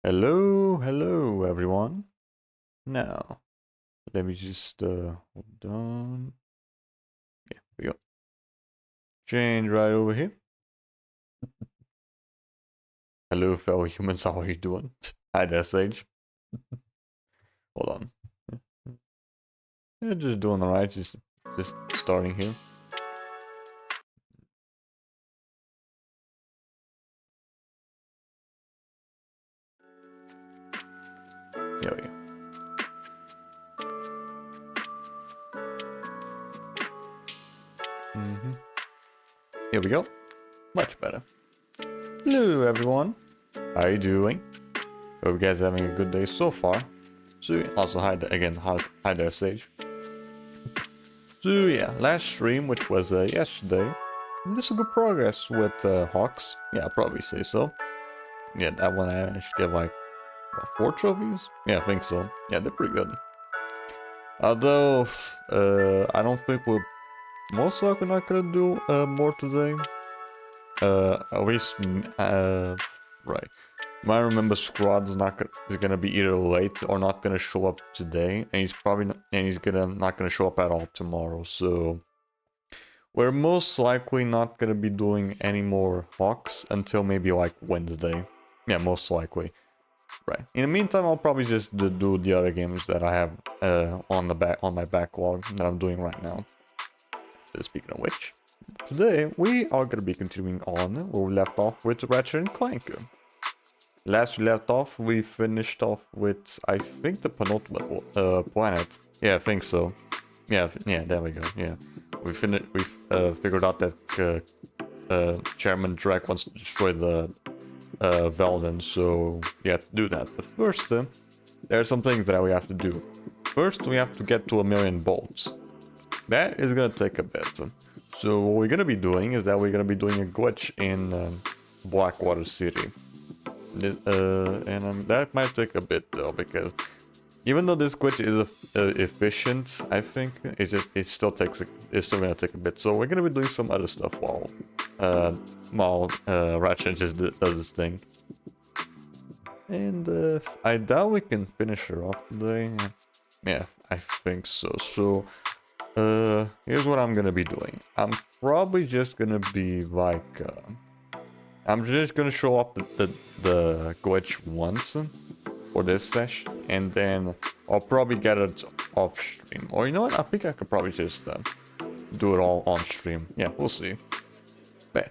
Hello everyone. Now, let me just hold on. Yeah, we go. Change right over here. Hello fellow humans, how are you doing? Hi there, Sage. Hold on. Yeah, just doing alright, just starting here. There we go. Here we go. Much better. Hello everyone. How are you doing? Hope you guys are having a good day so far. So also hi there, again, hi there, Sage. So yeah, last stream, which was yesterday, this is good progress with Hawks. Yeah, I'll probably say so. Yeah, that one I managed to get like 4 trophies? Yeah, I think so. Yeah, they're pretty good. Although, I don't think we're most likely not gonna do more today. At least, right. I remember Squad is gonna be either late or not gonna show up today, and he's probably not, and he's not gonna show up at all tomorrow. So we're most likely not gonna be doing any more hawks until maybe like Wednesday. Yeah, most likely. Right. In the meantime, I'll probably just do the other games that I have on my backlog that I'm doing right now. Speaking of which, today we are gonna be continuing on where we left off with Ratchet and Clank. Last we left off, we finished off with, I think, the penultimate planet. Yeah, I think so. Yeah, there we go. Yeah, we figured out that Chairman Drek wants to destroy the Velden, so we have to do that. But first, there are some things that we have to do. First, we have to get to 1,000,000 bolts. That is gonna take a bit. So what we're gonna be doing is that we're gonna be doing a glitch in Blackwater City. That might take a bit though, because even though this glitch is efficient, I think it's still gonna take a bit. So we're gonna be doing some other stuff while Ratchet just does his thing. And I doubt we can finish her off today. Yeah, I think so. So here's what I'm gonna be doing. I'm probably just gonna be like I'm just gonna show off the glitch once for this session, and then I'll probably get it off stream. Or you know what? I think I could probably just do it all on stream. Yeah, we'll see. But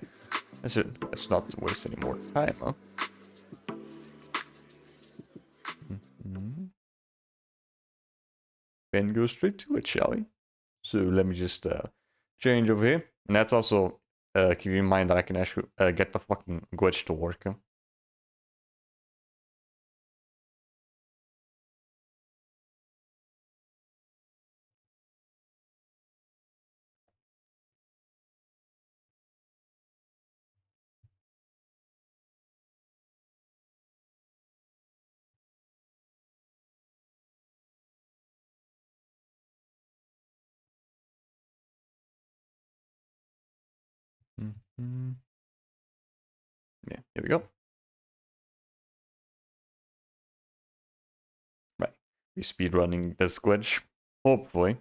let's not waste any more time, huh? Then go straight to it, shall we? So let me just change over here, and that's also keep in mind that I can actually get the fucking glitch to work. Yeah, here we go. Right, we speed running this glitch. Hopefully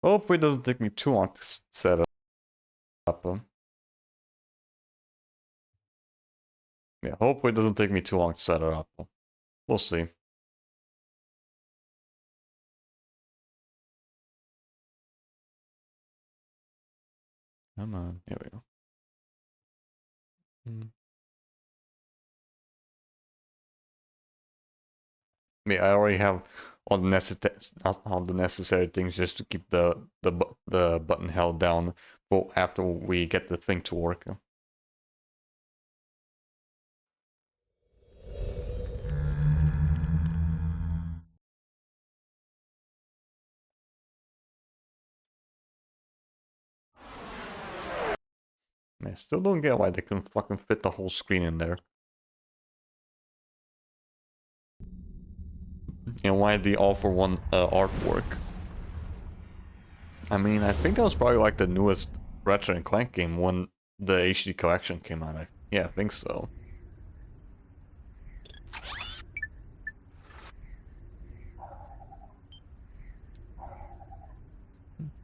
it doesn't take me too long to set up. Yeah, hopefully it doesn't take me too long to set it up. We'll see. Come on, here we go. I mean, I already have all the necessary things just to keep the button held down for after we get the thing to work. I still don't get why they couldn't fucking fit the whole screen in there. And why the all-for-one artwork. I mean, I think that was probably like the newest Ratchet and Clank game when the HD collection came out. Yeah, I think so.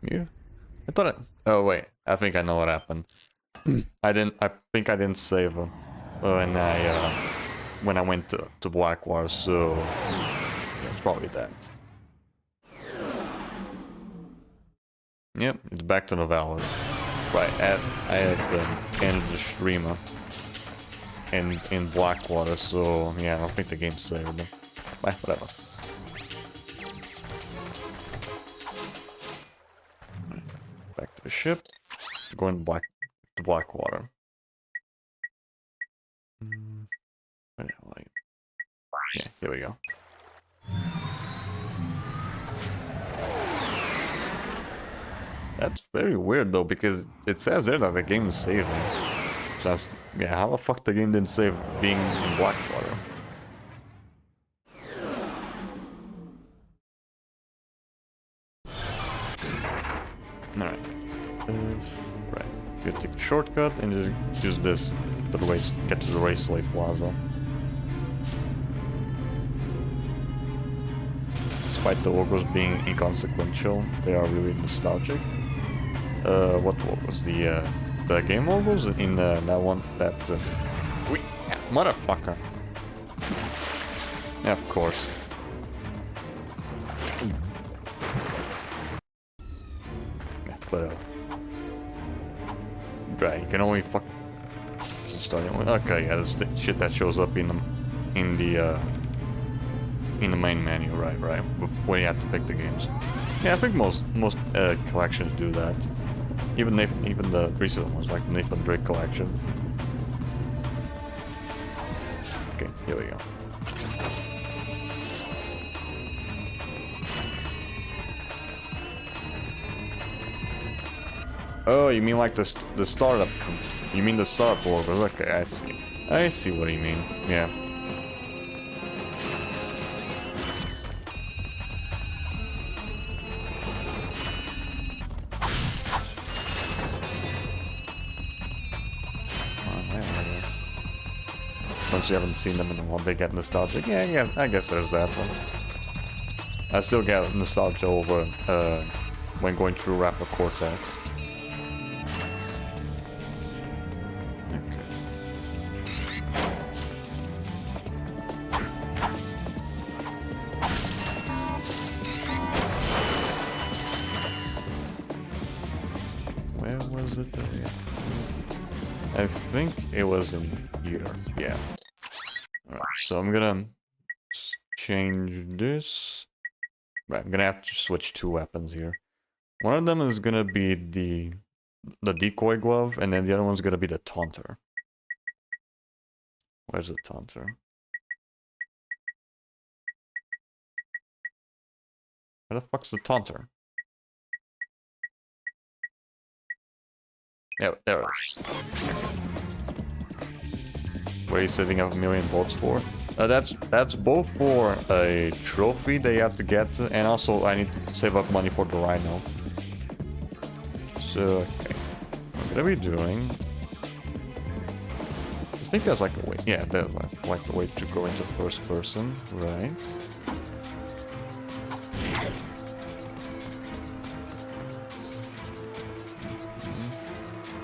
Yeah. I thought it... Oh, wait. I think I know what happened. I think I didn't save them when I went to Blackwater, so... Yeah, it's probably that. Yep, it's back to Novalis. Right, I had ended the streamer in Blackwater, so yeah, I don't think the game's saved. Bye, whatever. Back to the ship. Going to Blackwater. Where the hell are you? Yeah, here we go. That's very weird though, because it says there that the game is saving. Just, yeah, how the fuck the game didn't save being in Blackwater? Alright. Right. You take the shortcut and just use this to get to the Raceway Plaza. Despite the logos being inconsequential, they are really nostalgic. what was the game logos in that one that motherfucker. Yeah, of course. Yeah, but right, you can only fuck. Okay, yeah, that's the shit that shows up in the main menu, right, when you have to pick the games. Yeah, I think most collections do that. Even the recent ones, like the Nathan Drake collection. Okay, here we go. Oh, you mean like the startup? You mean the startup logos? Okay, I see. I see what you mean. Yeah. Once you haven't seen them in a while, they get nostalgic. Yeah, I guess there's that. I still get nostalgia over when going through Rapper Cortex. Okay. Where was it? I think it was in here. Yeah. Alright, so I'm gonna change this. Right, I'm gonna have to switch two weapons here. One of them is gonna be the decoy glove, and then the other one's gonna be the taunter. Where's the taunter? Where the fuck's the taunter? Yeah, there it is. What are you saving up 1,000,000 bolts for? That's both for a trophy they have to get, and also I need to save up money for the rhino. So, okay. What are we doing? I think there's like a way. Yeah, there's like a way to go into first person, right?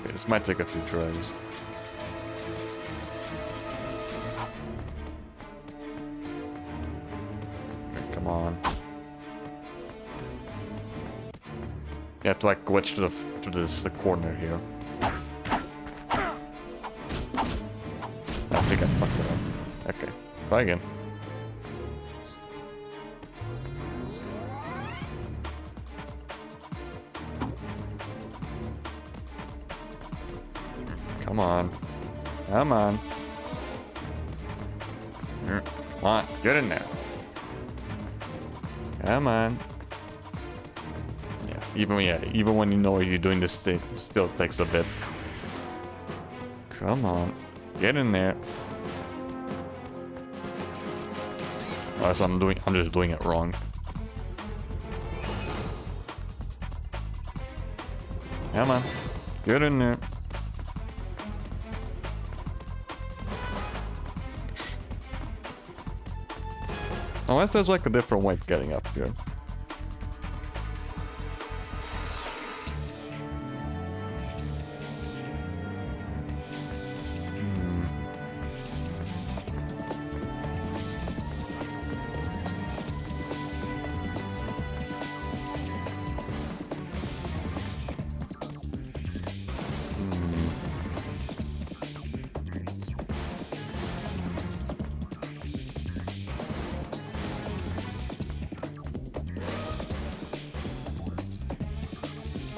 Okay, this might take a few tries. Come on. You have to like glitch to this corner here. I think I fucked it up. Okay, try again. Come on. Come on. Come on, get in there. Come on. Yeah, even when you know you're doing this thing, it still takes a bit. Come on. Get in there. Unless I'm just doing it wrong. Come on. Get in there. Unless there's like a different way of getting up here.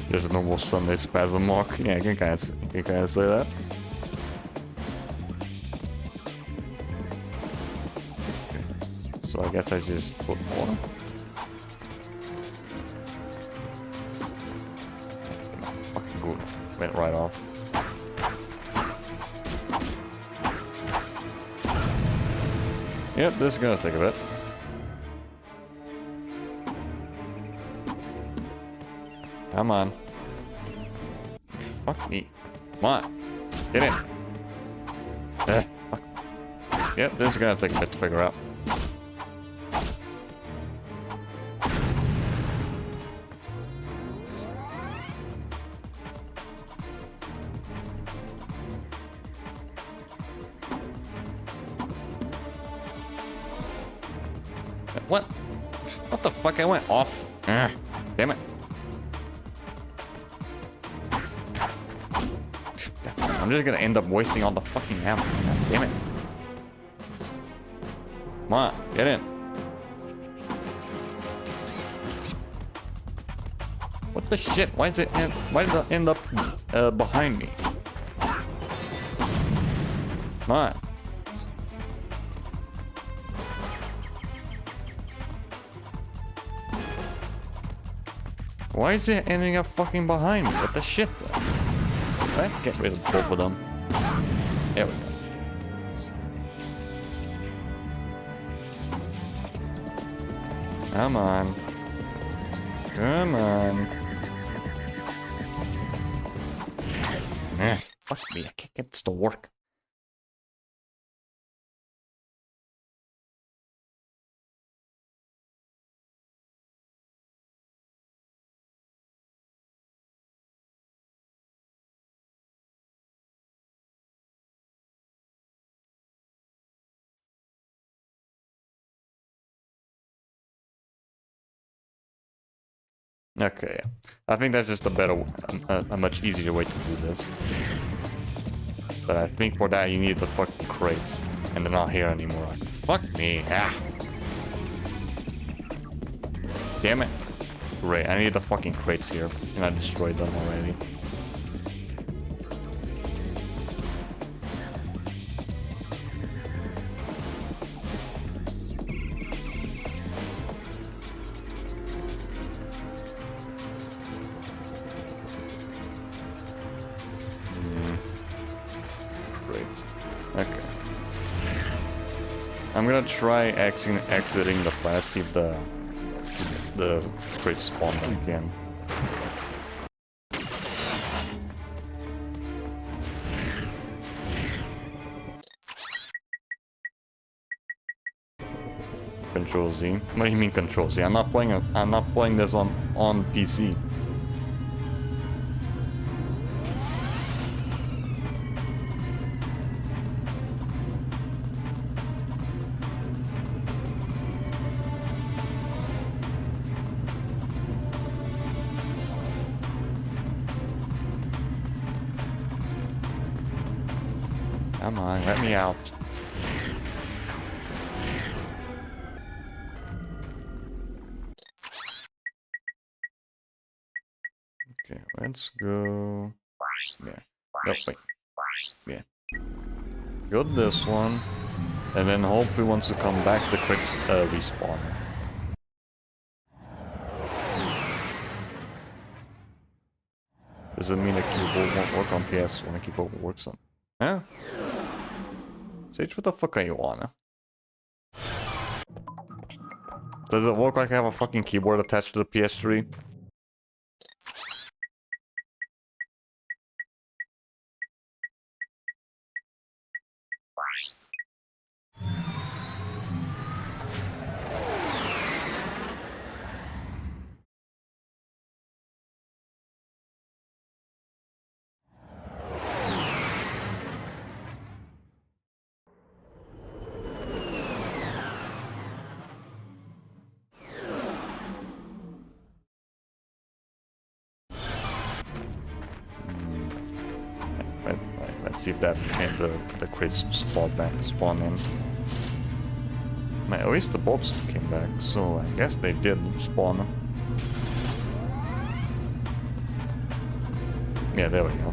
There's a normal Sunday spasm mark. Yeah, you can kind of say that. Okay. So I guess I just put more. Fucking good. Went right off. Yep, this is gonna take a bit. Come on. Fuck me. Come on. Get in. Fuck. Yep, this is gonna take a bit to figure out. What? What the fuck? I went off. Damn it. I'm just gonna end up wasting all the fucking ammo. God damn it. Come on, get in. What the shit? Why did it end up behind me? Come on. Why is it ending up fucking behind me? What the shit? I have to get rid of both of them. There we go. Come on. Come on. Fuck me, I can't get this to work. Okay, I think that's just a better, a much easier way to do this. But I think for that you need the fucking crates, and they're not here anymore. Fuck me, Damn it. Great, I need the fucking crates here, and I destroyed them already. Okay. I'm gonna try exiting the planet, see if the crates spawn back again. Control Z? What do you mean Control Z? I'm not playing this on PC. Come on, let me out. Okay, let's go. Yeah. No, wait. Yeah. Go this one. And then hopefully once you come back, the crates respawn. Does it mean a keyboard won't work on PS when a keyboard works on? Huh? Sage, what the fuck are you on? Does it look like I have a fucking keyboard attached to the PS3? Let's see if that made the crates spawn in. Man, at least the bolts came back, so I guess they did spawn. Yeah, there we go.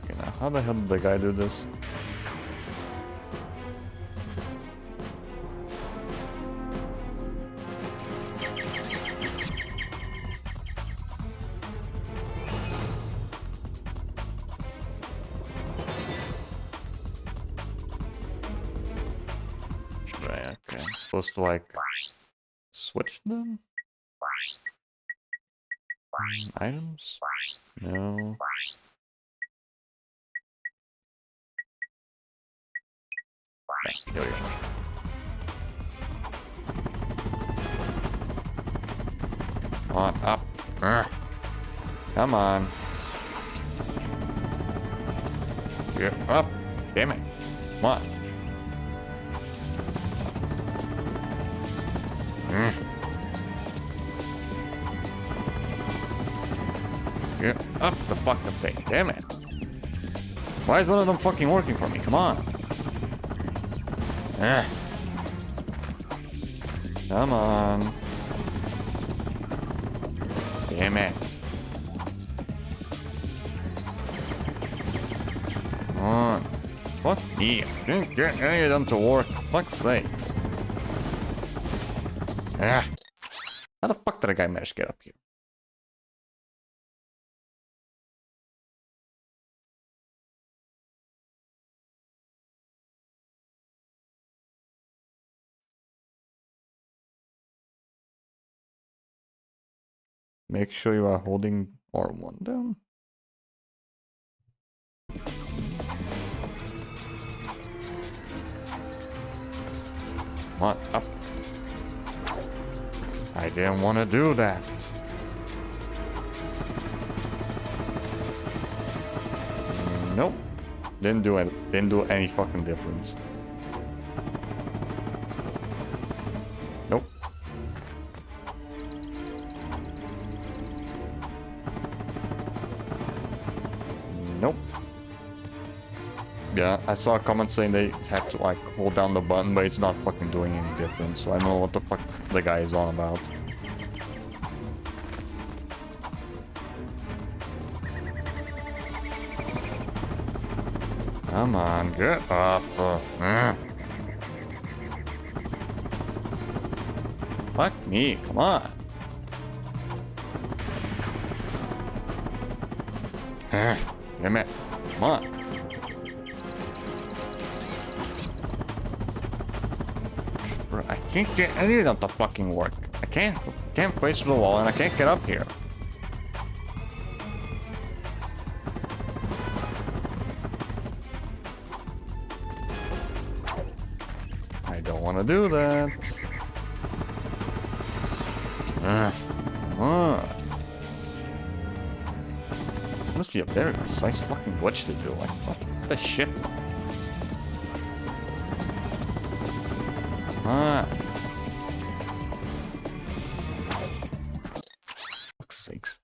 Okay, now how the hell did the guy do this? Right, okay. I'm supposed to like switch them? Items? No. There we go. on, up. Come on. Get up. Damn it. Come on. Get up the fucking thing. Damn it. Why is none of them fucking working for me? Come on. Come on. Damn it. Come on. Fuck me. I didn't get any of them to work. Fuck's sakes. How the fuck did a guy manage to get up here? Make sure you are holding R1 down. Come on, up. I didn't want to do that. Nope. Didn't do it. Didn't do any fucking difference. Nope. Nope. Yeah, I saw a comment saying they had to like hold down the button, but it's not fucking doing any difference. So I don't know what the fuck the guy is on about. Come on, get up. Fuck me, come on. Damn it. Come on. Bro, I can't get any of them to fucking work. I can't face the wall and I can't get up here. I don't want to do that. Come on. Must be a very precise fucking glitch to do. Like, what the shit? Ah. Fuck's sakes.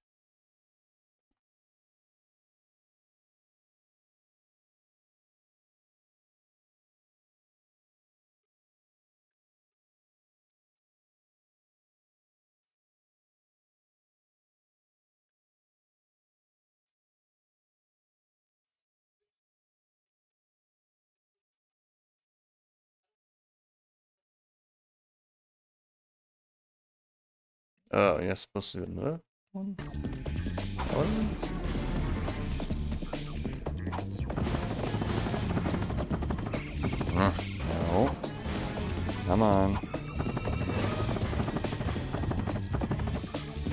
Oh, you're supposed to do another one? What is this? No. Come on.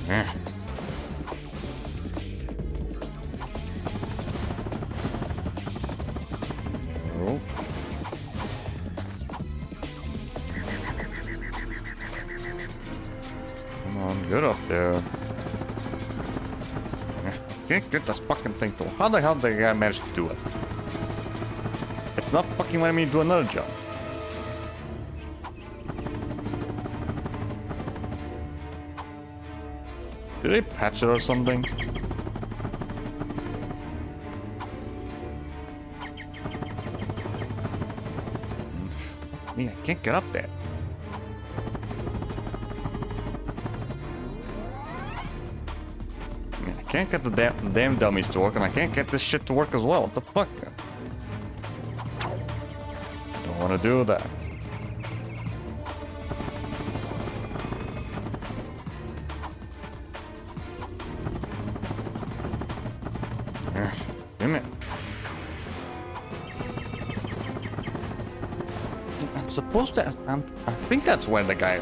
No. Come on, get up there. Can't get this fucking thing to. How the hell did the guy manage to do it? It's not fucking letting me do another jump. Did they patch it or something? Me, I can't get up there. I can't get the damn dummies to work, and I can't get this shit to work as well. What the fuck? Don't want to do that. Damn it. I'm supposed to. I think that's where the guy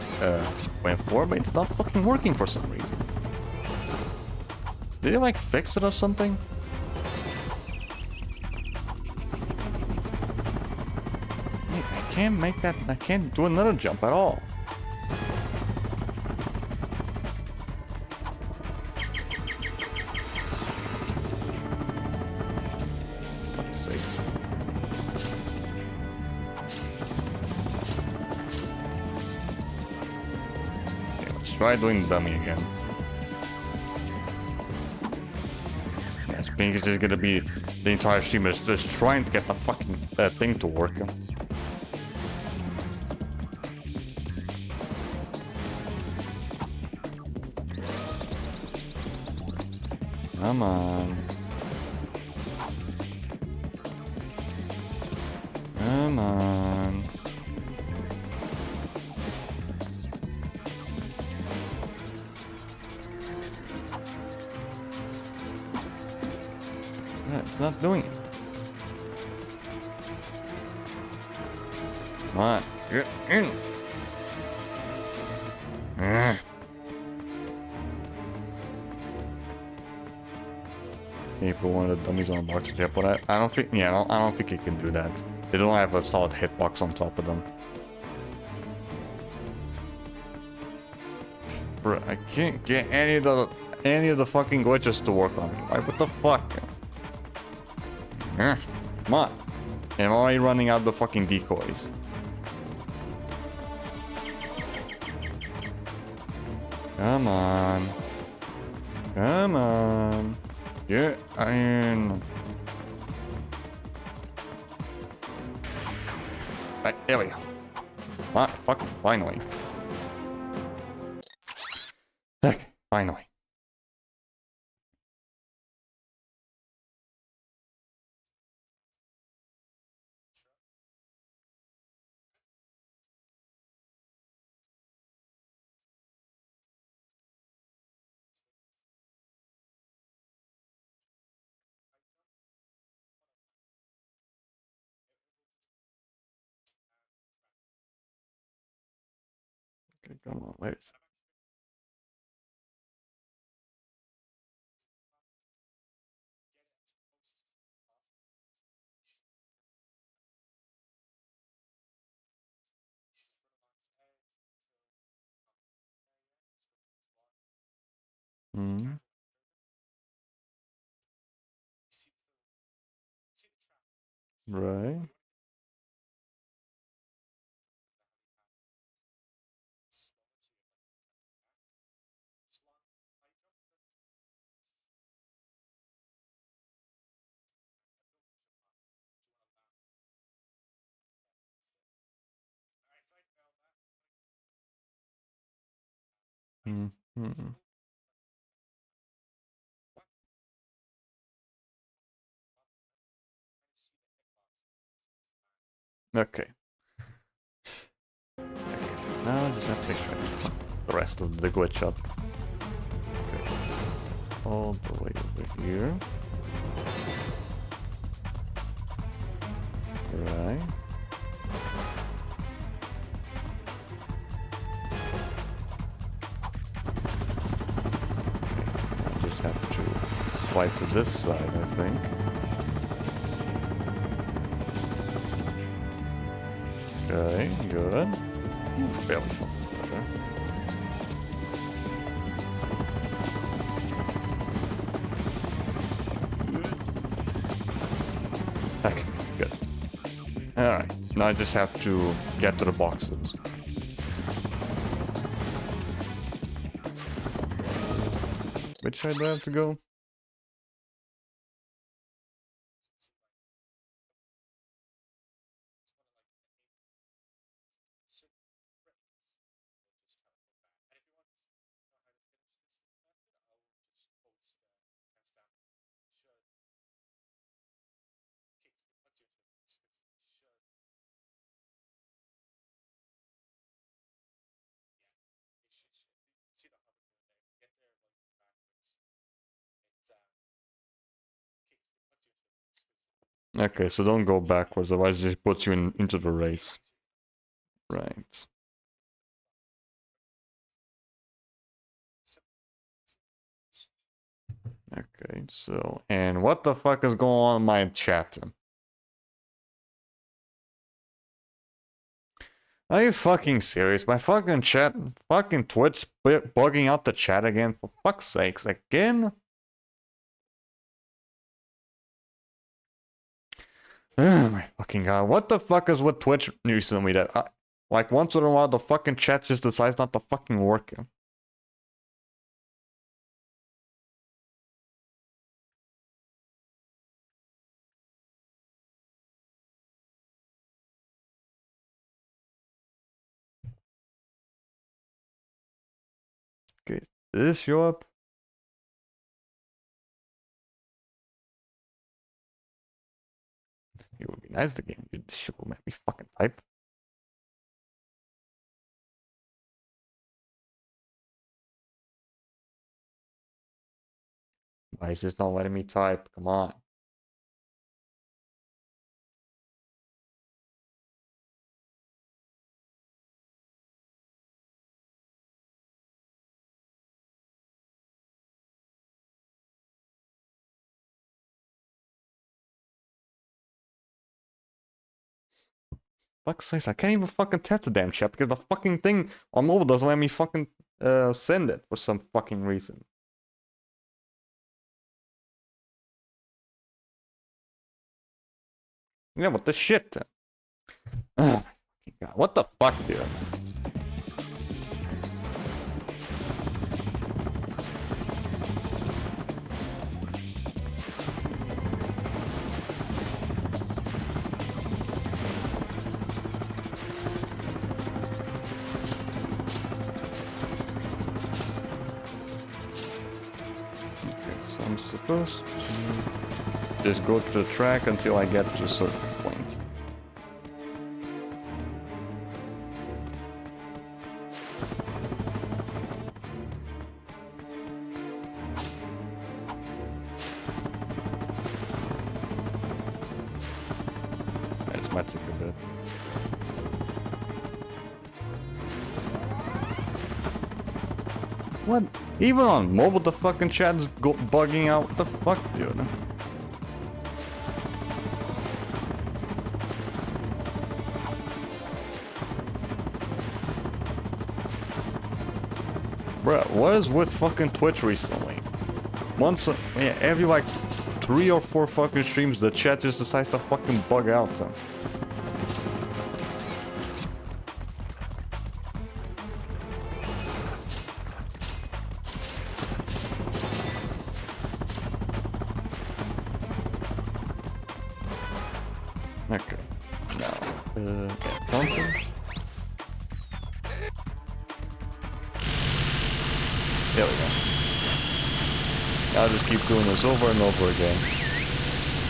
went for, but it's not fucking working for some reason. Did they like fix it or something? I can't make that. I can't do another jump at all. fuck's sakes. Okay, let's try doing the dummy again. Yes, being is just gonna be the entire stream is just trying to get the fucking thing to work. Come on. Come on. No, it's not doing it. Come on, get in. Can you put one of the dummies on the box? Yeah, but I don't think. Yeah, I don't think you can do that. They don't have a solid hitbox on top of them. Bro, I can't get any of the fucking glitches to work on me. Right? What the fuck? Come on. I'm already running out of the fucking decoys. Come on. Come on. Get in. Right, there we go. Fucking finally. Heck, finally. Okay, come on, let's. Hmm. Right. Hmm. Hmm. Okay. Now just have to make sure I can fuck the rest of the glitch up. Okay. All the way over here. Right. I just have to fly to this side, I think. Okay, good. Ooh, barely fucking better. Okay, good. Alright, now I just have to get to the boxes. Which side do I have to go? Okay, so don't go backwards, otherwise it just puts you into the race. Right. Okay, so, and what the fuck is going on in my chat? Are you fucking serious? My fucking chat, fucking Twitch bugging out the chat again, for fuck's sakes, again? Oh my fucking god. What the fuck is with Twitch recently that, like, once in a while the fucking chat just decides not to fucking work? Okay, did this show up? It would be nice the game did show, let me fucking type. Why is this not letting me type? Come on. Fuck's sakes, I can't even fucking test the damn chat because the fucking thing on mobile doesn't let me fucking send it for some fucking reason. Yeah, what the shit? Oh my god, what the fuck, dude? Okay, so I'm supposed to just go to the track until I get to a certain point. This might take a bit. What? Even on mobile, the fucking chat's bugging out. What the fuck, dude? Bruh, what is with fucking Twitch recently? Once, yeah, every like 3 or 4 fucking streams, the chat just decides to fucking bug out. Okay, now, yeah, something. There we go. I'll just keep doing this over and over again.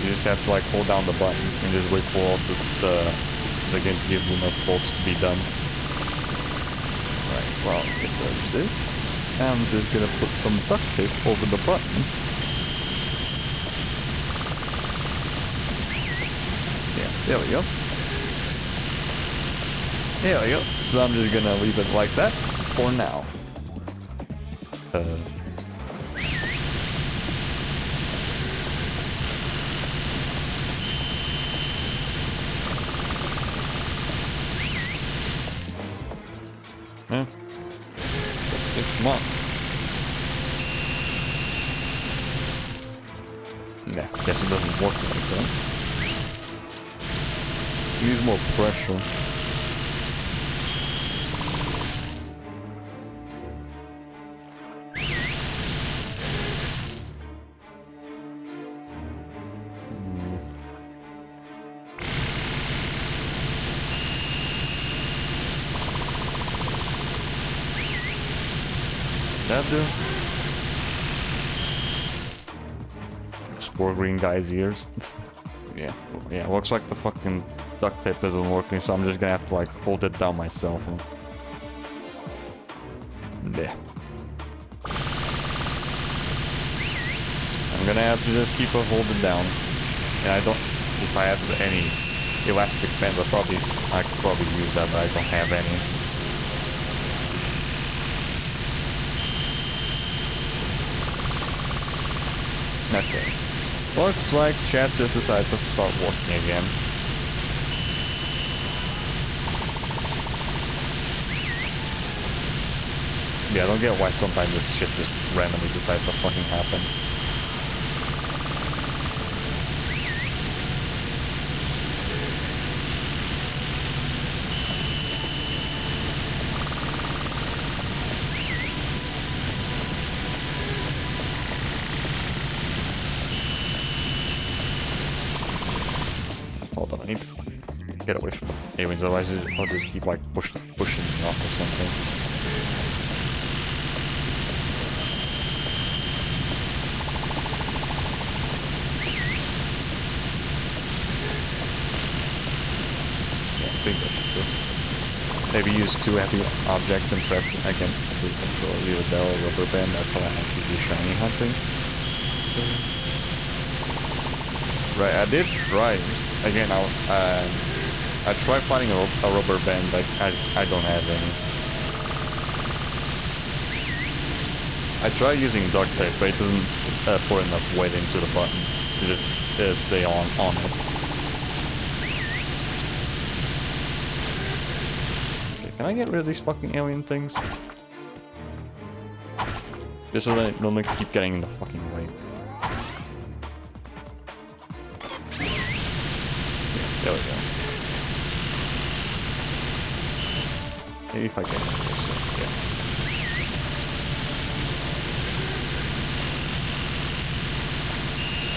You just have to like hold down the button and just wait for all the game to give you enough bolts to be done. Right, well, it does this. I'm just gonna put some duct tape over the button. Yeah, there we go. There we go. So I'm just gonna leave it like that for now. Come on. Nah, guess it doesn't work like that. Needs more pressure. That do? Spore green guy's ears. Yeah, looks like the fucking duct tape isn't working, so I'm just gonna have to like hold it down myself. And... yeah. I'm gonna have to just keep it holding down. And I don't, if I had any elastic bands, I could probably use that, but I don't have any. Okay. Looks like chat just decided to start working again. Yeah, I don't get why sometimes this shit just randomly decides to fucking happen. Hold on, I need to fucking get away from the aliens, otherwise I'll just keep like pushing me off or something. Yeah, I think I should do. Maybe use two heavy objects and press them against the control. Either barrel or rubber band, that's how I actually do shiny hunting. Right, I did try. Again, I tried finding a rubber band, but I don't have any. I tried using duct tape, but it doesn't pour enough weight into the button to just stay on it. Okay, can I get rid of these fucking alien things? Just so they don't keep getting in the fucking way. There we go. Maybe if I can.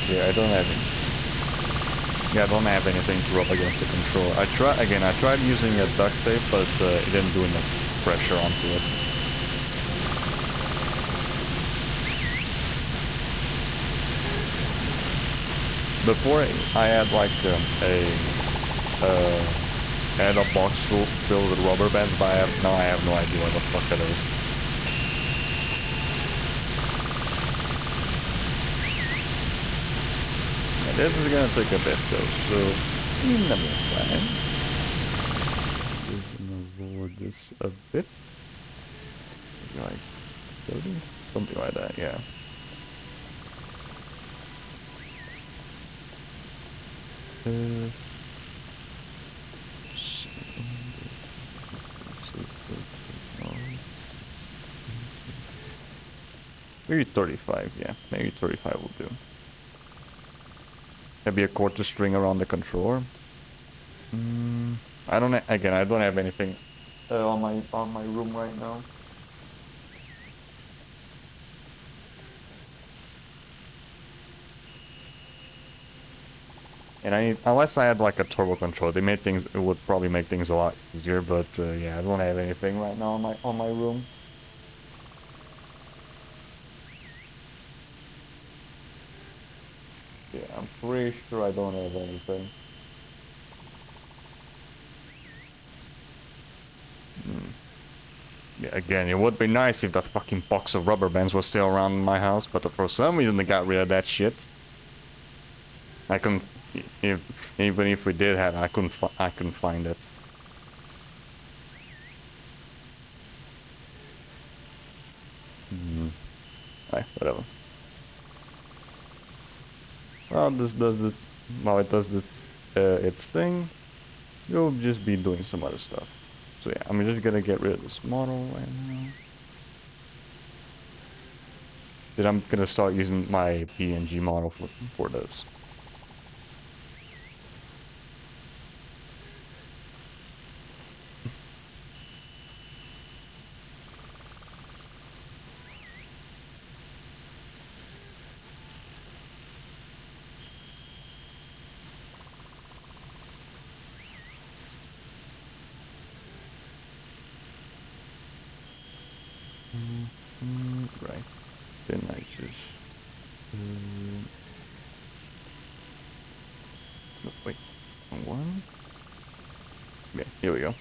Yeah, I don't have any. Yeah, I don't have anything to rub against the controller. I tried using a duct tape, but it didn't do enough pressure onto it. Before I had like I had a box filled with rubber bands, but now I have no idea what the fuck it is. And this is gonna take a bit though, so in the meantime, just gonna lower this a bit. Maybe like 30? Something like that, yeah. Maybe 35, yeah. Maybe 35 will do. Maybe a quarter string around the controller. I don't have anything on my room right now. And unless I had like a turbo control, it would probably make things a lot easier, but yeah, I don't have anything right now on my room. Yeah, I'm pretty sure I don't have anything. Yeah, again, it would be nice if that fucking box of rubber bands was still around in my house, but for some reason they got rid of that shit. I couldn't, even if we did have, I couldn't find it. Right, whatever. Well, while it does its thing, you'll just be doing some other stuff. So yeah, I'm just gonna get rid of this model right now. Then I'm gonna start using my PNG model for this. Right. Then I just... no, wait. One? Yeah, here we go.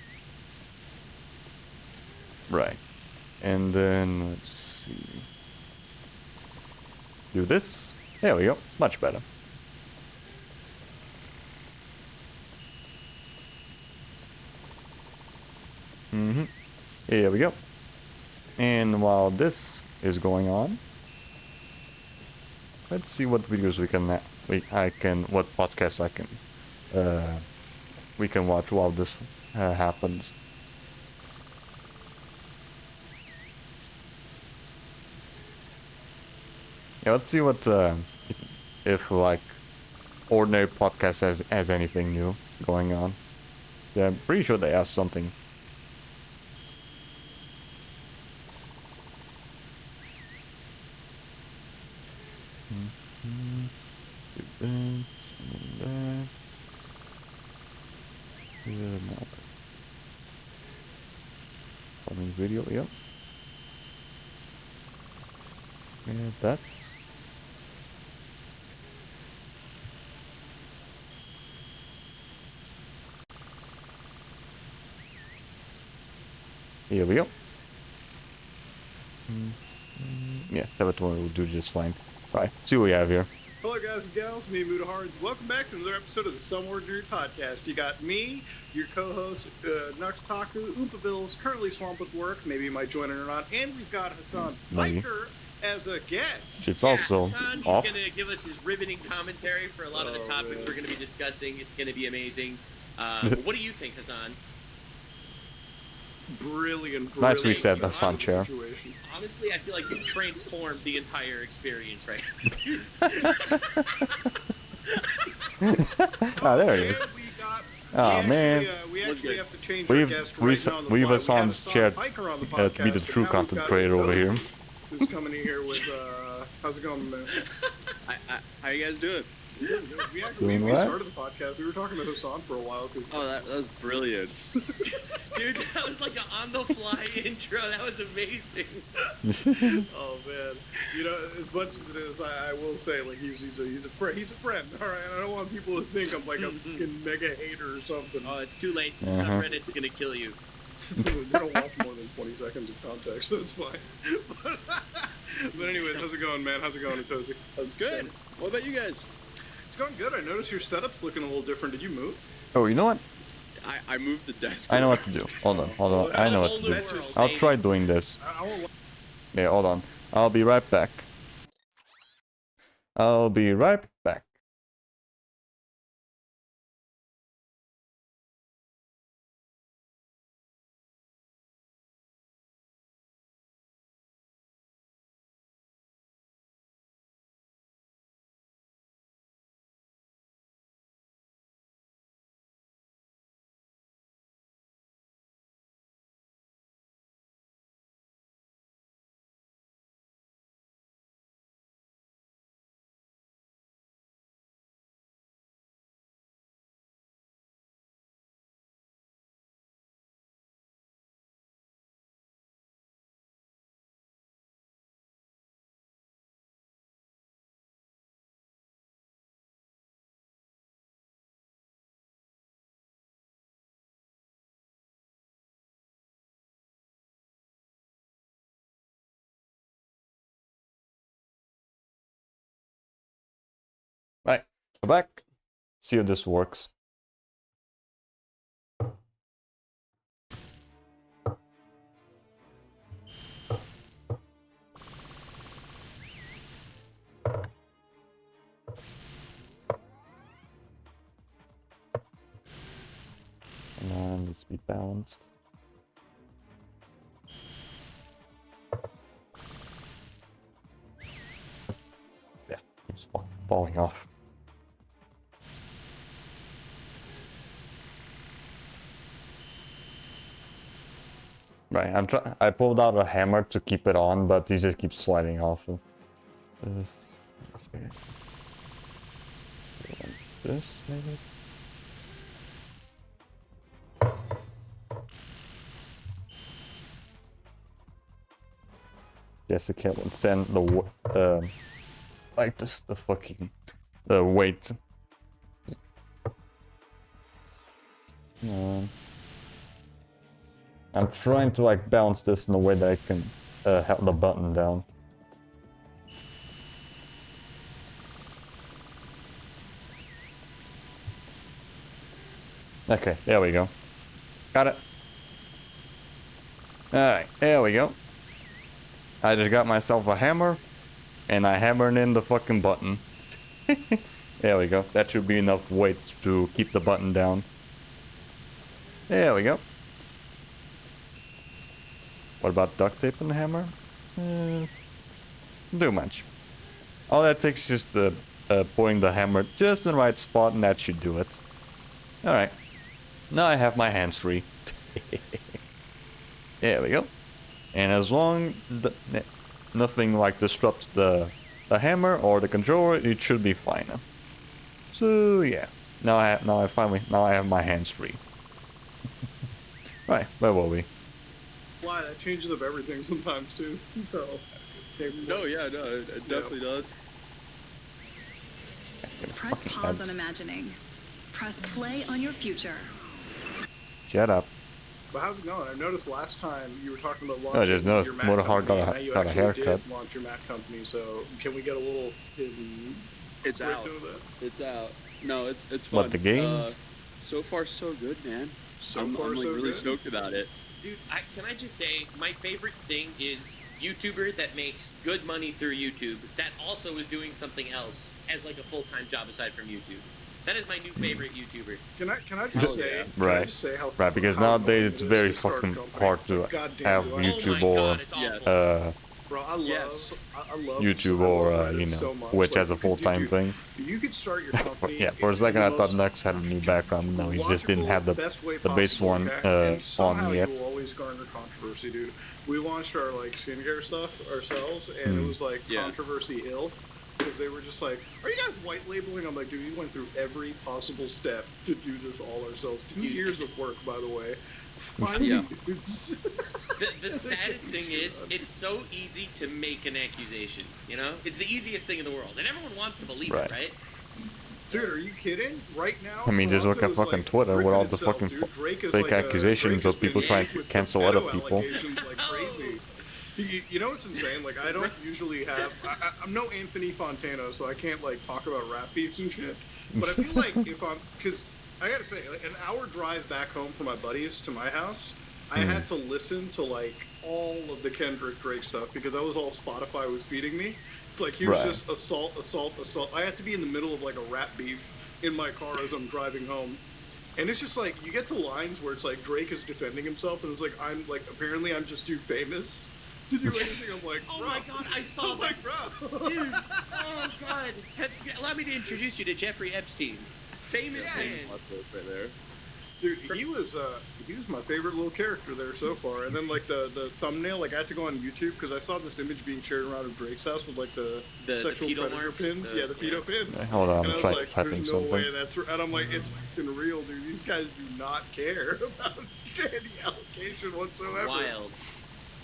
Right. And then, let's see. Do this. There we go. Much better. Here we go. And while this is going on, let's see what videos what podcasts we can watch while this happens. Yeah, let's see what if like ordinary podcast has anything new going on. Yeah, I'm pretty sure they have something. Do that, and that. video, yep. Yeah, that's... Here we go. Yeah, Saboteur will do just fine. Alright, see what we have here. Hello guys and gals, me Muda Hards. Welcome back to another episode of the Some Ordinary Podcast. You got me, your co-host, Nux Taku, Oompa Bills, currently swamped with work, maybe you might join in or not, and we've got Hassan Piker as a guest. It's also Hassan, off. He's going to give us his riveting commentary for a lot of the topics we're going to be discussing. It's going to be amazing. What do you think, Hassan? Brilliant. Nice reset, Hassan chair. Honestly, I feel like you transformed the entire experience right Ah, there it is. Oh man. We actually have to change our guest right now on the we've fly. Hassan's chair to be the true content creator over here. Who's coming in here with, how's it going, man? How you guys doing? We Doing what? started the podcast. We were talking to Hassan for a while. Oh, that was brilliant. Dude, that was like an on-the-fly intro. That was amazing. Oh man, you know, as much as it is, I will say, like, he's a friend. All right, I don't want people to think I'm like a fucking mega hater or something. Oh, it's too late. Subreddit's gonna kill you. You don't watch more than 20 seconds of context, so it's fine. But anyways, how's it going, man? How's it going, Itoshi? Good. What about you guys? It's going good. I noticed your setup's looking a little different. Did you move? Oh, you know what? I moved the desk. I know what to do. Hold on. I know what to do. I'll try doing this. Yeah, hold on. I'll be right back. Right, go back. See if this works. Come on, let's be balanced. Yeah, it's fucking falling off. Right, I pulled out a hammer to keep it on, but he just keeps sliding off. Okay. This maybe. Yes, I can't withstand the like this, the fucking weight. I'm trying to like balance this in a way that I can held the button down. Okay, there we go. Got it. Alright, there we go. I just got myself a hammer, and I hammered in the fucking button. There we go. That should be enough weight to keep the button down. There we go. What about duct tape and the hammer? Too much. All that takes is just putting the hammer just in the right spot, and that should do it. Alright. Now I have my hands free. There we go. And as long as nothing like disrupts the hammer or the controller, it should be fine. So yeah. Now I have my hands free. Right, where were we? Why that changes up everything sometimes too. So. No, yeah, no, it definitely does. Press Fucking pause heads. on imagining. Press play on your future. Shut up. But how's it going? I noticed last time you were talking about I launching just noticed your Mac Motorhard company, got and now you a actually haircut. did launch your Mac company. So can we get a little hidden It's out. breakdown of that? It's out. No, it's fun. What, the games? So far, so good, man. So I'm far, like so really good. stoked about it. Dude, can I just say, my favorite thing is YouTuber that makes good money through YouTube that also is doing something else as like a full-time job aside from YouTube. That is my new favorite YouTuber. Can I just Hell say? yeah. Can I Right. just say how Right, because how nowadays annoying it's it is very to start a fucking company? hard to Like, goddamn, have do I- YouTube oh my or God, it's awful. Bro, I love, Yes. I love YouTube I love or Reddit you know, so much. which Like, as a you could full-time do- thing. You could start your company. Yeah, for a in second I the thought most Nux had a new background. No, he just didn't have the best way the base possible, one okay? And somehow on yet. you will always garner controversy, dude. We launched our like skincare stuff ourselves, and it was like Yeah. controversy ill because they were just like, "Are you guys white labeling?" I'm like, "Dude, we went through every possible step to do this all ourselves. 2 Dude, years of work, by the way." Yeah. Dudes. The saddest thing is, it's so easy to make an accusation, you know? It's the easiest thing in the world, and everyone wants to believe Right. it, right? Dude, are you kidding? Right now, I mean, just look at Toronto is, fucking like, Twitter with ripping all the itself, fucking dude. Drake is fake like, accusations Drake of people has been trying hit to with cancel pedo other people. allegations like crazy. You know what's insane? Like, I don't usually have. I'm no Anthony Fontana, so I can't like talk about rap beefs and shit. But I feel like if I'm, because I gotta say, like, an hour drive back home from my buddies to my house, I had to listen to like all of the Kendrick Drake stuff because that was all Spotify was feeding me. It's like here's Right. just assault. I have to be in the middle of like a rap beef in my car as I'm driving home. And it's just like you get to lines where it's like Drake is defending himself, and it's like apparently I'm just too famous to do anything. I'm like, Oh bro. my God, I saw I'm that. like, bro. Dude, oh God. Allow me to introduce you to Jeffrey Epstein. Famous Yeah, man. he's Right there. Dude, he was my favorite little character there so far. And then like the thumbnail, like I had to go on YouTube because I saw this image being shared around of Drake's house with like the sexual pedo predator mark? pins. The- Yeah, the pedo pins. Hold on, And I I'm was trying like, typing there's no something. way that's and I'm like, it's fucking real, dude. These guys do not care about any allocation whatsoever.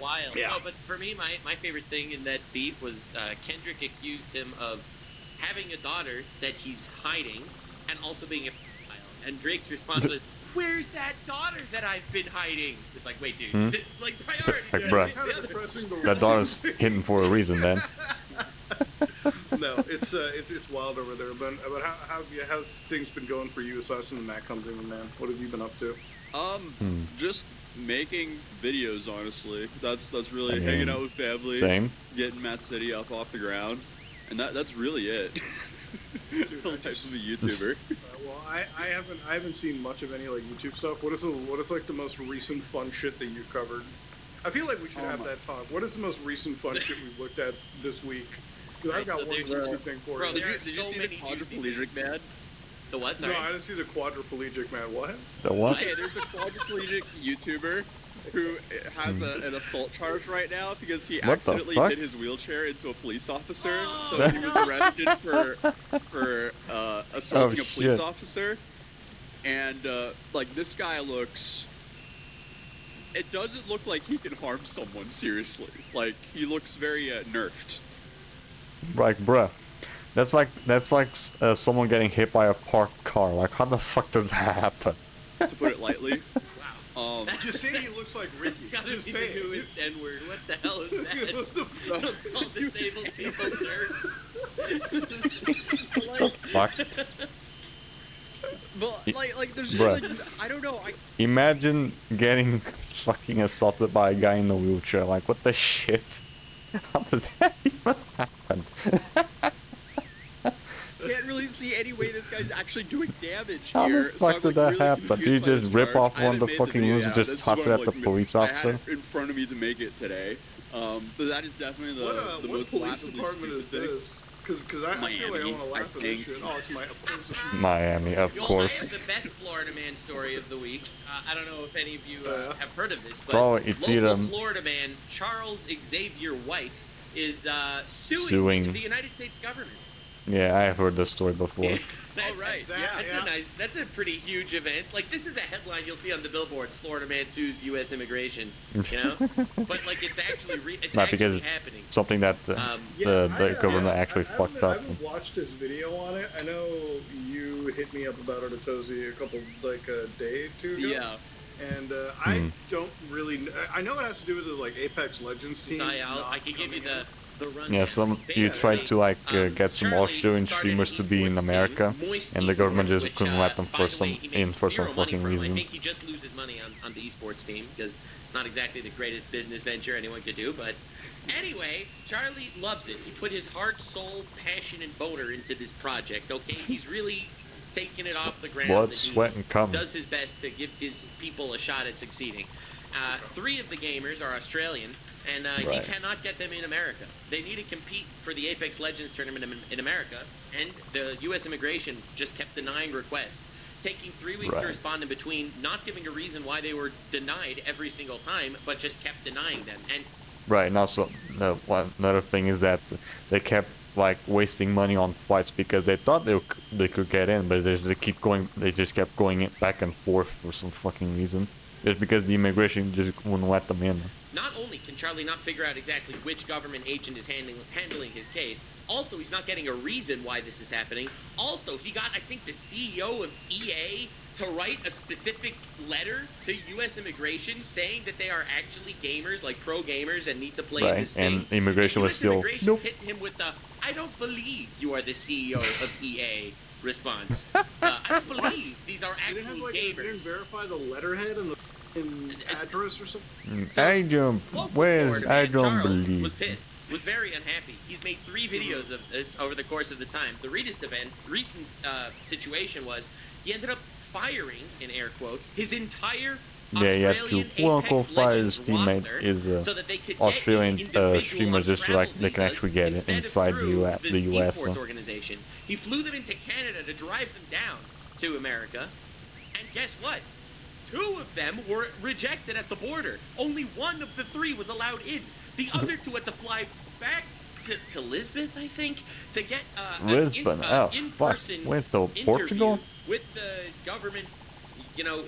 Wild. Yeah. No, but for me, my favorite thing in that beef was Kendrick accused him of having a daughter that he's hiding and also being a pedophile. And Drake's response was, "Where's that daughter that I've been hiding?" It's like, wait, dude, like priority. Like, dude. bruh. Kind The of other- depressing the That daughter's hidden for a reason then. No, it's wild over there. But how've things been going for you aside from the Mac company, man? What have you been up to? Just making videos, honestly. That's really I mean, hanging out with family, Same. getting Matt City up off the ground, and that's really it. The life of a YouTuber. Well, I haven't seen much of any like YouTube stuff. What is like the most recent fun shit that you've covered? I feel like we should have that talk. What is the most recent fun shit we've looked at this week? Because I've Right, got so one there's- juicy thing for bro, you. Did There you are so see the many juicy quadriplegic man? The what? No, Sorry. I didn't see the quadriplegic man. What? The what? Okay, there's a quadriplegic YouTuber who has an assault charge right now because he What the accidentally fuck? hit his wheelchair into a police officer. Oh, So he was arrested for assaulting a police shit. officer. And like this guy looks. It doesn't look like he can harm someone seriously. Like he looks very nerfed. Like, bruh. That's like someone getting hit by a parked car. Like, how the fuck does that happen? To put it lightly. Wow. Just say he looks like Ricky. It's gotta Just be say the it. newest N-word. What the hell is that? All disabled people nerds. Fuck. But like there's just Bruh. like I don't know. Imagine getting fucking assaulted by a guy in a wheelchair. Like, what the shit? How does that even happen? Can't really see any way this guy's actually doing damage How here. the fuck did that happen? Did you just rip off one of the fucking moves and just toss it at the police I had officer? it in front of me to make it today. But that is definitely the What most police laughably department is stupid thing. this? Because I feel like I Miami, want to laugh I at this think. shit. Oh, it's of course. It's Miami, of Well, I course. have the best Florida man story of the week. I don't know if any of you have heard of this, but So it's local either- Florida man Charles Xavier White is suing Suing. the United States government Yeah, I have heard this story before. Oh, right. Yeah. That's a pretty huge event. Like, this is a headline you'll see on the billboards: Florida man sues U.S. immigration. You know, but like it's actually it's Not actually because it's happening. something that the government actually fucked I up. haven't watched his video on it. I know you hit me up about Artotozi a couple, like a day or two ago. Yeah. And I don't really. I know it has to do with the like Apex Legends team. So I can give you the rundown. Yeah, you tried to like get some Australian streamers to be in America, and the government just couldn't let them for some fucking I reason. think he just loses money on the esports team because not exactly the greatest business venture anyone could do. But anyway, Charlie loves it. He put his heart, soul, passion, and motor into this project. Okay, he's really taking it off the ground. Blood, and he sweat, and cum. does his best to give his people a shot at succeeding. 3 of the gamers are Australian, and he Right. cannot get them in America. They need to compete for the Apex Legends tournament in America, and the U.S. immigration just kept denying requests, taking 3 weeks to Right. respond in between, not giving a reason why they were denied every single time, but just kept denying them. And Right, and also another thing is that they kept like wasting money on flights because they thought they could get in, but they just kept going back and forth for some fucking reason, just because the immigration just wouldn't let them in. not only can Charlie not figure out exactly which government agent is handling his case, also he's not getting a reason why this is happening. Also, he got, I think, the CEO of EA to write a specific letter to U.S. immigration saying that they are actually gamers, like pro gamers, and need to play in this thing. And immigration was US still immigration nope. hit him with the "I don't believe you are the CEO of EA" response. I don't believe these are They didn't actual have they didn't gamers. verify the letterhead and the address or something. I don't. Local Where's Florida I man don't Charles believe. was pissed, was very unhappy. He's made 3 videos of this over the course of the time. The recent situation was he ended up firing, in air quotes, his entire Yeah, you have to Australian quote-unquote Apex fire Legends his teammate roster is so that they could Australian get individual streamers just so like they can travel actually get visas it instead inside of through the this US. esports organization. He flew them into Canada to drive them down to America, and guess what? 2 of them were rejected at the border. Only 1 of the 3 was allowed in. The other 2 had to fly back to Lisbon, I think, to get Lisbon? Oh, fuck. in-person Went to interview Portugal? with the government,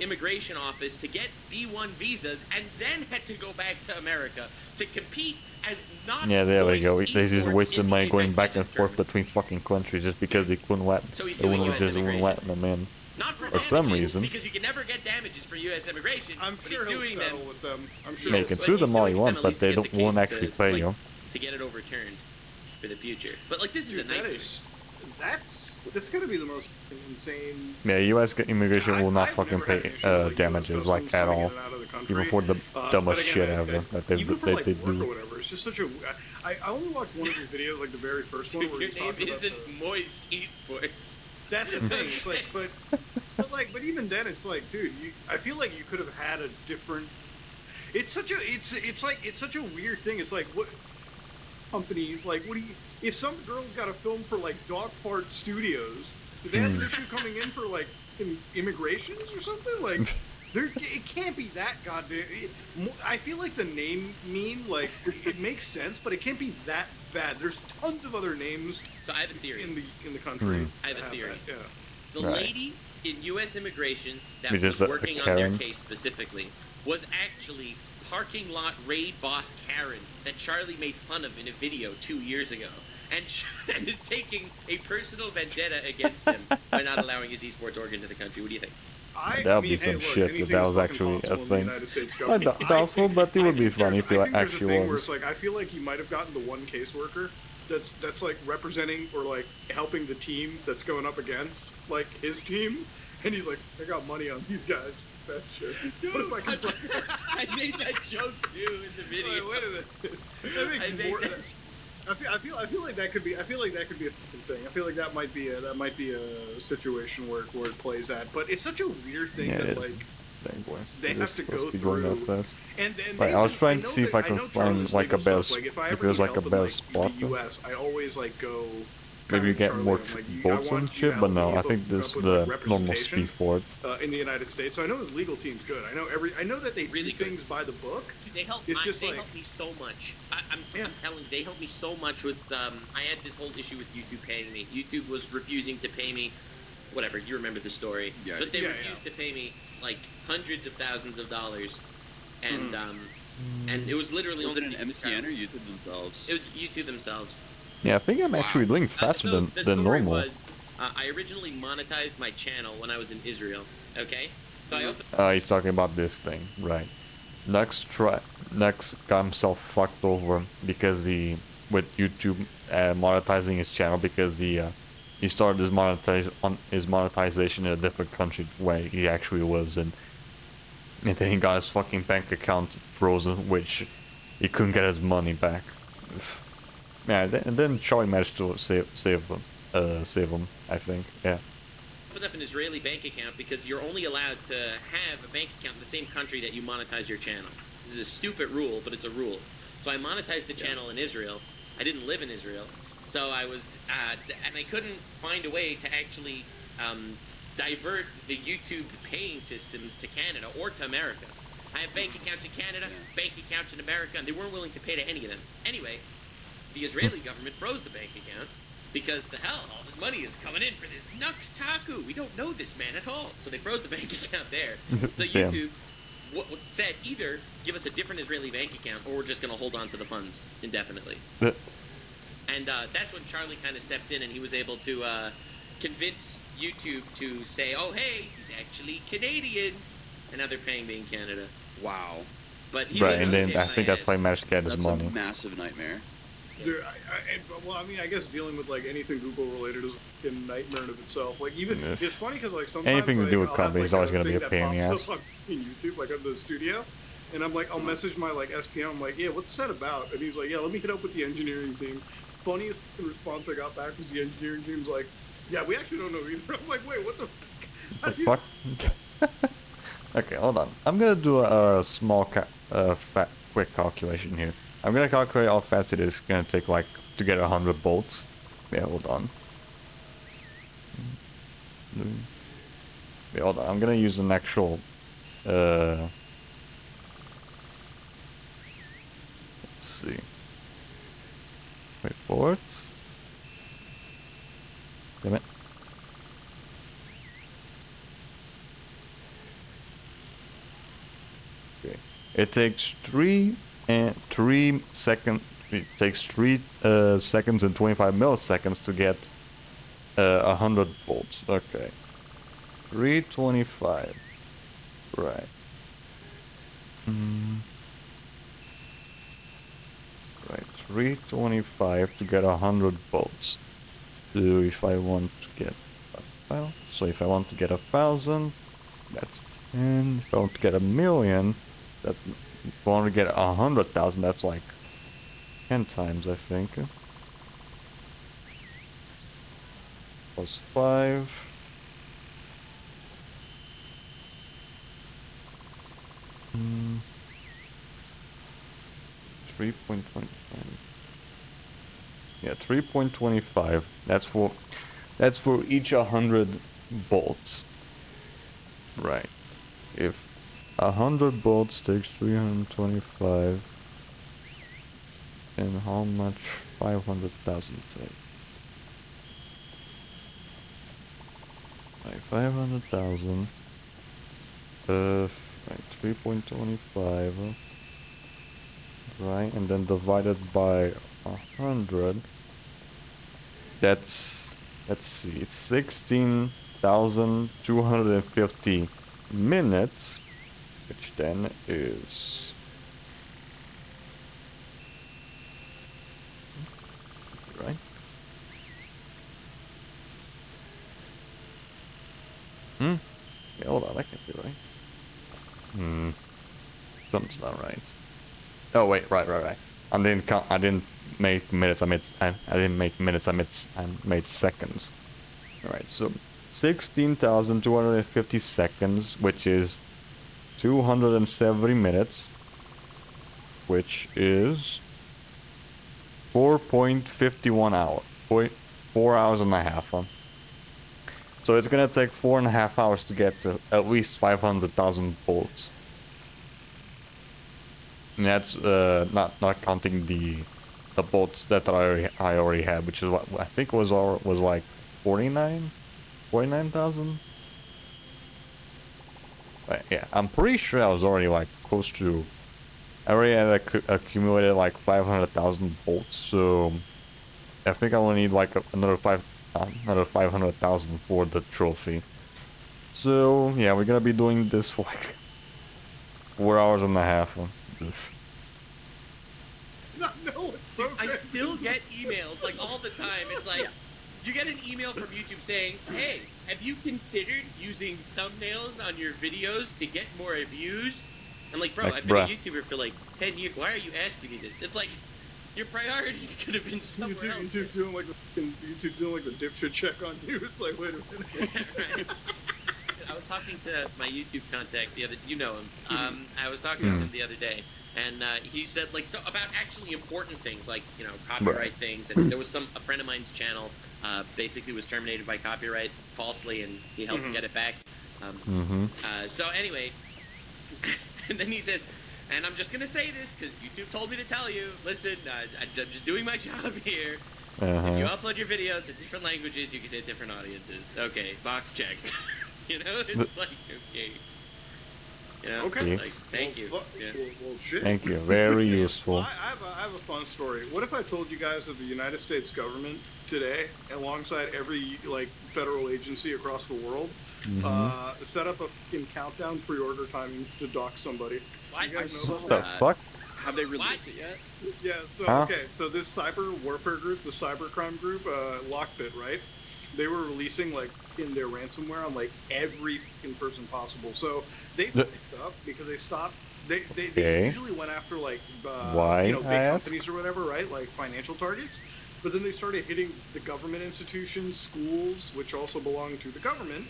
immigration office to get B1 visas, and then had to go back to America to compete as not. Yeah, there we go. They just esports wasted in the money going Apex back and Legends forth tournament. between fucking countries just because they couldn't let. So he's They suing wouldn't US just wouldn't let them in. Not for For some damages, reason. because you can never get damages for U.S. immigration. I'm but sure he's he'll suing settle them. with them. I'm sure. Yeah, you he'll can settle. sue them all you He's want, suing but them they at least to get won't the actually case, pay like, you. to get it overturned for the future. But like this is a Dude, nightmare. that's gonna be the most insane. Yeah, U.S. immigration will not I've fucking never had pay an issue with, damages US like customs at coming all, in and out of the country. even for the But dumbest again, shit ever that they even for like did work or do. whatever. It's just such a. I only watched one of his videos, like the very first one, where Your he name talked about isn't the, Moist Esports. That's the thing. It's like, but even then, it's like, dude, I feel like you could have had a different. It's such a weird thing. It's like what companies like what do you? If some girl's got a film for like Dog Fart Studios, do they have an issue coming in for like immigrations or something? Like, it can't be that goddamn. I feel like the name like it makes sense, but it can't be that bad. There's tons of other names So I have a theory. in the country. I have a that theory. that, yeah. The Right. lady in U.S. immigration that We was just, working on Karen? their case specifically was actually parking lot raid boss Karen that Charlie made fun of in a video 2 years ago, and is taking a personal vendetta against him by not allowing his esports org into the country. What do you think? That would be some shit if that was actually a thing. Doubtful, but it would be funny if it actually Where was. it's like I feel like he might have gotten the one caseworker that's like representing or like helping the team that's going up against like his team, and he's like, I got money on these guys. That shit. What if I can? I made that joke too in the video. Wait a minute. That makes I made more. that- I feel like that could be. I feel like that could be a fucking thing. I feel like that might be a situation where it plays at. But it's such a weird thing Yeah, that it is. like Dang boy. they It have is to supposed go be going that through. fast. And Like, I was trying to see if I know could Charlie's find like a legal better, stuff. Like, if I if ever there was need like a help in, better like, spot. the U.S., I always like go maybe you kinda get more Charlie, I'm like, boats I and want you to shit, but help no, me I think this up with, the like, normal representation, speed for it. in the United States. So I know his legal team's good. I know that they Really do good. things by the book. Dude, they helped. It's just They like, helped me so much. Yeah. I'm telling you, they helped me so much with. I had this whole issue with YouTube paying me. YouTube was refusing to pay me. Whatever, you remember the story. Yeah. But they Yeah, refused to pay me like hundreds of thousands of dollars, and Mm-hmm. and it was literally Was only it an MCN or YouTube themselves? It was YouTube themselves. Yeah, I think I'm actually Wow. doing faster So than the than story normal. was, I originally monetized my channel when I was in Israel. Okay, so I opened. He's talking about this thing, right? Nux got himself fucked over because with YouTube monetizing his channel because he started his monetization in a different country where he actually lives in, and then he got his fucking bank account frozen, which he couldn't get his money back. Yeah, and then Charlie managed to save him. I think, yeah. Opened up an Israeli bank account because you're only allowed to have a bank account in the same country that you monetize your channel. This is a stupid rule, but it's a rule. So I monetized the channel in Israel. I didn't live in Israel, so I was, and I couldn't find a way to actually divert the YouTube paying systems to Canada or to America. I have bank accounts in Canada, bank accounts in America, and they weren't willing to pay to any of them. Anyway, the Israeli government froze the bank account. Because the hell, all this money is coming in for this Nux Taku. We don't know this man at all. So they froze the bank account there. So Damn. YouTube said either give us a different Israeli bank account or we're just going to hold on to the funds indefinitely. And that's when Charlie kind of stepped in and he was able to convince YouTube to say, oh, hey, he's actually Canadian. And now they're paying me in Canada. Wow. But he Right, and literally then saved I my think that's ass. how he managed to get his That's money. a massive nightmare. Dude, well, I mean, I guess dealing with like anything Google related is a nightmare in of itself. Like even Yes. it's funny because like sometimes Anything to like, do with I'll companies is have, always like, gonna be a thing pain in the that ass. pops up on YouTube, like on the studio, and I'm like, I'll message my like SPM. I'm like, yeah, what's that about? And he's like, yeah, let me hit up with the engineering team. Funniest response I got back was the engineering team's like, yeah, we actually don't know either. I'm like, wait, what the fuck? How The do you- fuck? Okay, hold on. I'm gonna do a small, quick calculation here. I'm gonna calculate how fast it is gonna take, like, to get 100 bolts. Yeah, hold on. Yeah, hold on. I'm gonna use an actual, let's see. Wait for it. Damn it. Okay. It takes 3 seconds. It takes 3 seconds and 25 milliseconds to get 100 bolts. Okay. 325. Right. Right. 325 to get 100 bolts. So if I want to get if I want to get 1,000, that's 10. If I want to get 1,000,000, that's. If I want to get 100,000, that's like 10 times, I think. Plus 5. Hmm. 3.25. Yeah, 3.25. That's for each 100 bolts. Right. If 100 bolts takes 325, then how much 500,000 take? Right, 500,000. Right, 3.25. Right, and then divided by 100. That's, let's see, 16,250 minutes, which then is right. Yeah, hold on, that can't be right. Something's not right. Oh wait, right. I didn't count. I didn't make minutes. I didn't make minutes. I made seconds. All right, so 16,250 seconds, which is 270 minutes, which is 4.51 hours. 4 hours and a half. So it's gonna take 4.5 hours to get to at least 500,000 bolts. And that's not counting the bolts that I already had, which is what I think was like 49,000. But yeah, I'm pretty sure I was already like close to. I already had accumulated like 500,000 bolts, so I think I will need like another 500,000 for the trophy. So yeah, we're gonna be doing this for like 4 hours and a half. No, I still get emails like all the time. It's like you get an email from YouTube saying, "Hey, have you considered using thumbnails on your videos to get more views?" I'm like, bro, Like, I've been a bruh. YouTuber for like 10 years. Why are you asking me this? It's like your priorities could have been somewhere else. YouTube's doing like the dipshit check on you. It's like, wait a minute. Right. I was talking to my YouTube contact the other, you know him. I was talking to him the other day, and he said like so about actually important things like copyright things, and there was a friend of mine's channel basically was terminated by copyright falsely, and he helped get it back. So anyway, and then he says, and I'm just gonna say this because YouTube told me to tell you. Listen, I'm just doing my job here. If you upload your videos in different languages, you can hit different audiences. Okay, box checked. It's like, okay. Okay. Like, thank you. Well, shit. Thank you. Very useful. I have a fun story. What if I told you guys that the United States government today, alongside every like federal agency across the world, set up a fucking countdown pre-order timing to dock somebody? What? You guys know about What that? the fuck? Have they released it yet? Yeah, so Huh? okay, so this cyber warfare group, the cybercrime group, Lockbit, right? They were releasing like in their ransomware on like every fucking person possible. So they fucked up because they stopped. They Okay. usually went after like Why, big I ask? companies or whatever, right? Like financial targets. But then they started hitting the government institutions, schools, which also belong to the government,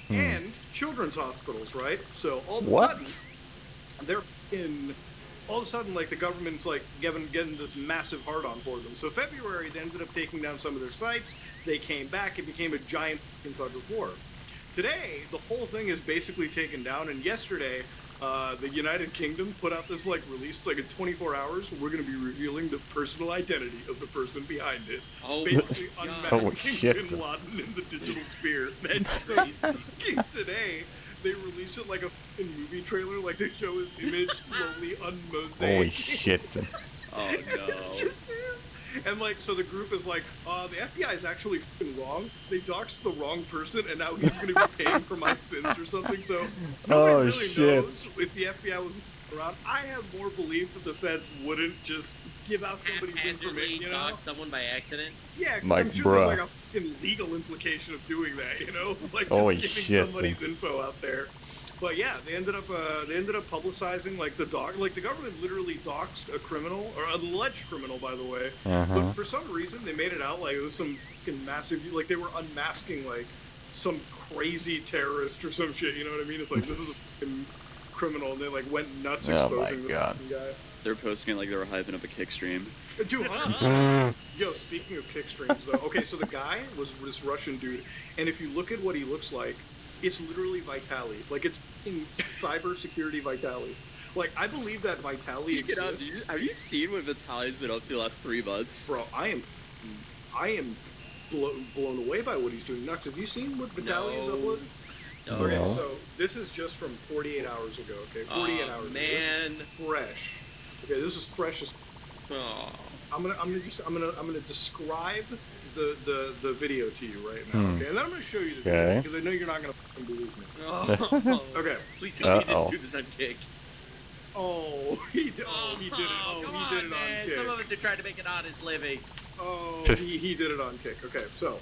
and children's hospitals, right? So all of a sudden, they're in. All of a sudden, like the government's like getting this massive hard on for them. So February, they ended up taking down some of their sites. They came back. It became a giant fucking tug of war. Today, the whole thing is basically taken down. And yesterday, the United Kingdom put out this like release. It's like in 24 hours, we're going to be revealing the personal identity of the person behind it. Oh, Basically my God. Holy unmasking shit. Bin Laden in the digital sphere. And so today, they release it like a fucking movie trailer. Like they show his image slowly unmosaic. Holy shit. Oh It's no. just him. And like, so the group is like, the FBI is actually fucking wrong. They doxed the wrong person, and now he's going to be paying for my sins or something. So nobody Oh, really shit. knows if the FBI was around. I have more belief that the feds wouldn't just give out somebody's haphazardly information. You know? dock someone by accident. Yeah, 'cause Like, I'm sure bruh. there's like a fucking legal implication of doing that. You know, like just Holy giving shit. somebody's info out there. But yeah, they ended up publicizing like the government literally doxed a criminal or an alleged criminal, by the way. But for some reason, they made it out like it was some fucking massive, like they were unmasking like some crazy terrorist or some shit. You know what I mean? It's like this is a fucking criminal, and they like went nuts Oh exposing my the God. fucking guy. They're posting it like they were hyping up a kick stream. Dude, yo, speaking of kick streams, though, okay, so the guy was this Russian dude, and if you look at what he looks like, it's literally Vitali. Like, it's fucking cybersecurity Vitali. Like, I believe that Vitali exists. Have you seen what Vitaly's been up to the last 3 months? Bro, I am blown away by what he's doing. Nux, have you seen what Vitali has No. uploaded? No. Okay, No. so this is just from 48 hours ago, okay? 48 hours ago. Man. This is fresh. Okay, this is fresh as Oh. I'm gonna describe the video to you right now, okay? And then I'm gonna show you the video Okay. because I know you're not gonna fucking believe me. Oh. Okay. Please tell me you Uh-oh. didn't do this on Kick. Oh, he did. Oh, he did it. Oh, come he on, did it on man. Kick. Some of us are trying to make an honest living. Oh, he did it on Kick. Okay, so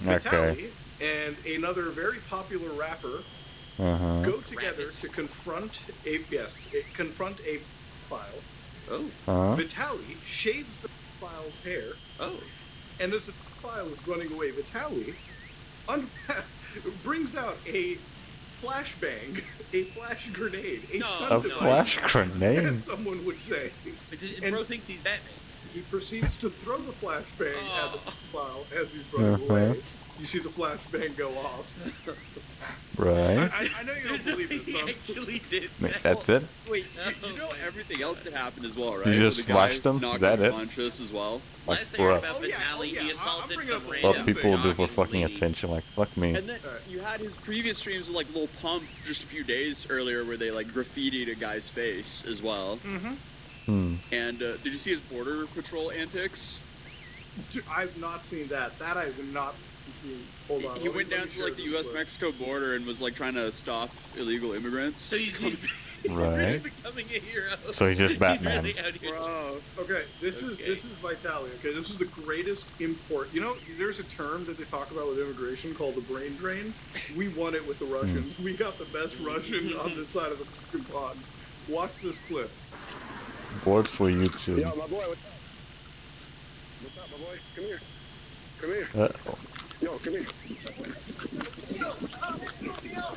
Okay. Vitaly and another very popular rapper go together Rappers. to confront a file. Oh. Vitaly shaves the file's hair. Oh. And as the file is running away, Vitaly brings out a flashbang, a flash grenade, a No. stun A device, flash as grenade? someone would say. Bro thinks he's Batman. he proceeds to throw the flashbang at the file as he's running away. You see the flashbang go off. Right. I know you don't believe it, He Tom. actually did. Wait, that. that's it? Wait, you know everything else that happened as well, right? You just So the guy flashed him? Is knocked that it? unconscious as well. Like, Last I heard bruh. about Oh, yeah, Vitaly, oh, yeah, he I'm assaulted bringing some up a random What people do for jogging fucking lady. attention, like, fuck me. And then you had his previous streams with like Lil Pump just a few days earlier where they like graffitied a guy's face as well. Hmm. And did you see his border patrol antics? Dude, I've not seen that. That I have not seen. Hold on. He let me- went let down me to like share the this U.S.-Mexico border and was like trying to stop illegal immigrants. So he's really Right. becoming a hero. So he's just Batman. He's really out here. Bro. Okay, this is Okay. Vitaly. Okay, this is the greatest import. You know, there's a term that they talk about with immigration called the brain drain. We won it with the Russians. We got the best Russian on this side of the fucking pond. Watch this clip. Bored for YouTube. Yo, my boy, what's up, my boy? Come here. Come here. Uh-oh. Yo, come here.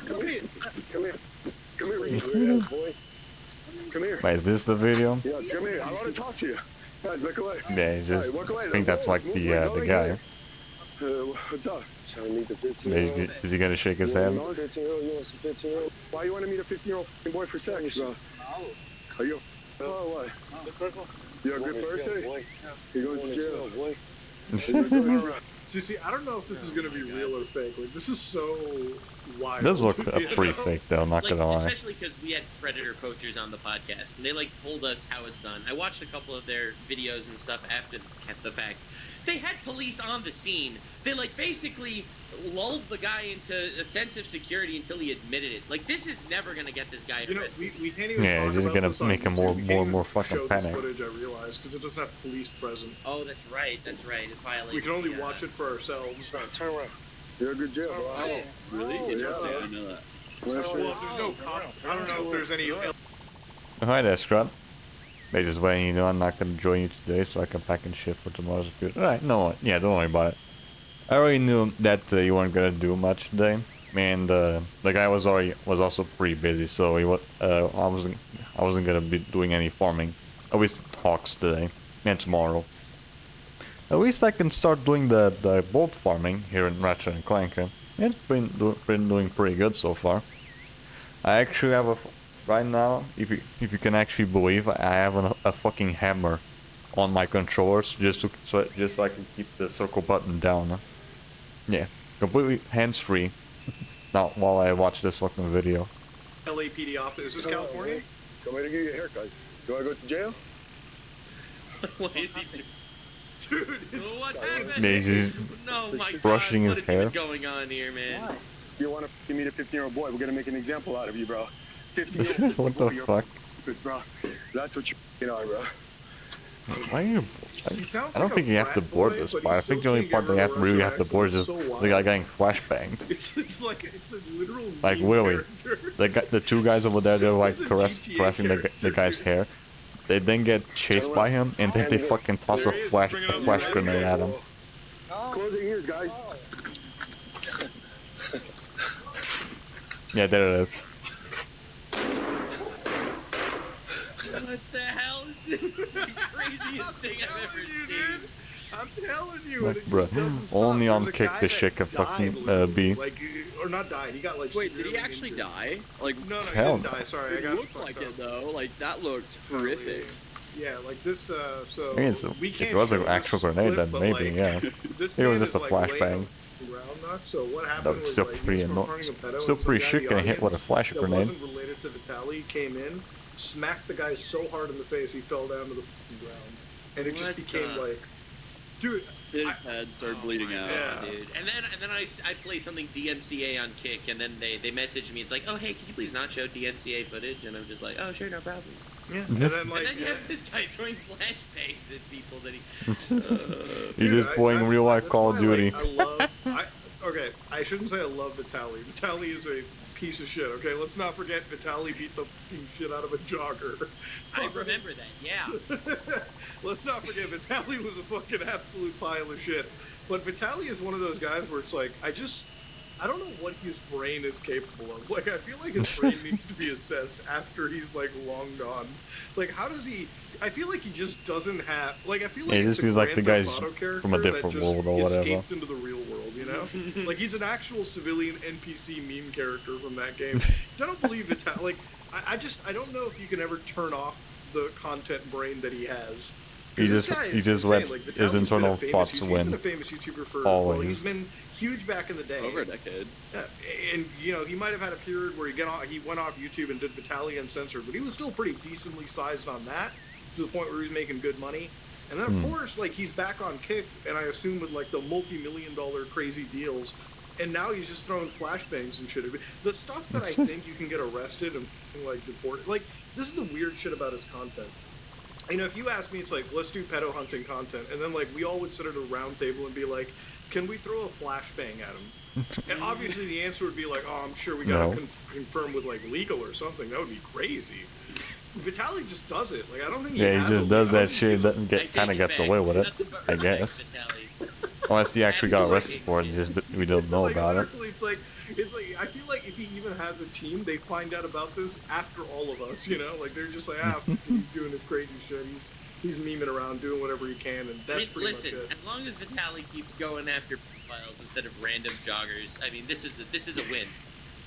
Come here. Come here. Come here, you weird ass boy. Come here. Wait, is this the video? Yo, come here. I want to talk to you. Guys, look away. Yeah, he's just. Alright, walk away. I think that's like Move the away. the Go guy. right here. What's up? Trying to meet the 15-year-old. Is he gonna shake his You head? know, 15-year-old, you want some 15-year-old? Why you want to meet a 15-year-old boy for sex, bro? Are you? Oh, what? You're a good person? You're going to jail, boy. So you see, I don't know if this is gonna be real or fake. Like, this is so wild. It does look you pretty know? fake though, not Like, gonna lie. especially because we had Predator poachers on the podcast, and they like told us how it's done. I watched a couple of their videos and stuff after the fact. They had police on the scene. They like basically lulled the guy into a sense of security until he admitted it. Like, this is never gonna get this guy You know, arrested. we can't even Yeah, talk it's just about gonna this on make him YouTube. more- We can't more- even more fucking show panic. This footage, I realized, because it doesn't have police present. Oh, that's right. That's right. It violates. We can only the, watch it for ourselves. Turn around. You're a good jail, bro. Oh, Really? Oh, I yeah. didn't know that. well, there's no cops. I don't know if there's any. Hi there, Scrub. They just letting you know I'm not gonna join you today, so I can pack and shit for tomorrow's video. Alright, no, yeah, don't worry about it. I already knew that you weren't gonna do much today, and the guy was also pretty busy, so I wasn't gonna be doing any farming. At least talks today and tomorrow. At least I can start doing the bolt farming here in Ratchet and Clank. It's been doing pretty good so far. I actually have right now, if you can actually believe, I have a fucking hammer on my controllers just so I can keep the circle button down. Yeah, completely hands-free. Not while I watch this fucking video. LAPD office. Is this California? Come here to get your haircut. You want to go to jail? What is he doing? Dude, it's What happened? Yeah, he's just No, my God. brushing What his is even hair. going on here, man? You want to meet a 15-year-old boy? We're gonna make an example out of you, bro. 15-year-old. What the fuck? Bro, that's what you are, bro. Why are you? He sounds I don't like think a you have to frat board boy, this but part. I he's think the still only being part they have everywhere really else, have to so board is it's just so the guy wild. getting flashbanged. It's like it's a literal Like meme Willie, character. the two guys over there, they're like It's a GTA caressing the character. guy's hair. They then get chased by him, and then they fucking toss a There he is, flash bringing out the flash red grenade at him. Close your ears, guys. Yeah, there it is. What the hell is this? It's the craziest thing I've ever You, seen. dude. I'm telling you, Like, and it bruh, just doesn't stop. only on There's a kick guy this that shit can died, fucking, literally. be. Like, or not died. He got like. Wait, did he severely actually injured. die? Like, No, he Hell didn't no. die. Sorry, I it got looked fucked like up. it though. Like that looked horrific. Yeah, like this. So I mean, it's we if can't it was an show actual this grenade, clip, then but, maybe, like, yeah. This It was man just a is, like, laying flashbang. on the ground now. So what happened Though was it's still like, pretty he was anno- confronting a pedo, still and some pretty guy in shit the getting hit with a audience flash that grenade. wasn't related to Vitaly came in, smacked the guy so hard in the face he fell down to the fucking ground, and it just What became the- like, dude. His head started bleeding out. Yeah. Dude. And then I play something DMCA on Kick, and then they message me. It's like, oh hey, can you please not show DMCA footage? And I'm just like, oh sure, no problem. Yeah. And then like. And then you yeah. have this guy throwing flashbangs at people that he. He's Dude, just playing real life that's Call of why, Duty. Like, okay, I shouldn't say I love Vitaly. Vitaly is a piece of shit. Okay, let's not forget Vitaly beat the fucking shit out of a jogger. I remember that. Yeah. Let's not forget Vitaly was a fucking absolute pile of shit. But Vitaly is one of those guys where it's like I I don't know what his brain is capable of. Like, I feel like his brain needs to be assessed after he's, like, long gone. Like, how does he... I feel like he just doesn't have... Like, I feel like Yeah, he it's just a feels like the Grand guy's Theft Auto character from a different that just world or whatever. escapes into the real world, you know? Like, he's an actual civilian NPC meme character from that game. I don't believe it... Like, I don't know if you can ever turn off the content brain that he has. He just lets like, his internal thoughts He's been win. a famous YouTuber for... Always. Well, he's been huge back in the day. Over a decade. And, you know, he might have had a period where he went off YouTube and did Vitaly Uncensored, but he was still pretty decently sized on that, to the point where he was making good money. And then, of course, like, he's back on Kick, and I assume with, like, the multi-million-dollar crazy deals, and now he's just throwing flashbangs and shit. The stuff that I think you can get arrested and, like, deported... Like, this is the weird shit about his content. You know, if you ask me, it's like, let's do pedo hunting content, and then, like, we all would sit at a round table and be like, can we throw a flashbang at him? And obviously the answer would be like, oh, I'm sure we gotta confirm with, like, legal or something. That would be crazy. Vitaly just does it. Like, I don't think He just does that shit, doesn't kind of gets away with it, I guess. Unless he actually got arrested for it, and we don't know about it. It's like, I feel like if he even has a team, they find out about this after all of us, you know? Like, they're just like, he's doing this crazy shit. He's memeing around, doing whatever he can, and that's pretty much it. As long as Vitaly keeps going after profiles instead of random joggers, I mean, this is a win.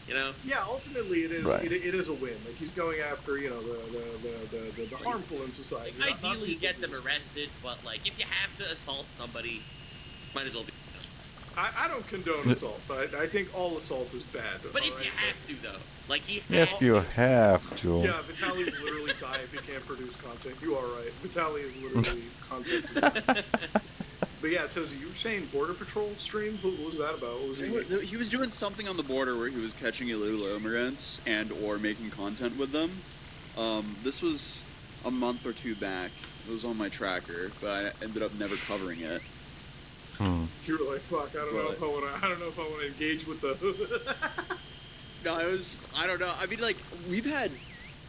You know? Yeah, ultimately it is. Right. It is a win. Like, he's going after, you know, the harmful in society. Like, ideally, get them arrested, but, like, if you have to assault somebody, might as well be. I don't condone assault. I think all assault is bad. But if you have to, though, like, if you have to. Yeah, Vitaly will literally die if he can't produce content. You are right. Vitaly is literally content. But yeah, Tozy, you were saying Border Patrol stream? What was that about? What was he was doing something on the border where he was catching illegal immigrants and or making content with them. This was a month or two back. It was on my tracker, but I ended up never covering it. You were like, fuck, I don't know if I want to engage with the... No, I don't know. I mean, like,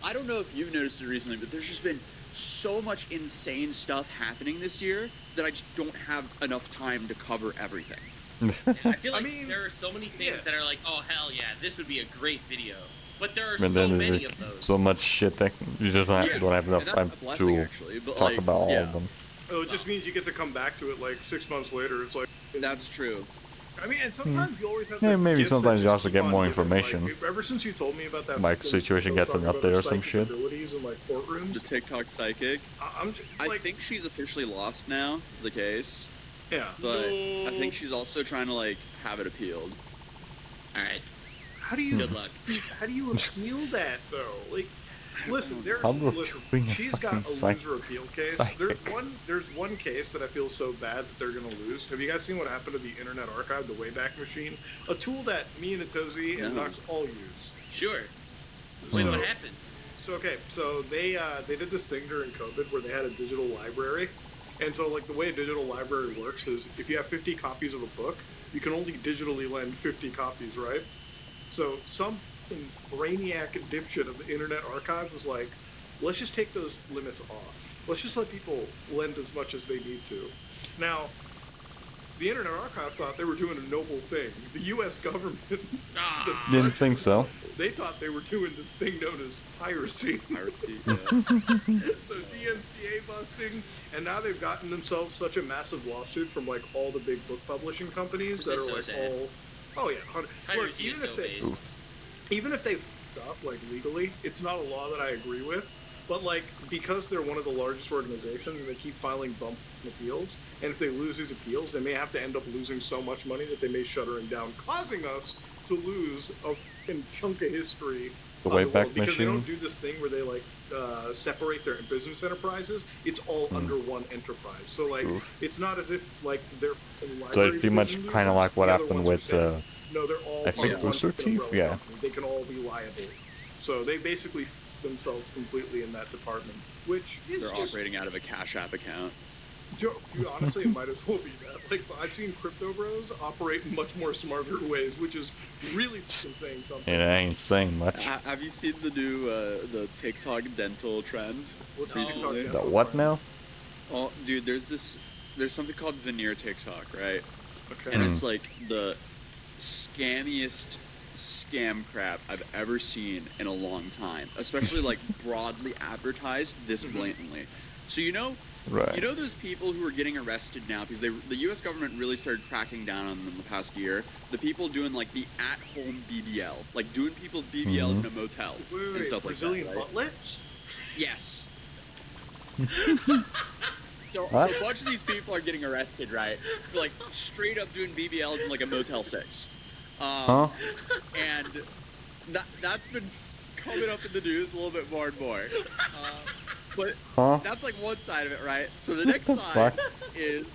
I don't know if you've noticed it recently, but there's just been so much insane stuff happening this year that I just don't have enough time to cover everything. I feel like there are so many things that are like, oh, hell yeah, this would be a great video. But there are so many of those. So much shit that you just don't have enough time to talk about all of them. Oh, it just means you get to come back to it like 6 months later. It's like... That's true. I mean, and sometimes you always have to... Yeah, maybe sometimes you also get more information. Like, ever since you told me about that... Like, situation gets an update or some shit. In, like, courtrooms. The TikTok psychic. I think she's officially lost now, the case. Yeah. But I think she's also trying to, like, have it appealed. Alright. How do you... Good luck. How do you appeal that, though? Like... Listen, she's got a loser appeal case. There's one case that I feel so bad that they're gonna lose. Have you guys seen what happened to the Internet Archive, the Wayback Machine? A tool that me and Atozy and Nox all use. Sure. Wait, what happened? So they did this thing during COVID where they had a digital library. And so, like, the way a digital library works is if you have 50 copies of a book, you can only digitally lend 50 copies, right? So some brainiac dipshit of the Internet Archive was like, let's just take those limits off. Let's just let people lend as much as they need to. Now, the Internet Archive thought they were doing a noble thing. The U.S. government didn't think so. They thought they were doing this thing known as piracy. Yeah. So DMCA busting, and now they've gotten themselves such a massive lawsuit from like all the big book publishing companies that are like all... Oh yeah, look, even if they stop like legally, it's not a law that I agree with. But like because they're one of the largest organizations and they keep filing bump appeals, and if they lose these appeals, they may have to end up losing so much money that they may shut them down, causing us to lose a chunk of history. The Wayback because Machine. They don't do this thing where they like separate their business enterprises. It's all under one enterprise. So like it's not as if like they're. So it's pretty much kind of like what happened with. No, they're all. I think Rooster Teeth. Yeah. They can all be liable. So they basically themselves completely in that department, which is they're operating out of a Cash App account. Dude, honestly, it might as well be that. Like, I've seen crypto bros operate in much more smarter ways, which is really saying something. It ain't saying much. Have you seen the new the TikTok dental trend recently? The what now? Oh, dude, there's something called veneer TikTok, right? Okay. And it's like scammiest scam crap I've ever seen in a long time, especially like broadly advertised this blatantly. So Right. you know those people who are getting arrested now because the U.S. government really started cracking down on them the past year. The people doing like the at-home BBL, like doing people's BBLs in a motel and stuff like Brazilian that. Right? butt lifts? Yes. So What? a bunch of these people are getting arrested, right? For like straight up doing BBLs in like a Motel 6. Huh? And that's been coming up in the news a little bit more and more. But Huh? that's like one side of it, right? So the next the side fuck? is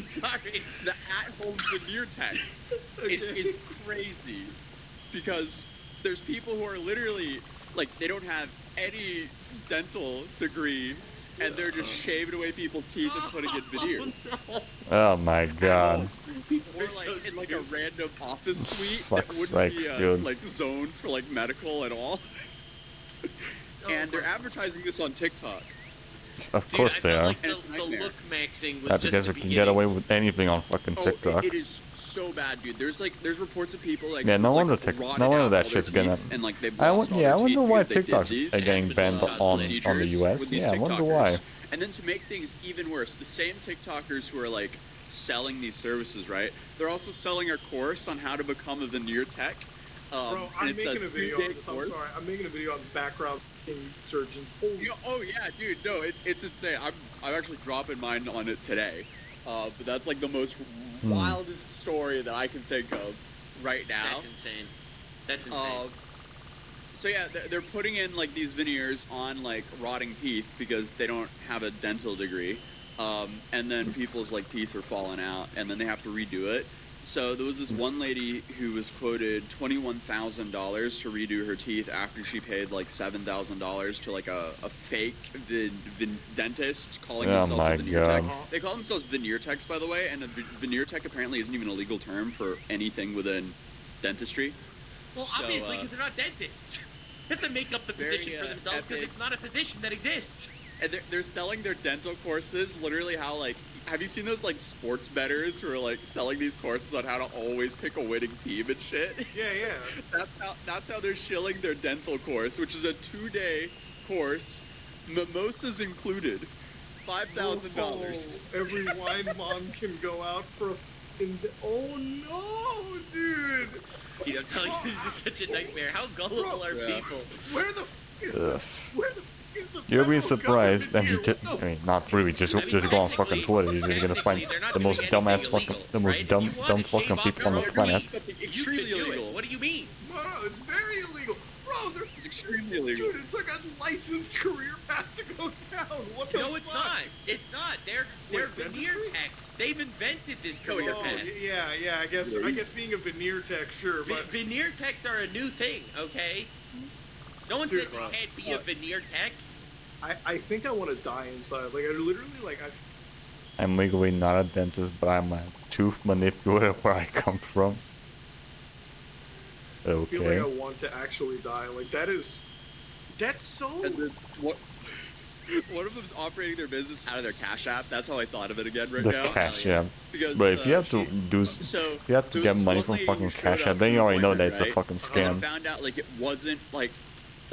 Sorry. the at-home veneer text. It is crazy because there's people who are literally like they don't have any dental degree and they're just shaving away people's teeth and putting in veneers. Oh my god. Or like in like a random office suite that Fuck's wouldn't sakes, be dude. like zoned for like medical at all. And they're advertising this on TikTok. Of Dude, course I they felt are. like the Nightmare. look maxing was That just because the we can beginning. get away with anything on fucking TikTok. It is so bad, dude. There's reports of people like Yeah, no like, wonder rotted no wonder out that all their shit's gonna. teeth and like they've I lost all yeah, I their wonder teeth why because they did TikToks these are getting banned on procedures the US. with these Yeah, I wonder TikTokers. why. And then to make things even worse, the same TikTokers who are like selling these services, right? They're also selling our course on how to become a veneer tech. Bro, and I'm it's making a video on two-day this. I'm course. sorry. I'm making a video on background surgeons. Holy Oh yeah, dude. No, it's insane. I'm actually dropping mine on it today. But that's like the most wildest story that I can think of right now. That's insane. That's insane. So yeah, they're putting in like these veneers on like rotting teeth because they don't have a dental degree, and then people's like teeth are falling out, and then they have to redo it. So there was this one lady who was quoted $21,000 to redo her teeth after she paid like $7,000 to like a fake dentist calling Oh themselves my a veneer God. tech. They call themselves veneer techs, by the way, and a veneer tech apparently isn't even a legal term for anything within dentistry. Well, So, obviously, because they're not dentists. They have to make up the very, position for themselves because epic. it's not a position that exists. And they're selling their dental courses literally how like have you seen those like sports bettors who are like selling these courses on how to always pick a winning team and shit? yeah. That's how they're shilling their dental course, which is a 2-day course, mimosas included, $5,000. Oh, every wine mom can go out for a fucking. Oh no, dude! Dude, I'm telling you, this is such a nightmare. How gullible are Yeah. people? Where the Ugh. where the is the You'll be federal surprised that government you here? What I mean, not really. Just I mean, just go on fucking technically- Twitter. You're just gonna find technically, they're not the doing most anything dumbass fucking, illegal, the most right? If dumb you want dumb to shave fucking off people on the your planet. teeth, Something you extremely can do illegal. it. What do you mean? No, it's very illegal. Bro, there's It's extremely illegal. Dude, it's like a licensed career path to go down. What the No, it's fuck? not. It's not. They're Wait, veneer dentistry? techs. They've invented this Oh, career path. yeah. I guess being a veneer tech, sure, but Veneer techs are a new thing, okay? No one Dude, said you can't be a veneer tech. I think I want to die inside. Like I literally I'm legally not a dentist, but I'm a tooth manipulator where I come from. feel like Okay. I want to actually die. Like that's so. And then what? One of them's operating their business out of their Cash App. That's how I thought of it again right The now. Cash yeah. App. Because, But if you have to she- do, so if you have to there get was this money one from lady fucking who showed Cash up App, then to you an already know that appointment, it's a right? fucking And scam. found out like it wasn't like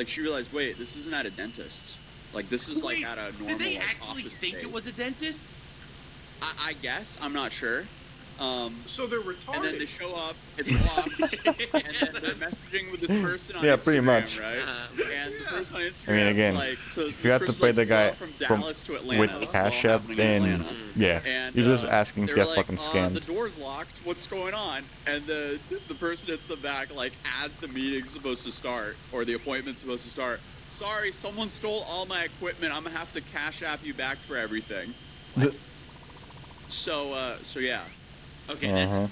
she realized, wait, this isn't at a dentist. Like this is like Wait, at a normal. did they like, actually office think space. it was a dentist? I guess I'm not sure. So they're retarded. And then they show up, it's locked, and then they're messaging with this person on Yeah, Instagram, pretty much. right? And the person on Instagram, I mean, again, like, so if this you have to person, pay like, the guy flew from Dallas to Atlanta. with This is Cash all App, happening in then Atlanta. yeah, And, you're just asking to they're get like, fucking the scammed. door's locked. What's going on? And the person hits the back like as the meeting's supposed to start or the appointment's supposed to start. Sorry, someone stole all my equipment. I'm gonna have to Cash App you back for everything. So yeah. Okay, Uh-huh. that's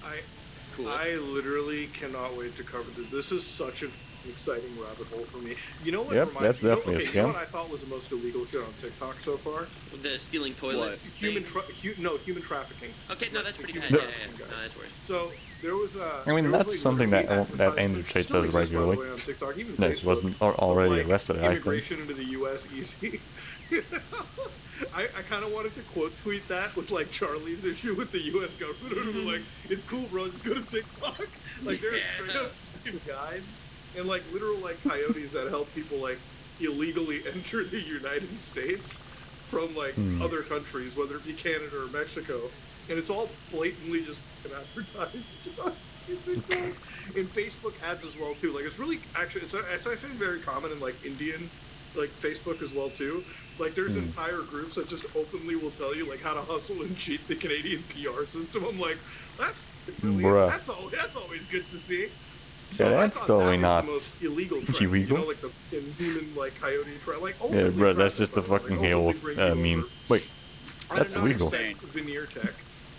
cool. I literally cannot wait to cover this. This is such a an exciting rabbit hole for me. You know what? Yep, reminds that's you know- definitely a okay, You know scam. what I thought was the most illegal shit on TikTok so far? The stealing toilets. Human thing. human trafficking. Okay, no, that's pretty bad. Human Yeah, yeah, trafficking, no, that's worse. So there was I mean, there was, that's something way that back Andrew it Tate still does exists, by the regularly. way, on TikTok, even No, it Facebook, wasn't but, already like, arrested, I think. immigration into the U.S. easy. I kind of wanted to quote tweet that with like Charlie's issue with the U.S. government. Like, it's cool, bro. Just go to TikTok. Like, there are straight up fucking guides and like literal like coyotes that help people like illegally enter the United States from like other countries, whether it be Canada or Mexico, and it's all blatantly just advertised. And Facebook ads as well too. Like, it's really actually it's actually very common in like Indian like Facebook as well too. Like, there's entire groups that just openly will tell you like how to hustle and cheat the Canadian PR system. I'm like, that's brilliant. Bruh. That's always good to see. Yeah, I that's thought totally that was not the most illegal. Trend, illegal. You know, like the fucking human like coyote trend. Like, Yeah, openly bro, that's practice, just the by the way, fucking like, hail openly of bring you meme. over. Wait, I that's did not illegal. suspect veneer tech.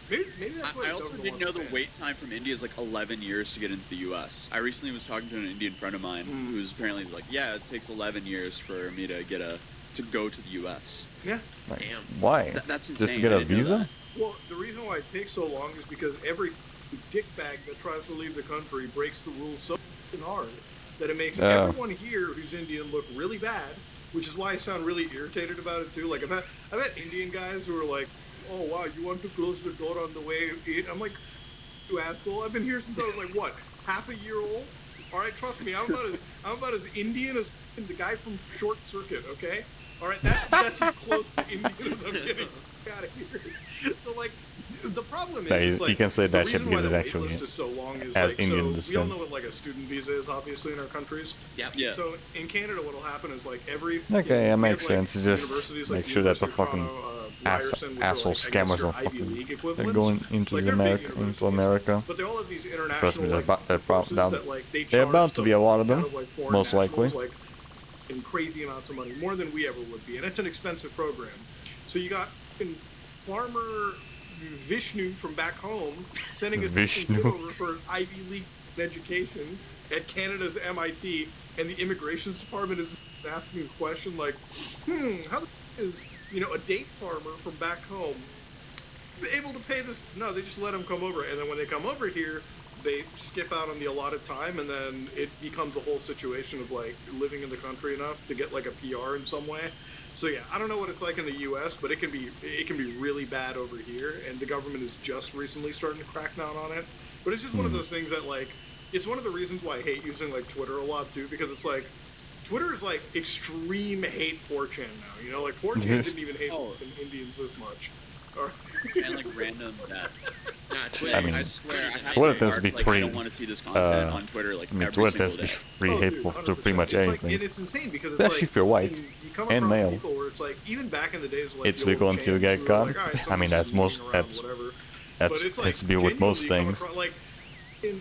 Maybe that's what I also government didn't know wants the to ban. wait time from India is like 11 years to get into the U.S. I recently was talking to an Indian friend of mine who's apparently like, yeah, it takes 11 years for me to go to the U.S. Yeah. Like, Damn. why? That's Just insane. to get I a didn't know visa? that. Well, the reason why it takes so long is because every dickbag that tries to leave the country breaks the rules so fucking hard that it makes everyone here who's Indian look really bad, which is why I sound really irritated about it too. Like, I've had Indian guys who are like, "Oh wow, you want to close the door on the way in?" I'm like, "You asshole! I've been here since I was like what, half a year old? All right, trust me, I'm about as Indian as the guy from Short Circuit. Okay, all right, that's as close to Indian as I'm getting. Out of here." So like, the problem is, Yeah, it's you like, can say the that shit reason why because the it's wait actually list is so long is as like, Indian so we all descent. know what like a student visa is, obviously, in our countries. Yep. Yeah. So in Canada, what'll happen is like every Okay, that we makes have, like, sense. It's just universities, make like sure that the University of fucking Toronto, asshole Ryerson, which are, like, I guess, scammers your are Ivy fucking League they're equivalents. going into Like, the they're big into universities, America. But they all have these international Trust me, like, courses they're that, like, they they're charge bound to be a lot of them, out like, foreign most likely. nationals, like, in crazy amounts of money, more than we ever would be, and it's an expensive program. So you got fucking farmer Vishnu from back home sending his Vishnu. kid over for Ivy League education at Canada's MIT, and the immigrations department is asking a question like, how the is a date farmer from back home able to pay this? No, they just let him come over, and then when they come over here, they skip out on the allotted time, and then it becomes a whole situation of like living in the country enough to get like a PR in some way. So yeah, I don't know what it's like in the U.S., but it can be really bad over here, and the government is just recently starting to crack down on it. But it's just one of those things that like, it's one of the reasons why I hate using like Twitter a lot too, because it's like Twitter is like extreme hate 4chan now. You know, like 4chan didn't even hate Indians this much. Or, And like random that. Nah, Twitter, I mean, I swear, I have Twitter to tends to be like, I pretty, don't want to see this content on Twitter like I mean, every Twitter single tends to day. be pretty Oh, dude, hateful to 100%. pretty much It's anything. Like, and it's insane because it's Especially like, if you're white you come and across male. people where it's like, even back in the days, like It's the old legal until you chants get who were caught. like, "All right, I mean, someone's that's just most moving around, that's whatever." that But it's, tends to like, be with most genuinely come things. across- like,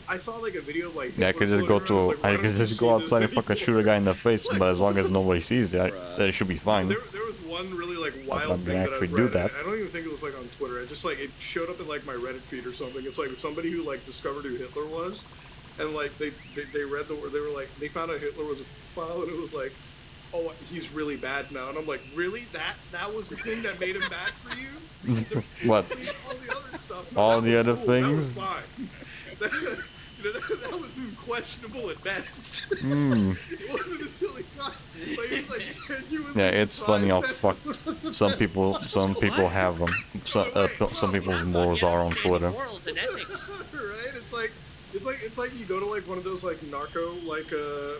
I saw like a video of, like Yeah, I could just go to I could just go outside and fucking shoot a guy in the face, but as long as nobody sees it, then it should be fine. There was one really like wild not thing gonna that I actually read. do that. I don't even think it was like on Twitter. I just like it showed up in like my Reddit feed or something. It's like somebody who like discovered who Hitler was, and like they read they were like they found out Hitler was a file, and it was like, oh, he's really bad now. And I'm like, really? That was the thing that made him bad for you? What? All the other stuff. No, All that the was other cool. That was things? fine. That was questionable at best. Mm. It wasn't until he got like genuinely Yeah, it's funny how surprised fucked some people have them. Some people's morals are on Twitter. Morals and ethics. right? It's like you go to like one of those like narco like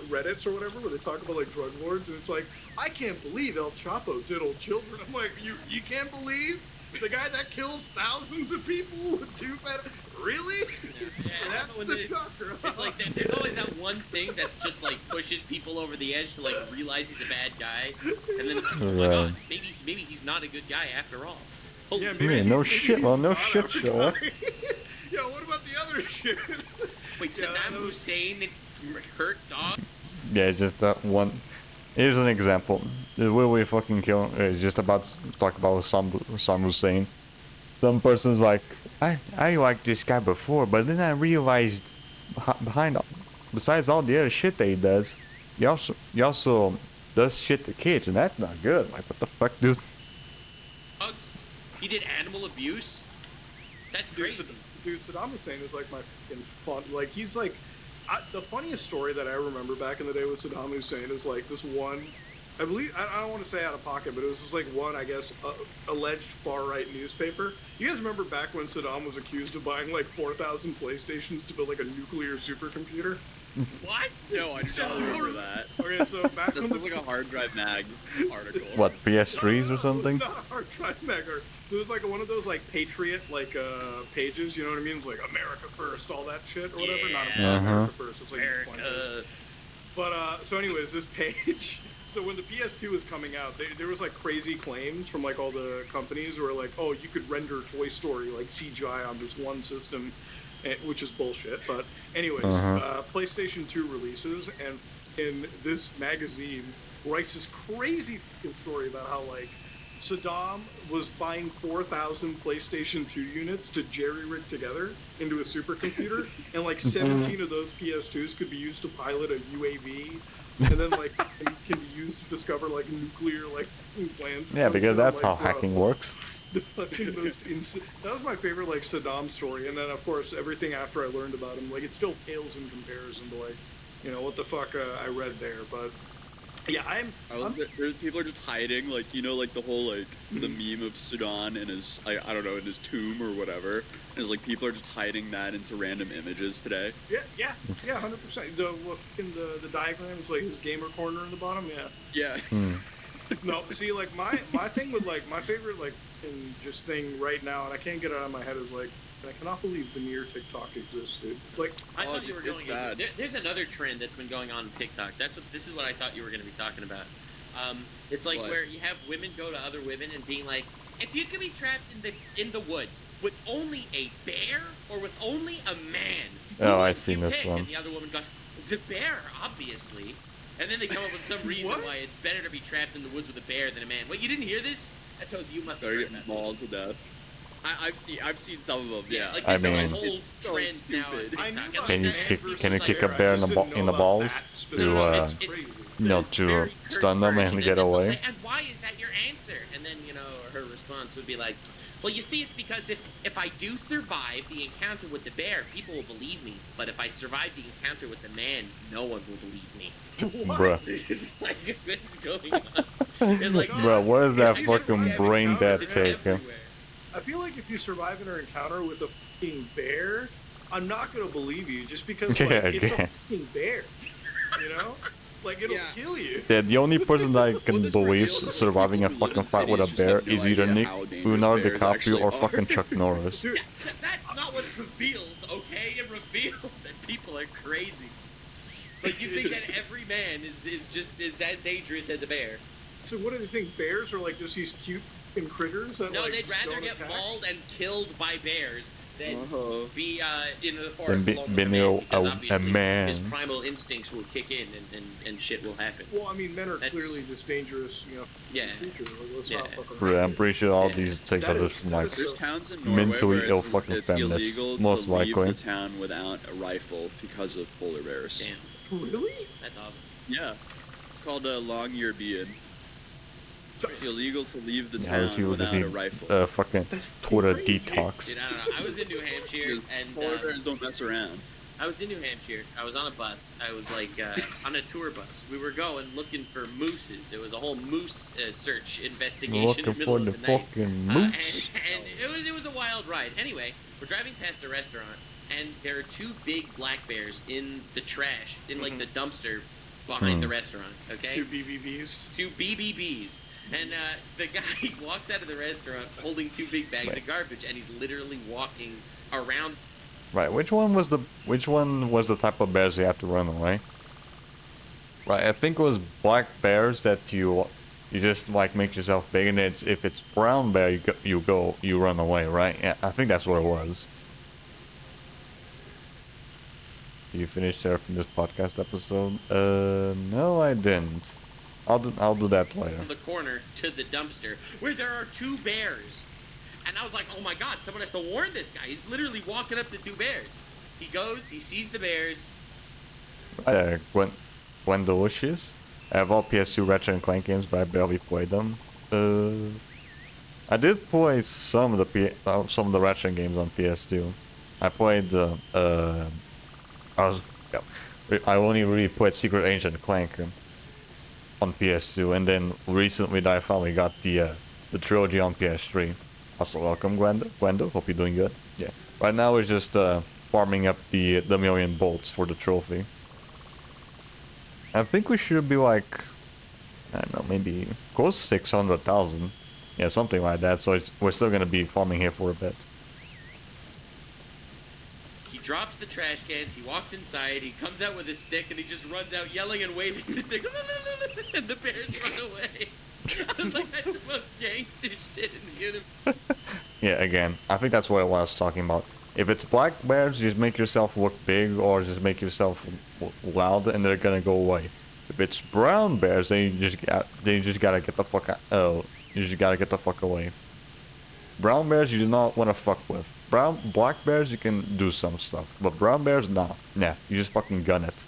Reddits or whatever where they talk about like drug lords, and it's like, I can't believe El Chapo diddled children. I'm like, you can't believe the guy that kills thousands of people with two fat. Really? Yeah, That's when the they- shocker. It's like there's always that one thing that's just like pushes people over the edge to like realize he's a bad guy, and then it's like, oh my Right. god, maybe he's not a good guy after all. Holy Yeah, crap. maybe no he's shit, well, no not shit, a Sherlock. guy. Yeah, what about the other shit? Wait, Yeah, Saddam that was- Hussein hurt dog? Yeah, it's just that one. Here's an example. The way we fucking kill is just about to talk about Saddam Hussein. Some person's like, I liked this guy before, but then I realized besides all the other shit that he does, he also does shit to kids, and that's not good. Like, what the fuck, dude? Bugs. He did animal abuse. That's crazy. Dude, Saddam Hussein is like my fucking fun. Like, he's like, the funniest story that I remember back in the day with Saddam Hussein is like this one. I believe, I don't want to say out of pocket, but it was just like one, I guess, alleged far-right newspaper. You guys remember back when Saddam was accused of buying like 4,000 PlayStations to build like a nuclear supercomputer? What? No, I don't remember that. Okay, so back That when was like a Hard Drive Mag article. What, PS3s or something? Not hard drive mega. It was like one of those like Patriot like pages, you know what I mean? It's like America first, all that shit or whatever. Not America first. It's like America. But so anyways, this page. So when the PS2 was coming out, there was like crazy claims from like all the companies who were like, oh, you could render Toy Story like CGI on this one system, which is bullshit. But anyways, PlayStation 2 releases, and in this magazine writes this crazy story about how like Saddam was buying 4,000 PlayStation 2 units to jerry-rig together into a supercomputer, and like 17 of those PS2s could be used to pilot a UAV, and then like can be used to discover like nuclear like plants. Yeah, because that's like, how hacking works. The fucking most that was my favorite like Saddam story, and then of course everything after I learned about him, like it still pales in comparison to like, you know, what the fuck I read there, but. Yeah, people are just hiding, like, you know, like the whole, like, the meme of Sudan in his, I don't know, in his tomb or whatever. And it's like people are just hiding that into random images today. Yeah, 100%. The diagram, it's like his gamer corner in the bottom, yeah. Yeah. No, see, like, my thing with, like, my favorite, like, thing right now, and I can't get it out of my head, is, like, I cannot believe veneer TikTok exists, dude. Like, I thought you were going bad. There's another trend that's been going on TikTok. This is what I thought you were going to be talking about. It's like where you have women go to other women and being like, if you could be trapped in the woods with only a bear or with only a man, Oh, I've seen this one. And the other woman goes, the bear, obviously. And then they come up with some reason why it's better to be trapped in the woods with a bear than a man. Wait, you didn't hear this? I told you must They're be getting mauled to death. I've seen some of them. Yeah, like I this mean, is a whole it's so trend now. on stupid. TikTok. Can you kick a bear in the balls to to stun them and get away? Say, and why is that your answer? And then her response would be like, well, you see, it's because if I do survive the encounter with the bear, people will believe me. But if I survive the encounter with the man, no one will believe me. Bruh. It's like, what's going on? And like, Bruh, what is that fucking brain dead taking? I feel like if you survive in an encounter with a fucking bear, I'm not gonna believe you just because like, it's a fucking bear. You know? Like, it'll kill you. Yeah, the only person that I can believe surviving a fucking fight with a bear is either Leonardo DiCaprio or fucking Chuck Norris. Yeah, that's not what it reveals, okay? It reveals that people are crazy. Like, you think that every man is just as dangerous as a bear. So what do they think? Bears are like just these cute fucking critters that No, like, they'd rather don't get attack? mauled and killed by bears than be in the Than forest be- alone with being a man, a- because a obviously man. his primal instincts will kick in and shit will happen. Well, I mean, men are That's- clearly just dangerous, Yeah. creatures. Like, let's Yeah. not fucking Bruh, I'm pretty sure all these things are That just is- like that There's towns in Norway mentally where ill fucking it's feminists, illegal most to likely. leave the town without a rifle because of polar bears. Damn, Really? that's awesome. Yeah, it's called a long year beard. It's illegal to leave the Yeah, these town people just without a need rifle. fucking Twitter crazy. detox. Dude, I don't know. I was in New Hampshire and Polar bears don't mess around. I was in New Hampshire. I was on a bus. I was like on a tour bus. We were going looking for mooses. It was a whole moose search investigation in Looking the middle for of the the night. fucking moose. And it was a wild ride. Anyway, we're driving past a restaurant, and there are two big black bears in the trash, in like the dumpster behind the restaurant. Okay, Two BBBs. two BBBs. And the guy walks out of the restaurant holding two big bags of garbage, and he's literally walking around. Right, which one was the type of bears you have to run away? Right, I think it was black bears that you just like make yourself big, and if it's brown bear you run away, right? Yeah, I think that's what it was. You finished surfing this podcast episode? No, I didn't. I'll do that later. From the corner to the dumpster where there are two bears. And I was like, oh my god, someone has to warn this guy. He's literally walking up to two bears. He goes, he sees the bears, When the wishes. I have all PS2 Ratchet and Clank games, but I barely played them. I did play some of the Ratchet games on PS2. I played I only really played Secret Agent Clank on PS2, and then recently I finally got the trilogy on PS3. Also, welcome, Gwendo. Hope you're doing good. Yeah. Right now we're just farming up the million bolts for the trophy. I think we should be like, I don't know, maybe close to 600,000. Yeah, something like that. So we're still gonna be farming here for a bit. He drops the trash cans, he walks inside, he comes out with his stick, and he just runs out yelling and waving the stick, and the bears run away. I was like, that's the most gangster shit in the universe. Yeah, again, I think that's what I was talking about. If it's black bears, just make yourself look big, or just make yourself loud, and they're gonna go away. If it's brown bears, then you just gotta get the fuck out. Oh, you just gotta get the fuck away. Brown bears, you do not want to fuck with. Black bears, you can do some stuff, but brown bears, nah, you just fucking gun it.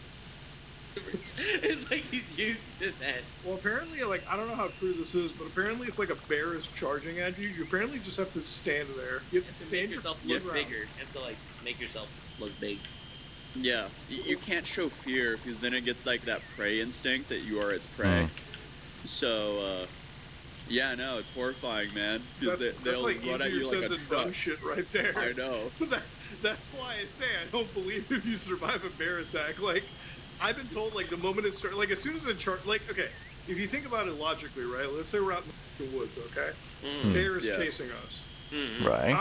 It's like he's used to that. Well, apparently, like, I don't know how true this is, but apparently if, like, a bear is charging at you, you apparently just have to stand there. You have To make yourself look bigger. You have to, like, make yourself look big. Yeah, you can't show fear because then it gets like that prey instinct that you are its prey. So, yeah, no, it's horrifying, man. Because they'll like run at you like a than truck. done shit right there. I know. But that's why I say I don't believe if you survive a bear attack. Like, I've been told, like, the moment it starts, like, as soon as it like, okay, if you think about it logically, right? Let's say we're out in the woods, okay? Bear is chasing us. Right.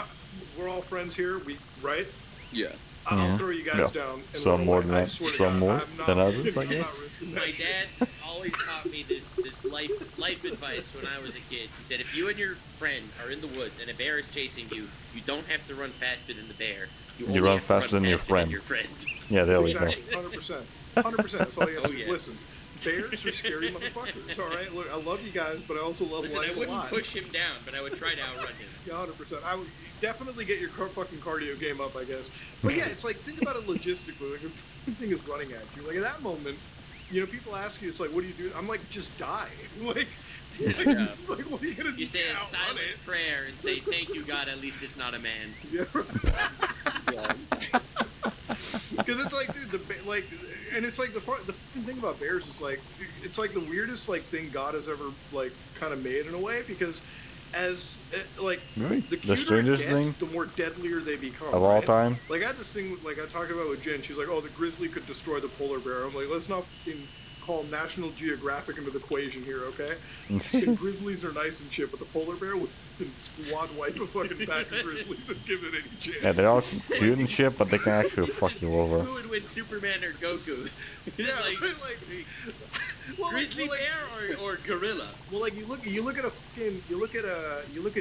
We're all friends here, right? Yeah. I'll throw you guys down. And Some more than I swear to God, more I'm not- than others, I I'm not guess. risking that My shit. dad always taught me this life advice when I was a kid. He said, if you and your friend are in the woods and a bear is chasing you, you don't have to run faster than the bear. You only run have to faster than your friend. Yeah, there we go. Exactly, 100%. 100%. That's all you have to Oh, do. yeah. Listen, bears are scary motherfuckers, all right? Look, I love you guys, but I also love Listen, life I a wouldn't lot. push him down, but I would try to outrun him. Yeah, 100%. I would definitely get your fucking cardio game up, I guess. But yeah, it's like, think about it logistically. Like, if the thing is running at you, like, at that moment, you know, people ask you, it's like, what do you do? I'm like, just die. Like, it's like, what are you gonna do? You say a Outrun silent it? prayer and say, thank you, God, at least it's not a man. Yeah, right. Because it's like, dude, and it's like the fucking thing about bears is like, it's like the weirdest like thing God has ever like kind of made in a way, because as like Really? the The cuter strangest it gets, thing the more deadlier they become. of all right? time? Like I had this thing like I talked about with Jen. She's like, oh, the grizzly could destroy the polar bear. I'm like, let's not fucking call National Geographic into the equation here, okay? Fucking grizzlies are nice and shit, but the polar bear would fucking squad wipe a fucking pack of grizzlies and give it any chance. Yeah, they're all cute and shit, but they can actually fuck you over. Who would win, Superman or Goku? Yeah, like, well, grizzly like, bear or gorilla? well, like you look at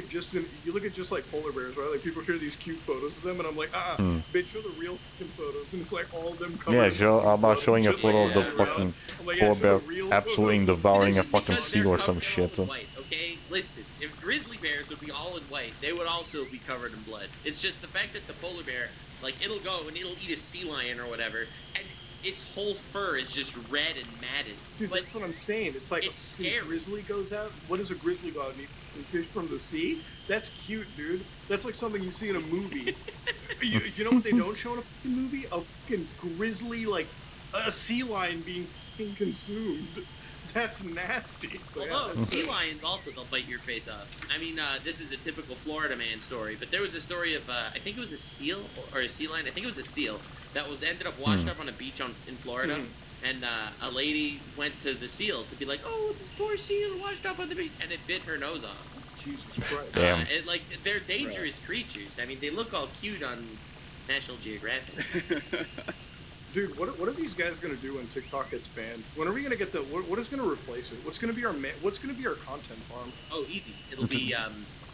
just like polar bears, right? Like people share these cute photos of them, and I'm like, bitch, show the real fucking photos, and it's like all of them. Yeah, how about showing a just photo like of the that, bro. fucking I'm like, polar show bear the real absolutely photos. devouring This a is fucking because seal they're or some covered shit. all in white, okay? Listen, if grizzly bears would be all in white, they would also be covered in blood. It's just the fact that the polar bear, like, it'll go and it'll eat a sea lion or whatever, and its whole fur is just red and matted. Dude, But that's what I'm saying. It's like it's a scary. grizzly goes out. What does a grizzly go out and eat? Fish from the sea? That's cute, dude. That's like something you see in a movie. you know what they don't show in a fucking movie? A fucking grizzly, like a sea lion being fucking consumed. That's nasty. although sea lions also, they'll bite your face off. I mean, this is a typical Florida man story, but there was a story of, I think it was a seal or a sea lion. I think it was a seal that was ended up washed up on a beach in Florida. And a lady went to the seal to be like, oh, this poor seal washed up on the beach, and it bit her nose off. Jesus Christ. Damn. Like, they're dangerous creatures. I mean, they look all cute on National Geographic. Dude, what are these guys gonna do when TikTok gets banned? When are we gonna get the what is gonna replace it? What's gonna be our content farm? Oh, easy. It'll be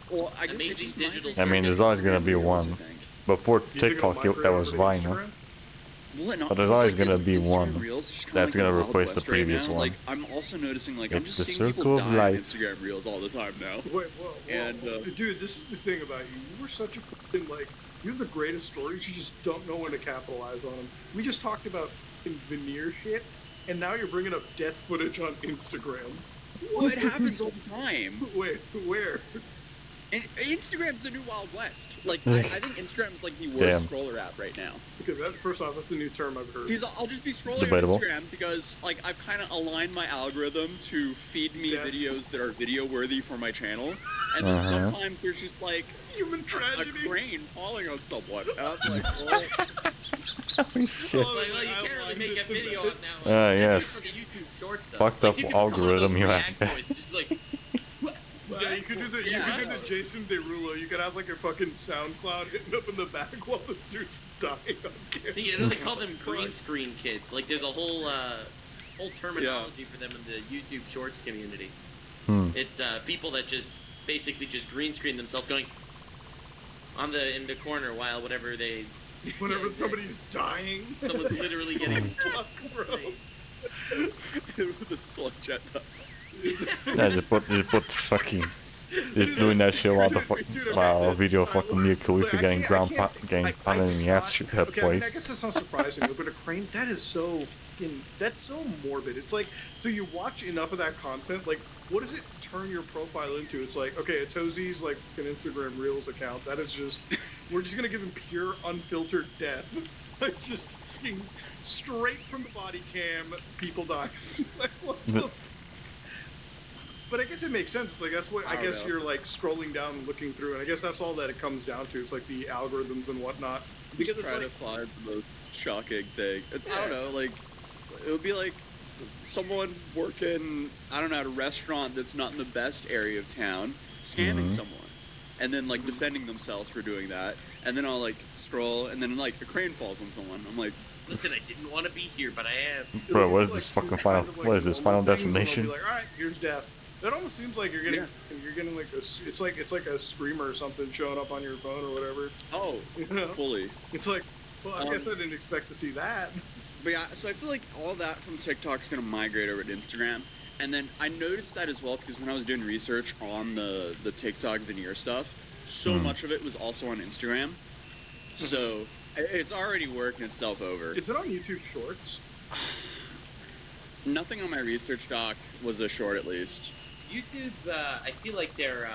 Well, I guess Amazing it's just digital migrating I mean, there's always gonna be reels, one. I think. Before You think it'll TikTok, that was migrate Vine, over huh? to Instagram? Will it not? But there's Just always like gonna be Instagram one Reels, it's kinda that's like gonna the Wild replace the West right previous now. one. Like, I'm also noticing, like, I'm It's just the seeing circle people of die life. on Instagram Reels all the time now. Wait, whoa. And, dude, this is the thing about you. You were such a fucking, like, you have the greatest stories. You just don't know when to capitalize on them. We just talked about veneer shit, and now you're bringing up death footage on Instagram. Well, it happens all the time. Wait, where? And Instagram's the new Wild West. Like, I think Instagram's like the worst scroller app right now. Because that's first off, that's a new term I've heard. I'll just be scrolling Debatable. on Instagram because like I've kind of aligned my algorithm to feed me videos that are video worthy for my channel, and then sometimes there's just like human a tragedy. crane falling on someone, and I'm like, well, Holy shit. Well, you can't really make a video on that one. Yes. For the YouTube shorts, though. Fucked Like, up you can become one of algorithm those you react have. boys, just like, Yeah, you could do the Jason Derulo. You could have like a fucking SoundCloud hitting up in the back while this dude's dying on camera. you know, they call them green screen kids. Like, there's a whole terminology for them in the YouTube Shorts community. It's people that just basically just green screen themselves going in the corner while whenever somebody's dying. someone's literally getting Fuck, bro. with a sledge at the. Yeah, just put fucking. Just doing that shit while the fucking video of fucking Mia Khalifa getting getting pounded in the ass should have Okay, I mean, I place. guess that's not surprising, but a crane, that's so morbid. It's like, so you watch enough of that content, like, what does it turn your profile into? It's like, okay, a Tozy's like an Instagram Reels account. That is just, we're just gonna give him pure, unfiltered death. Like, just fucking straight from the body cam, people die. Like, what the But I guess it makes sense. It's like that's what I guess know. you're like scrolling down and looking through, and I guess that's all that it comes down to. It's like the algorithms and whatnot. Because trying to find the most shocking thing. It's I don't know, like it would be like someone working I don't know at a restaurant that's not in the best area of town, scamming someone, and then like defending themselves for doing that, and then I'll like scroll, and then like a crane falls on someone. I'm like, listen, I didn't want to be here, but I am. Bro, what is this fucking final? What is this Final Destination? Like, all right, here's death. That almost seems like you're getting like it's like a screamer or something showing up on your phone or whatever. oh, You know? fully. It's like, well, I guess I didn't expect to see that. But yeah, so I feel like all that from TikTok's gonna migrate over to Instagram. And then I noticed that as well because when I was doing research on the TikTok veneer stuff, so much of it was also on Instagram. So it's already working itself over. Is it on YouTube Shorts? Nothing on my research doc was a short, at least. YouTube, I feel like they're.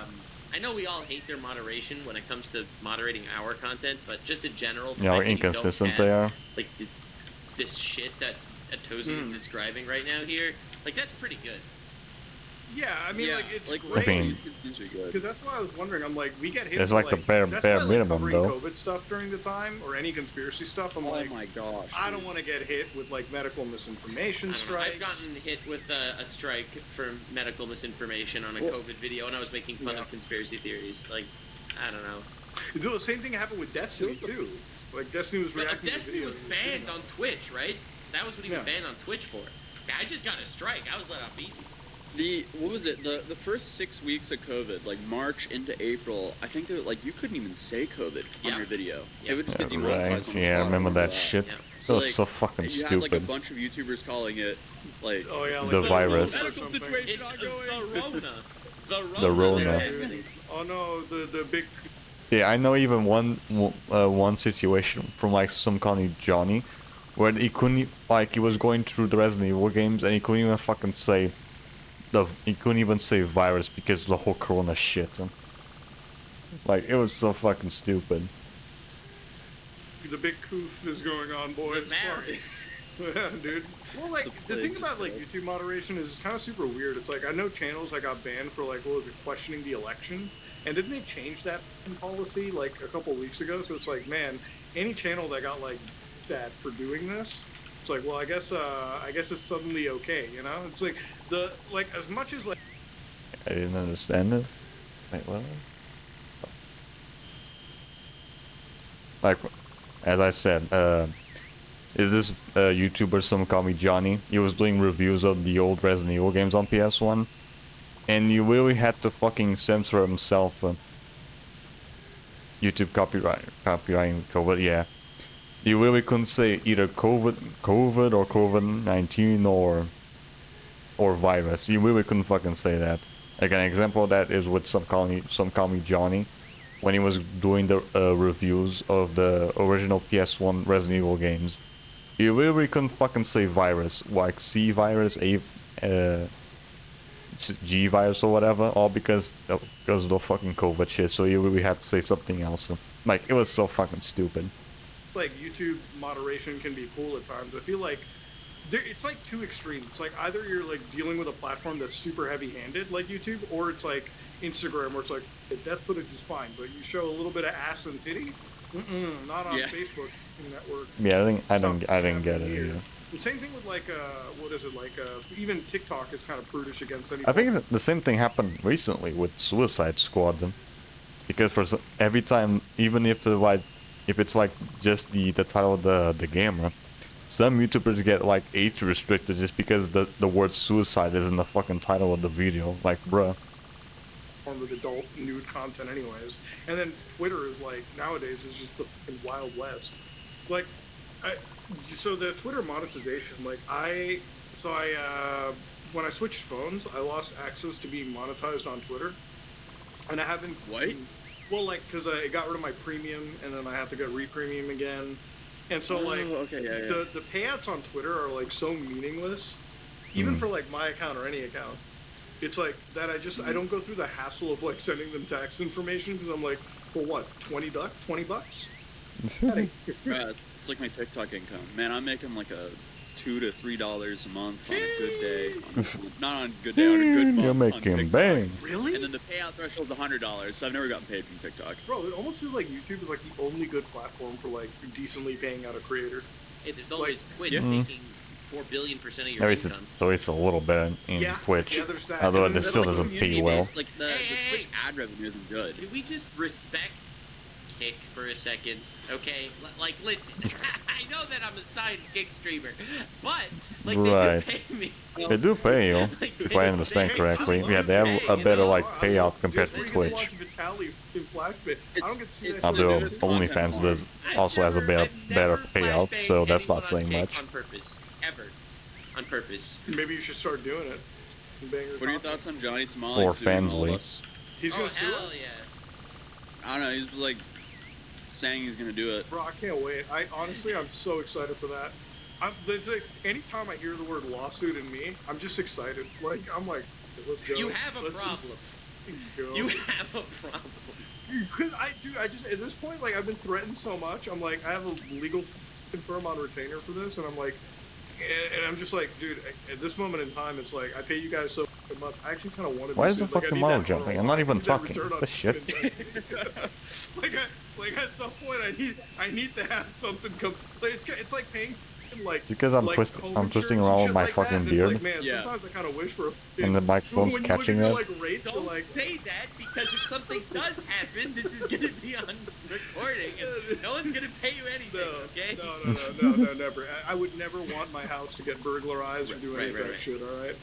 I know we all hate their moderation when it comes to moderating our content, but just in general, the Yeah, how fact that you don't inconsistent have, they are. Like this shit that Tozy is describing right now here, like that's pretty good. Yeah, I mean, Yeah, like it's like, great. I mean, Because that's why I was wondering. I'm like, we get hit. It's with, like the bare that's why I like minimum, covering though. COVID stuff during the time, or any conspiracy stuff. I'm Oh like, my gosh. I don't want to get hit with like medical misinformation I don't know, strikes. I've gotten hit with a strike for medical misinformation on a COVID video, and I was making fun of conspiracy theories. Like, I don't know. The same thing happened with Destiny too. Like Destiny was But reacting Destiny to was videos. banned on Twitch, right? That was what he was Yeah. banned on Twitch for. Yeah, I just got a strike. I was let off easy. What was it? The first 6 weeks of COVID, like March into April, I think that like you couldn't even say COVID Yeah. on your video. Yeah. It would just get Yeah, demonetized right. on the Yeah, I spot. remember that Yeah. shit. Yeah. That was like, so fucking you had like a stupid. bunch of YouTubers calling it like Oh yeah, like The virus. medical something. situation It's ongoing. the Rona. The Rona. Everything. Oh no, the big. Yeah, I know even one situation from like some colony Johnny, where he couldn't like he was going through the Resident Evil games and he couldn't even fucking say he couldn't even say virus because of the whole Corona shit. Like it was so fucking stupid. The big coof is going on, boys. Marriage. Yeah, dude. Well, like the plague thing is about like dead. YouTube moderation is it's kind of super weird. It's like I know channels that got banned for like what was it, questioning the election, and didn't they change that policy like a couple weeks ago? So it's like, man, any channel that got like that for doing this, it's like, well, I guess it's suddenly okay, you know? It's like as much as like. I didn't understand it. Wait, what? Like, as I said, is this YouTuber, some call me Johnny? He was doing reviews of the old Resident Evil games on PS1, and he really had to fucking censor himself. YouTube copyrighting COVID, yeah. You really couldn't say either COVID or COVID-19 or virus. You really couldn't fucking say that. Like an example of that is with some call me Johnny, when he was doing the reviews of the original PS1 Resident Evil games. You really couldn't fucking say virus, like C virus, G virus or whatever, all because of the fucking COVID shit. So you really had to say something else. Like, it was so fucking stupid. Like YouTube moderation can be cool at times. I feel like it's like two extremes. It's like either you're like dealing with a platform that's super heavy-handed like YouTube, or it's like Instagram where it's like death footage is fine, but you show a little bit of ass and titty. Not on Facebook network. Yeah, I didn't get it either. The same thing with like what is it like even TikTok is kind of prudish against anything. I think the same thing happened recently with Suicide Squad, because for every time, even if it's like just the title of the game, some YouTubers get like age restricted just because the word suicide is in the fucking title of the video. Like, bruh. With adult nude content anyways. And then Twitter is like, nowadays is just the fucking Wild West. Like, so the Twitter monetization, like when I switched phones, I lost access to being monetized on Twitter. And I haven't... What? Well, like, because I got rid of my premium, and then I have to get re-premium again. And so, like, the payouts on Twitter are, like, so meaningless, even for, like, my account or any account. It's like that I don't go through the hassle of, like, sending them tax information, because I'm like, for what, $20? It's like my TikTok income. Man, I'm making like a $2 to $3 a month on a good day. Not on a good day, on a good month. You're making bang. Really? And then the payout threshold is $100, so I've never gotten paid from TikTok. Bro, it almost feels like YouTube is like the only good platform for like decently paying out a creator. Hey, there's always Twitch Mm-hmm. making 4 billion% of your income. So it's a little bit in Twitch, there's that. although And it then still like doesn't pay well. Like the Twitch ad revenue isn't good. Can we just respect Kick for a second? Okay, like listen, I know that I'm a side Kick streamer, but like Right. they do pay me. They do pay you, Like, if I understand correctly. Yeah, they have a better like payout compared to Twitch. Although OnlyFans does also has a better payout, so that's not saying much. On purpose, ever, on purpose. Maybe you should start doing it. What are your thoughts on Johnny Somali Or suing all of Fansly. us? He's Oh gonna sue hell us? yeah! I don't know, he's like saying he's gonna do it. Bro, I can't wait. I'm so excited for that. Anytime I hear the word lawsuit in me, I'm just excited. Like, I'm like, let's go. You have a Let's just problem. go. You have a problem. Cause I just at this point, like, I've been threatened so much. I'm like, I have a legal firm on retainer for this, and I'm like, and I'm just like, dude, at this moment in time, it's like, I pay you guys so much. I actually kind of want to. Why is the fucking model jumping? I'm not even talking. This shit. like at some point, I need to have something come. It's like paying. Like, Because I'm like twisting home around insurance with my and shit like fucking that, beard. It's like, man, Yeah. sometimes I kind of wish for. And the microphone's when you look catching at, that. like, rates, Don't like, say that, because if something does happen, this is gonna be on recording, and no one's gonna pay you anything. Okay? No, never. I would never want my house to get burglarized or do any of that right. shit. All right.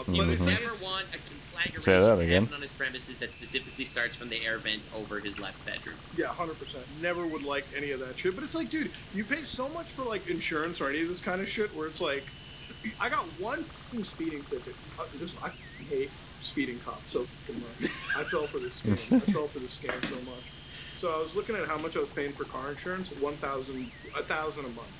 He But would it's, never it's, want a conflagration Say that to again. happen on his premises that specifically starts from the air vent over his left bedroom. yeah, 100%. Never would like any of that shit. But it's like, dude, you pay so much for like insurance or any of this kind of shit, where it's like, I got one fucking speeding ticket. I hate speeding cops so fucking much. I fell for this scam. I fell for this scam so much. So I was looking at how much I was paying for car insurance. $1,000 a month.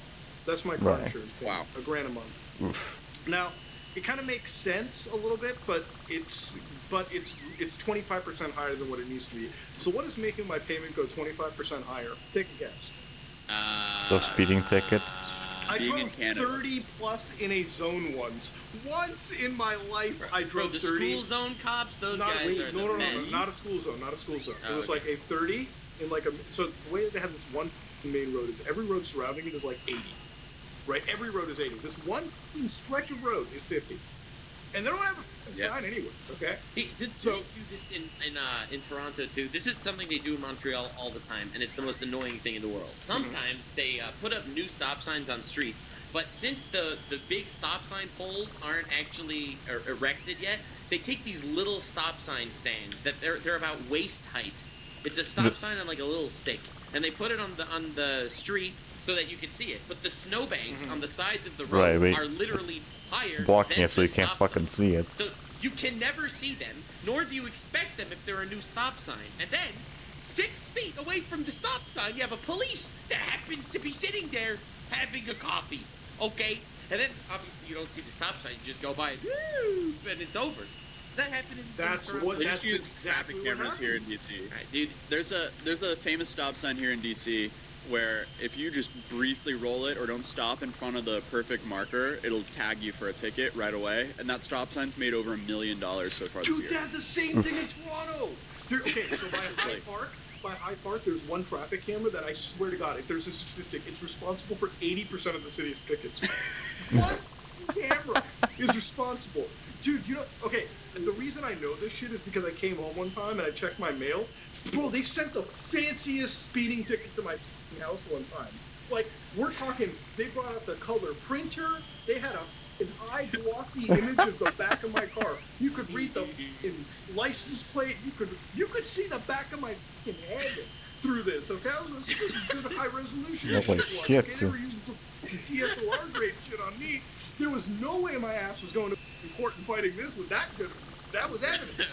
That's my car Right. insurance. Payment. Wow. $1,000 a month. Oof. Now, it kind of makes sense a little bit, but it's 25% higher than what it needs to be. So what is making my payment go 25% higher? Take a guess. The speeding ticket. I Being in drove Canada. 30 plus in a zone once. Once in my life, I Bro, drove the 30. school zone cops, those Not, guys are the no, best. not a school zone, not a school zone. Oh, It was okay. like a 30 in like a. So the way that they have this one main road is every road surrounding it is like 80. Right? Every road is 80. This one stretch of road is 50. And they don't have a sign anywhere, okay? Hey, did they do this in Toronto too? This is something they do in Montreal all the time, and it's the most annoying thing in the world. Sometimes they put up new stop signs on streets, but since the big stop sign poles aren't actually erected yet, they take these little stop sign stands that they're about waist height. It's a stop sign on like a little stick, and they put it on the street so that you can see it. But the snowbanks on the sides of the road Right, are literally higher blocking than it so the you can't stop fucking sign. see it. So you can never see them, nor do you expect them if they're a new stop sign. And then, 6 feet away from the stop sign, you have a police that happens to be sitting there having a coffee, okay? And then obviously you don't see the stop sign, you just go by and, woo, and it's over. Does that happen in That's Toronto? what- We that's just use exactly traffic what cameras here in happened. DC. Alright, dude. There's a famous stop sign here in DC where if you just briefly roll it or don't stop in front of the perfect marker, it'll tag you for a ticket right away. And that stop sign's made over $1 million so far this Dude, year. that's the same thing in Toronto. Okay, so by Hyde Park, there's one traffic camera that I swear to God, if there's a statistic, it's responsible for 80% of the city's tickets. One camera is responsible. Dude, you know, okay, and the reason I know this shit is because I came home one time and I checked my mail. Bro, they sent the fanciest speeding ticket to my house one time. Like, we're talking, they brought out the color printer, they had an high glossy image of the back of my car. You could read the license plate, you could see the back of my head through this, okay? This is good high resolution. Holy shit. shit. They were using some DSLR grade shit on me. There was no way my ass was going to court and fighting this with that good. That was evidence.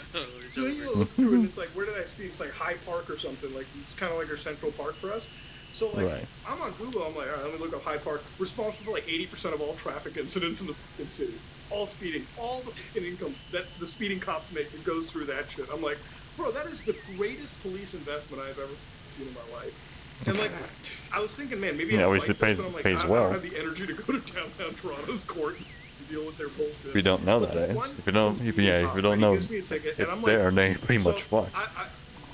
So then you look through it and it's like, where did I speed? It's like High Park or something. Like, it's kind of like our Central Park for us. So, like, Right. I'm on Google. I'm like, all right, let me look up High Park. Responsible for like 80% of all traffic incidents in the city. All speeding. All the fucking income that the speeding cops make that goes through that shit. I'm like, bro, that is the greatest police investment I've ever seen in my life. And, like, I was thinking, man, maybe Yeah, I obviously like this, pays- but I'm like, pays I well. don't have the energy to go to downtown Toronto's court and deal with their bullshit. If you don't know But that, this it's, one if you don't, was if, speeding yeah, if cop, you don't right? know He gives me a ticket, and it's I'm like, there, then you're pretty so much fucked.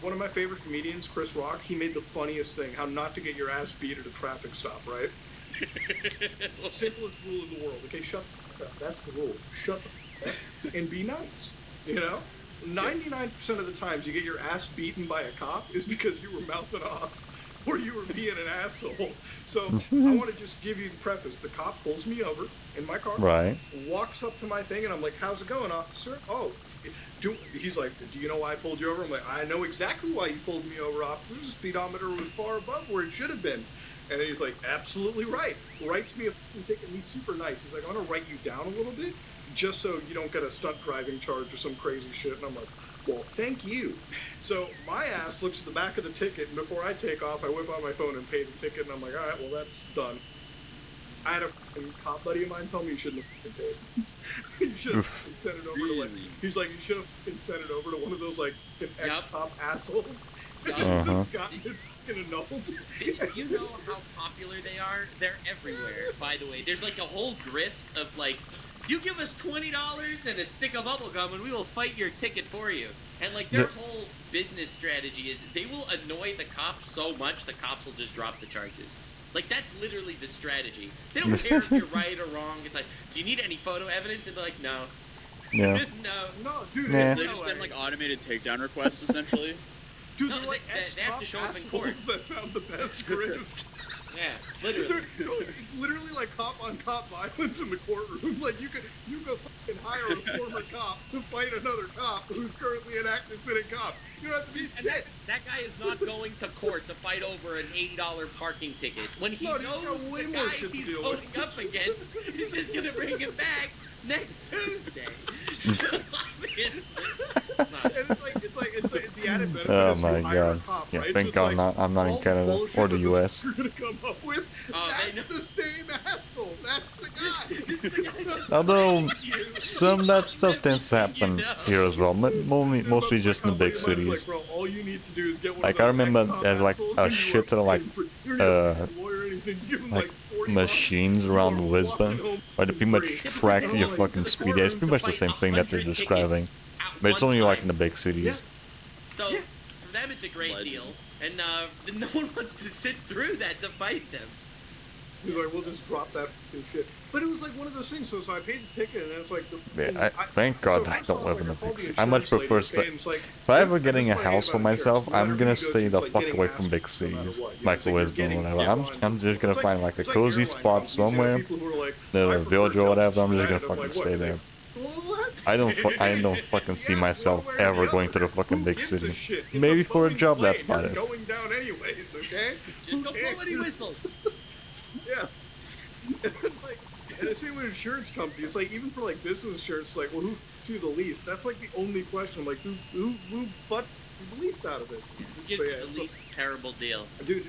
one of my favorite comedians, Chris Rock, he made the funniest thing, how not to get your ass beat at a traffic stop, right? Simplest rule in the world. Okay, shut the fuck up. That's the rule. Shut the fuck up and be nice. You know? 99% of the times you get your ass beaten by a cop is because you were mouthing off or you were being an asshole. So I want to just give you the preface. The cop pulls me over in my car, Right. walks up to my thing, and I'm like, how's it going, officer? Oh, he's like, do you know why I pulled you over? I'm like, I know exactly why you pulled me over, officer. The speedometer was far above where it should have been. And he's like, absolutely right. Writes me a fucking ticket, and he's super nice. He's like, I'm going to write you down a little bit just so you don't get a stunt driving charge or some crazy shit. And I'm like, well, thank you. So my ass looks at the back of the ticket, and before I take off, I whip out my phone and pay the ticket, and I'm like, all right, well, that's done. I had a fucking cop buddy of mine tell me you shouldn't have fucking paid. You should have sent it over to, like, he's like, you should have sent it over to one of those, like, ex-cop assholes. Uh-huh. Gotten it fucking annulled. Do you know how popular they are? They're everywhere, by the way. There's like a whole grift of like, you give us $20 and a stick of bubblegum and we will fight your ticket for you. And like their whole business strategy is they will annoy the cops so much the cops will just drop the charges. Like that's literally the strategy. They don't care if you're right or wrong. It's like, do you need any photo evidence? And they're like, no. Yeah. No, dude. Nah. So they just send like automated takedown requests essentially. Dude, No, they're like they have to show up in court. assholes that found the best grift. Yeah, literally. It's literally like cop on cop violence in the courtroom. Like you could fucking hire a former cop to fight another cop who's currently an active sitting cop. You don't have to be And that guy is not going to court to fight over an $80 parking ticket. When he No, he's got knows way the more guy shit to he's deal going with. up against is just going to bring him back next Tuesday. Obviously. And it's like the added benefit Oh is you my hire a God. cop, Yeah, right? thank it's God like I'm not in all the Canada bullshit or the that US. You're gonna come up with. They That's the same asshole. That's the guy. Although some of that stuff tends to happen here as well, but mostly just in the big cities. Like, bro, all you need to do is get one Like, of I those remember ex-cop there's, like, assholes a and you shit are ton of, like, paying for- you're gonna have a lawyer or anything, give him, like, $40 machines or around walking Lisbon home where they pretty much free. track Going your to fucking the speed. Yeah, it's pretty courtroom much to the same fight thing that they're 100 describing. tickets at But it's one only like time. in the big cities. So Yeah. for them it's a great Legend. deal, and no one wants to sit through that to fight them. He's like, we'll just drop that fucking shit. But it was like one of those things. So I paid the ticket, and it's like the. Yeah, thank God I first don't off, live like, in a I called big the city. I much insurance prefer lady, stay. okay, and it's like, If I ever this getting a is what I hate house for about insurance. myself, Whenever I'm you gonna go stay to, the it's like fuck getting away from asked big no matter cities, what. You know, like it's like you're Lisbon or getting whatever. hit I'm on- just gonna it's find like a it's cozy airline spot companies. You know, somewhere, people who are like, the I prefer village or whatever. I'm just Delta gonna United. fucking I'm stay like, there. well, that's I don't fucking see Yeah, myself one way or ever the going to the other. fucking Who big gives a city. shit? It's Maybe for a fucking job, that's plane. about You're it. going down anyways, okay? Just go blow any whistles. Yeah. And And the same with insurance companies. Like, even for like business insurance, like, well, who you the least? That's like the only question. Like, who but the least out of it? Who gives But you yeah, the least terrible deal? Dude,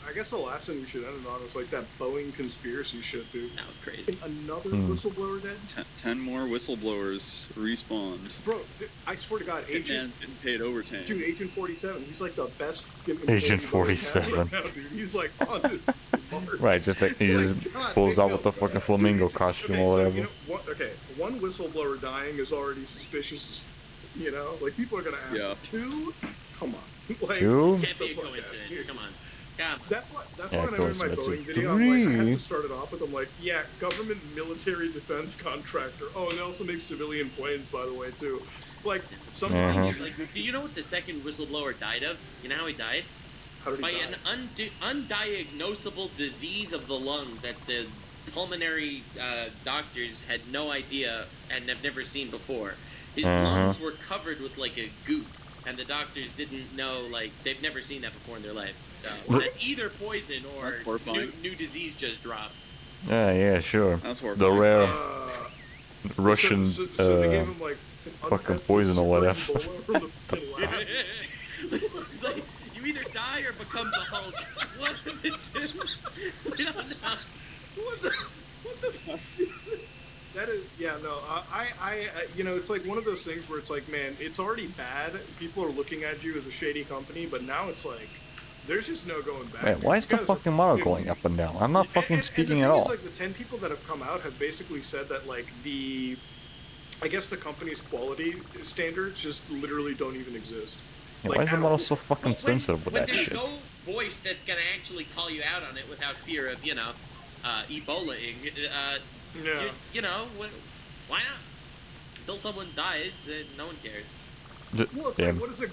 I guess the last thing we should end it on is like that Boeing conspiracy shit, dude. No, crazy. Another whistleblower dead? 10 more whistleblowers respawned. Bro, I swear to God, Man's getting paid overtime. Dude, Agent 47, he's like the best. Agent 47. Right now, dude. He's like on this. Right, just like, he just pulls out with the fucking flamingo costume or whatever. So, one whistleblower dying is already suspicious. You know, like people are gonna ask. Yeah. 2, come on. Like, Two? Can't be a coincidence. Come on. God. That's Yeah, why when I made my coincidence. Boeing video, I'm like, I have Three. to start it off with, I'm like, yeah, government military defense contractor. Oh, and they also make civilian planes, by the way, too. Like, sometimes, Like, do you know what the second whistleblower died of? You know how he died? how did he By die? an undiagnosable disease of the lung that the pulmonary doctors had no idea and have never seen before. His lungs were covered with like a goop, and the doctors didn't know, like, they've never seen that before in their life. So that's either poison or That's horrifying. new disease just dropped. Yeah, sure. That's The horrifying. rare Russian so they gave him, like, an fucking untested poison or super whatever. Ebola from the lab. It's like, you either die or become the Hulk. One of the two. We don't know. What the fuck? That is, yeah, no, you know, it's like one of those things where it's like, man, it's already bad. People are looking at you as a shady company, but now it's like, there's just no going back. Man, why is the Because, fucking model dude, going up and down? I'm not fucking and speaking the at thing all. is, like, the 10 people that have come out have basically said that, like, I guess the company's quality standards just literally don't even exist. Yeah, Like, why is the at model all. so fucking sensitive with when that there's shit? no voice that's gonna actually call you out on it without fear of, Ebola-ing, Yeah. you know, why not? Until someone dies, then no one cares. Well, it's Yeah. like, what is it?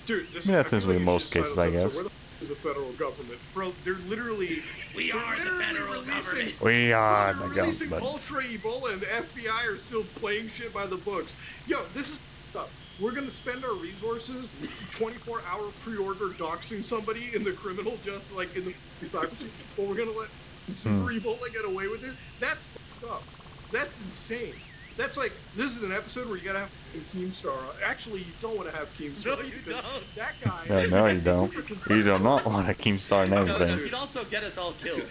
Dude, this Yeah, I that's feel usually like you most should cases, sign I us up. guess. So where the is the federal government? Bro, they're literally... We they're are the literally federal releasing- government. We are They're the releasing government. Ultra Ebola and the FBI are still playing shit by the books. Yo, this is up. We're gonna spend our resources 24-hour pre-order doxing somebody in the criminal just like in the cyberspace, but we're gonna let Super Ebola get away with it? That's fucked up. That's insane. That's like, this is an episode where you gotta have Keemstar on. Actually, you don't want to have Keemstar. No, you because don't. That guy. Yeah, no, you don't. You do not want to keep starting No, anything. he'd also get us all killed.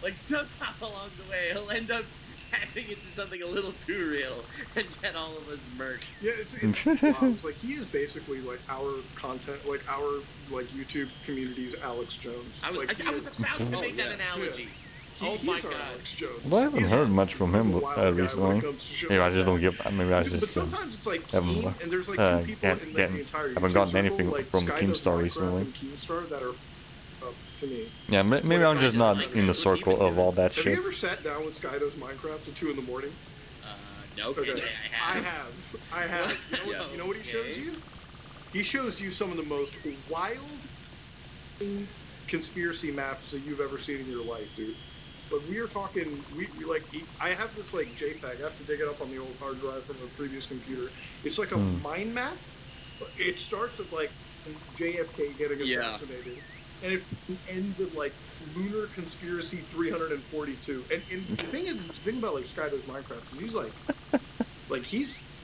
Like, somehow along the way, he'll end up tapping into something a little too real and get all of us murked. Yeah, it's wow. It's like he is basically like our content, like our like YouTube community's Alex Jones. I was like, he about to is- make that yeah, analogy. yeah. Oh He's my our god. Alex Jones. Well, I haven't He's heard our much from him wild guy when it recently. comes to shit Maybe I like just that. don't get. Maybe I But just sometimes it's like haven't, Keem, and there's like two people in like, the entire haven't YouTube gotten circle, anything like from Sky Keemstar does Minecraft recently. and Keemstar that are up to me. Yeah, maybe I'm just not in the circle of all that Have shit. you ever sat down with Sky does Minecraft at 2 in the morning? No, Okay. can't say I have. I have. Yeah. You know what he shows Okay. you? He shows you some of the most wild conspiracy maps that you've ever seen in your life, dude. But we are talking, we like, I have this like JPEG, I have to dig it up on the old hard drive from a previous computer. It's like a mind map. It starts at like JFK getting Yeah. assassinated. And it ends at like Lunar Conspiracy 342. And the thing about like Sky does Minecraft, and he's like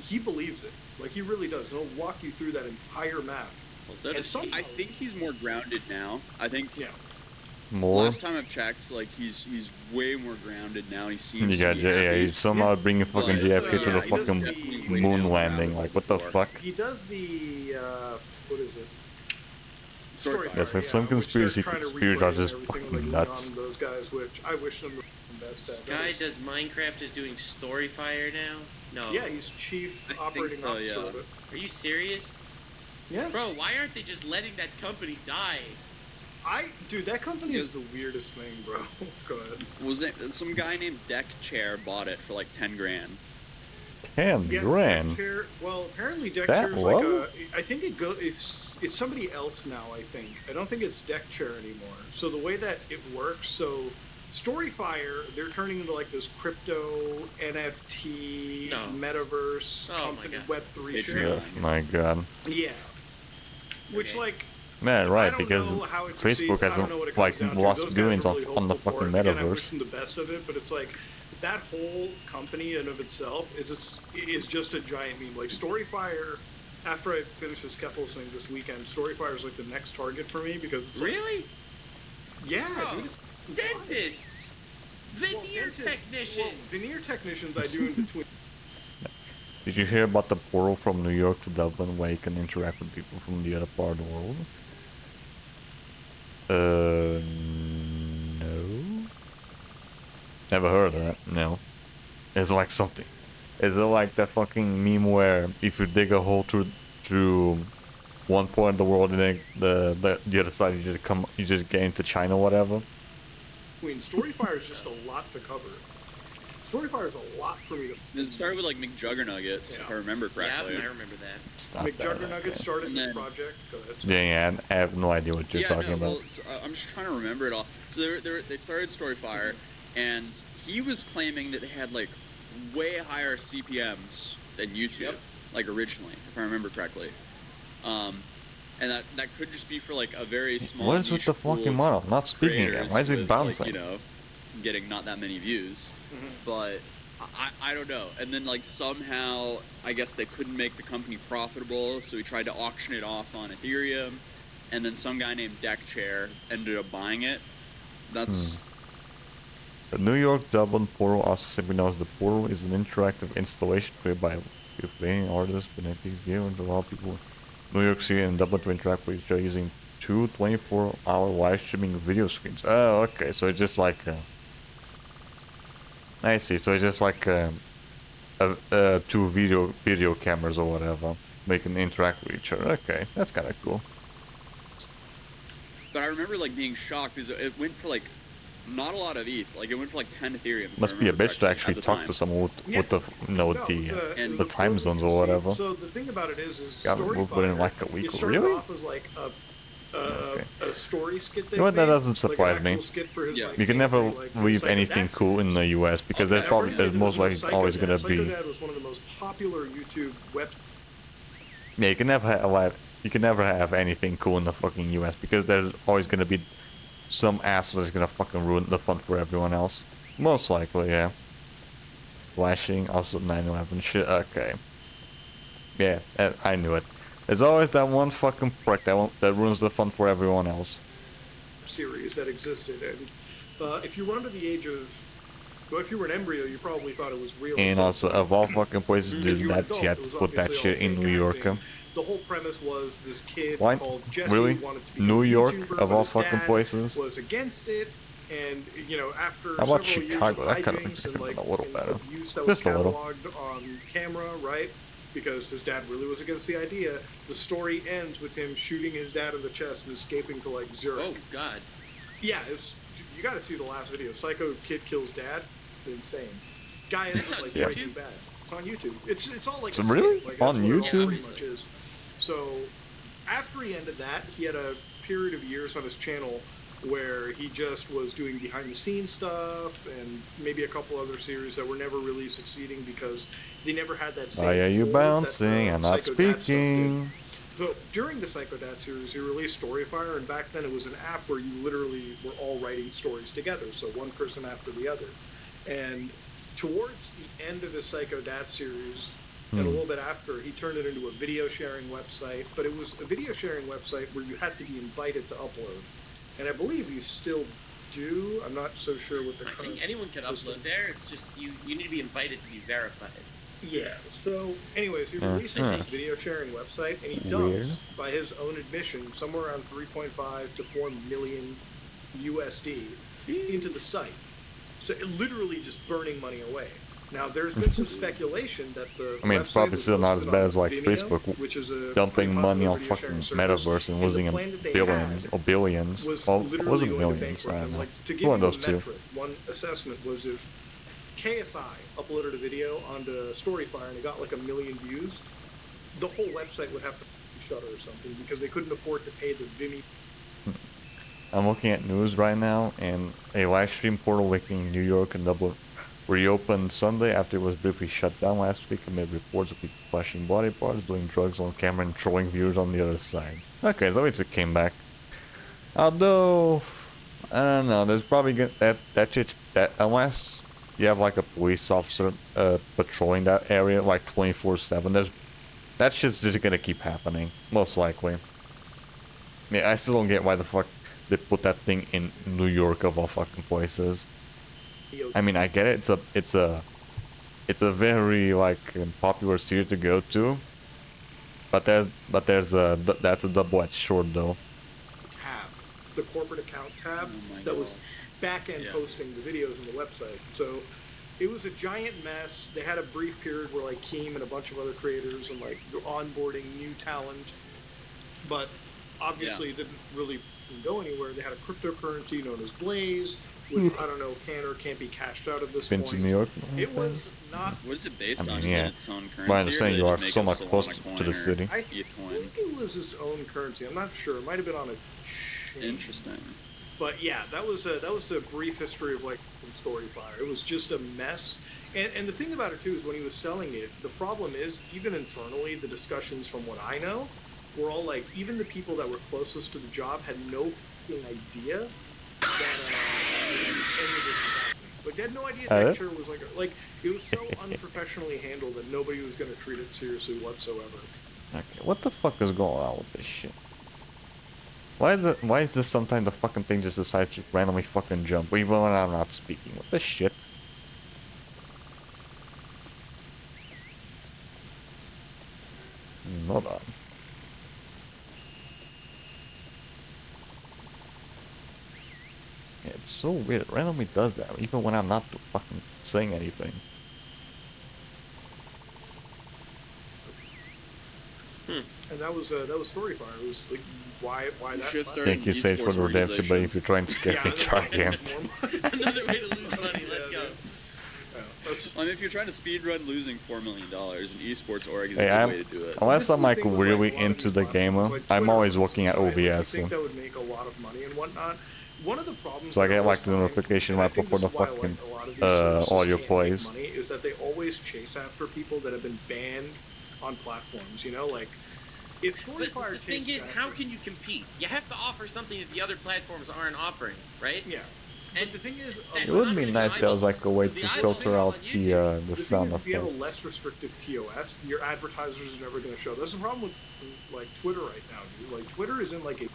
he believes it. Like he really does. And he'll walk you through that entire map. Well, so And does some- he. I think he's more grounded now. I think Yeah. More. last time I've checked, like he's way more grounded now. He seems You to got be yeah, happy. you somehow bringing fucking Well, JFK to the yeah, he does fucking the- moon way landing. down Like, what the before. fuck? He does the what is it? Story Yes, Fire, there's some which they're conspiracy trying to theories are recreate just everything fucking like nuts. Leon and those guys, which I wish them the best at. That Guy was- does Minecraft is doing Storyfire now? No. Yeah, he's chief I think operating so, officer yeah. of it. Are you serious? Yeah. Bro, why aren't they just letting that company die? Dude, that company is the weirdest thing, bro. Go ahead. Was it some guy named Deck Chair bought it for like 10 grand? 10 Yeah, grand. Deckchair, well, apparently That Deckchair's like low? I think it's somebody else now, I think. I don't think it's Deckchair anymore. So the way that it works, so Storyfire, they're turning into like this crypto, NFT, No. metaverse, Oh my company, God. Web3 shit. Patreon. Yes, my god. Yeah. Which, Okay. like, Man, I right, don't because know how it Facebook succeeds. I don't hasn't know what it like comes down to. lost Those guys billions are really on the hopeful for fucking it. Again, I wish metaverse. them the best of it, but it's like that whole company in of itself is just a giant meme. Like Storyfire, after I finish this Keffel thing this weekend, Storyfire is like the next target for me because it's like, Really? yeah, Oh, dude. dentists, veneer technicians. Well, veneer technicians I do in between. Did you hear about the portal from New York to Dublin where you can interact with people from the other part of the world? No. Never heard of that. No. It's like something. Is it like that fucking meme where if you dig a hole through one point of the world and then the other side you just get into China or whatever? Storyfire is just a lot to cover. Storyfire is a lot for me to. It started with like McJuggernuggets, if I remember Yeah, correctly. I remember that. It's not that, McJuggernuggets okay. started And this then- project. Go ahead. Yeah, I have no idea what you're talking about. Well, so, I'm just trying to remember it all. So they started Storyfire, and he was claiming that they had like way higher CPMs than YouTube, Yep. like originally, if I remember correctly. And that could just be for like a very small. What is with niche the pool fucking of model? Not speaking again. creators Why is it with, bouncing? Like, you know, getting not that many views, but. I don't know. And then like somehow I guess they couldn't make the company profitable, so he tried to auction it off on Ethereum, and then some guy named Deckchair ended up buying it. That's The New York Dublin portal, also simply known as the portal, is an interactive installation created by Lithuanian artists benefiting game to allow people in New York City and Dublin to interact with each other using two 24-hour live streaming video screens. Oh, okay, so it's just like I see. So it's just like two video cameras or whatever, they can interact with each other. Okay, that's kind of cool. But I remember like being shocked because it went for like not a lot of ETH. Like it went for like 10 Ethereum. if I Must be a remember bitch to correctly, actually at the talk time. to someone with the And the time zones or whatever. So the thing about it is Got moved within like a week. it started Really? off as like Okay. a story skit. You know what, that doesn't surprise me. Yeah. You can never like, leave Psycho anything Dad cool in the US because there's probably Everything there's most was likely Psycho always Dad. gonna Psycho be. Dad was one of the most popular YouTube web. Yeah, you can never have anything cool in the fucking US because there's always gonna be some asshole that's gonna fucking ruin the fun for everyone else. Most likely, yeah. Flashing, also 9/11 shit. Okay. Yeah, I knew it. There's always that one fucking prick that ruins the fun for everyone else. Series that existed, and if you run to the age of, well, if you were an embryo, you probably thought it was real. And also, of all fucking places, If did you were an that adult, she had it to was put that obviously shit all in fake New York. acting. The whole premise was this kid Why? called Jesse Really? wanted to be New a York, YouTuber, of but all his fucking dad places? was against it, and you know, after How about several Chicago? years of That could've hijinks been and like a little and better. abuse that Just was a little. cataloged on camera, right? Because his dad really was against the idea. The story ends with him shooting his dad in the chest and escaping to like Zurich. Oh God. Yeah, you got to see the last video. Psycho kid kills dad. It's insane. Guy ends up like Yeah. Breaking Bad. It's on YouTube. It's all like So a really? skit. Like, On that's what it all YouTube? pretty much is. So after he ended that, he had a period of years on his channel where he just was doing behind the scenes stuff and maybe a couple other series that were never really succeeding because they never had that same. Why are you hold that, bouncing? I'm not Psycho Dad stuff did. speaking. So during the Psycho Dad series, he released Storyfire, and back then it was an app where you literally were all writing stories together, so one person after the other. And towards the end of the Psycho Dad series, and a little bit after, he turned it into a video sharing website, but it was a video sharing website where you had to be invited to upload. And I believe you still do. I'm not so sure what the I current think anyone could upload there. It's just you need to be invited to be verified. Yeah. So, anyways, he releases this video sharing website, and he Weird. dumps, by his own admission, somewhere around 3.5 to 4 million USD into the site. So, it literally just burning money away. Now, there's been some speculation that the I mean, it's website probably was still not as hosted bad on as like Vimeo, Facebook which is a dumping pretty money popular on video fucking sharing service, metaverse and and the losing plan that they billions had or billions. was Well, literally was it going to millions? I bankrupt don't them. know. Like, to give One of you those a two. metric, one assessment was if KSI uploaded a video onto Storyfire and it got like 1 million views, the whole website would have to shutter or something because they couldn't afford to pay the Vimeo. I'm looking at news right now, and a live stream portal linking New York and Dublin reopened Sunday after it was briefly shut down last week amid reports of people flashing body parts, doing drugs on camera, and trolling viewers on the other side. Okay, so it came back. Although, I don't know, there's probably that shit's that unless you have like a police officer patrolling that area like 24/7, that shit's just gonna keep happening, most likely. Yeah, I still don't get why the fuck they put that thing in New York of all fucking places. I mean, I get it. It's a very like popular series to go to, but that's a double-edged sword though. Tab, the corporate account tab Oh my that was gosh. back-end Yeah. posting the videos on the website. So it was a giant mess. They had a brief period where like Keem and a bunch of other creators and like onboarding new talent, but obviously it didn't really go anywhere. They had a cryptocurrency known as Blaze, which I don't know can or can't be cashed out at this Been point. to New York? It was not. What is it based I mean, on? yeah. Is it its own currency? My or understanding do you they are just make so a much Solana closer coin to the or city. I ETH coin? think it was its own currency. I'm not sure. It might have been on a chain. Interesting. But yeah, that was the brief history of like Storyfire. It was just a mess. And the thing about it too is when he was selling it, the problem is even internally, the discussions from what I know were all like, even the people that were closest to the job had no fucking idea that any of this was happening. Like they had no idea that sure was like it was so unprofessionally handled that nobody was going to treat it seriously whatsoever. Okay, what the fuck is going on with this shit? Why is this sometimes the fucking thing just decides to randomly fucking jump even when I'm not speaking? What the shit? Hold on. Yeah, it's so weird. It randomly does that even when I'm not fucking saying anything. And that was Storyfire. It was like why You that should platform? start Thank you, Sage, for the redemption, but if you're trying to scare me, and try then again. more money. Another way to lose money. Let's go. Yeah, that's- I mean, if you're trying to speedrun losing $4 million, an esports org is Hey, a good way to do it. unless I'm like the thing with, really a lot of into these the platforms, game, like I'm Twitter, always looking at right? Like, you OBS. think that would make a lot of money and whatnot. One of the problems. So I that get always like the find, notification and I right think before this the is why, like, fucking a lot of these services audio can't make plays. money, is that they always chase after people that have been banned on platforms. You know, like if But Storyfire the thing chases is, how after- can you compete? You have to offer something that the other platforms aren't offering, right? Yeah. And But the thing is, It It would be nice if there was like a way The to eyeballs filter on out the YouTube. the the sound thing is, if you have a effects. less restrictive TOS, your advertisers are never going to show. That's the problem with like Twitter right now, dude. Like Twitter is in like a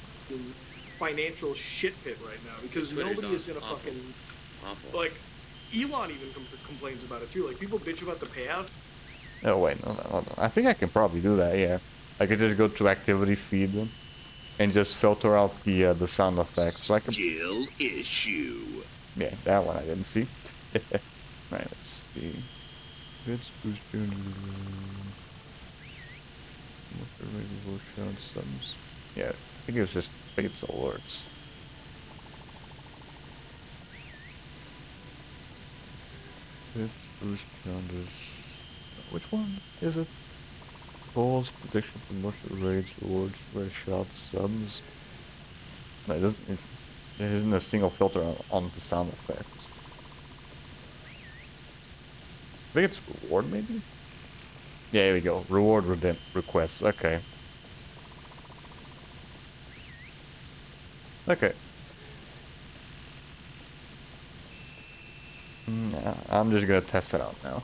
financial shit pit right now because Twitter's nobody is going to awful. fucking Awful. like. Elon even complains about it too. Like people bitch about the payout. Oh wait, no, hold on. I think I can probably do that. Yeah, I could just go to activity feed and just filter out the sound effects. So I can. Skill issue. Yeah, that one I didn't see. Right, let's see. Let's boost your shot subs. Yeah, I think it was just it's alerts. Let's boost counters. Which one is it? Calls, prediction, promotion, raids, rewards, red shots, subs. No, it doesn't. There isn't a single filter on the sound effects. I think it's reward, maybe? Yeah, here we go. Reward requests. Okay. Okay. Yeah, I'm just gonna test it out now.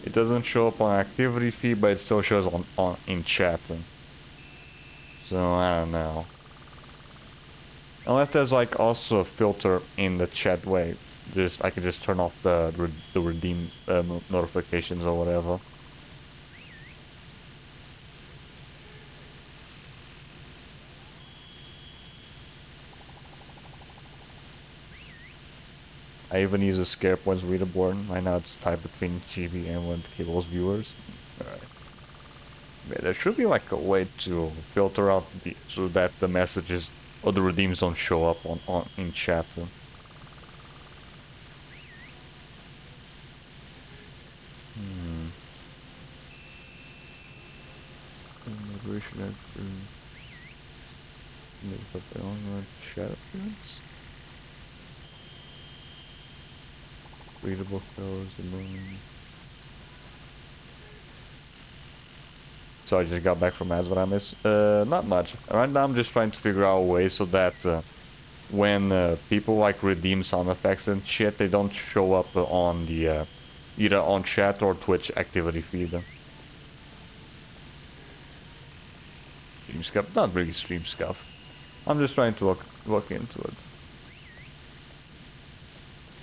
It doesn't show up on activity feed, but it still shows on in chat. So I don't know. Unless there's like also a filter in the chat way, I could just turn off the redeem notifications or whatever. I even use a scare points leaderboard. Right now it's tied between GB and one of Cable's viewers. Alright. Yeah, there should be like a way to filter out so that the messages or the redeems don't show up on in chat. should I do? Maybe put the on chat appearance? Readable colors and So I just got back from ads, what I miss? Not much. Right now I'm just trying to figure out a way so that when people like redeem sound effects and shit, they don't show up on the either on chat or Twitch activity feed. Stream scuff, not really stream scuff. I'm just trying to look into it.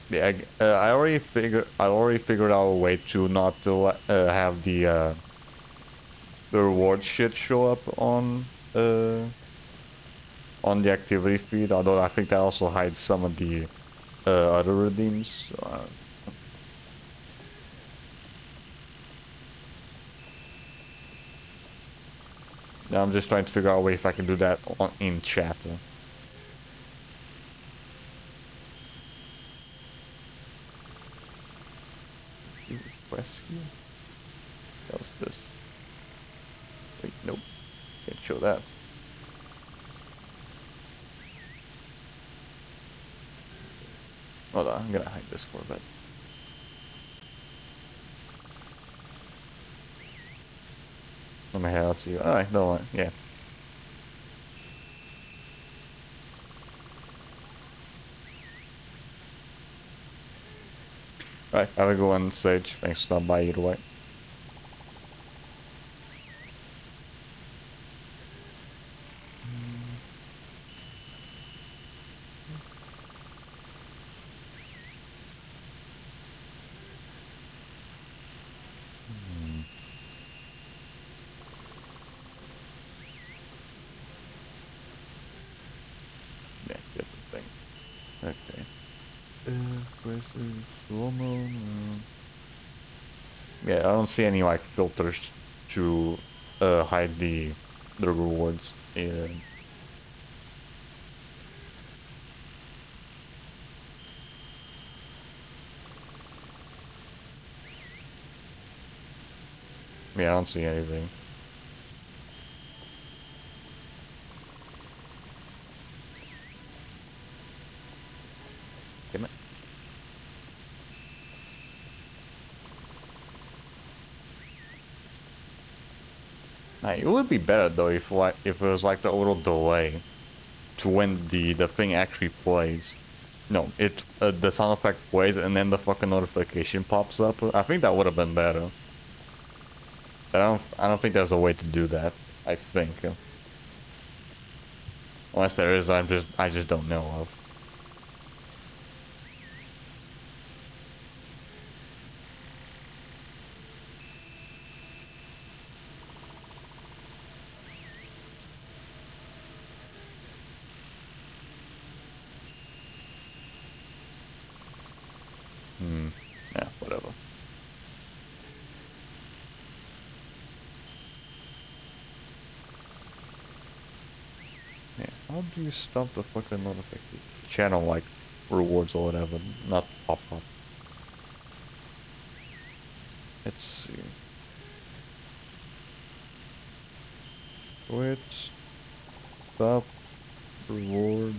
Yeah, I already figured out a way to not to have the reward shit show up on the activity feed. Although I think that also hides some of the other redeems. So, yeah, I'm just trying to figure out a way if I can do that in chat. Rescue? What's this? Wait, nope. Can't show that. Hold on, I'm gonna hide this for a bit. Let me have, let's see. Alright, don't worry. Yeah. Alright, have a good one, Sage. Thanks for stopping by either way. Yeah, different thing. Okay. Yeah, I don't see any like filters to hide the rewards. Yeah. Yeah, I don't see anything. Damn it. It would be better though if it was like the little delay to when the thing actually plays. No, the sound effect plays and then the fucking notification pops up. I think that would have been better. But I don't think there's a way to do that. I think. Unless there is, I just don't know of. Yeah, whatever. Yeah, how do you stop the fucking notification? Channel like rewards or whatever, not pop up. Let's see. Twitch. Stop reward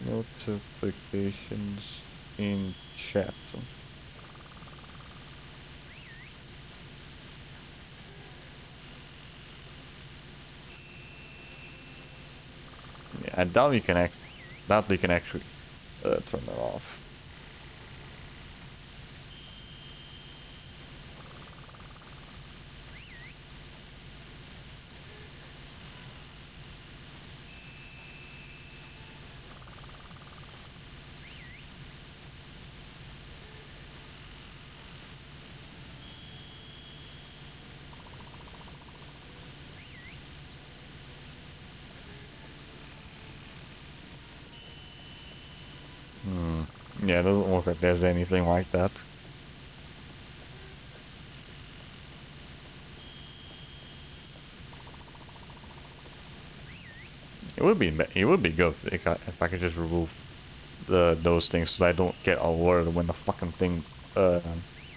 notifications in chat. Yeah, I doubt we can actually turn that off. Yeah, it doesn't look like there's anything like that. It would be good if I could just remove those things so that I don't get alerted when the fucking thing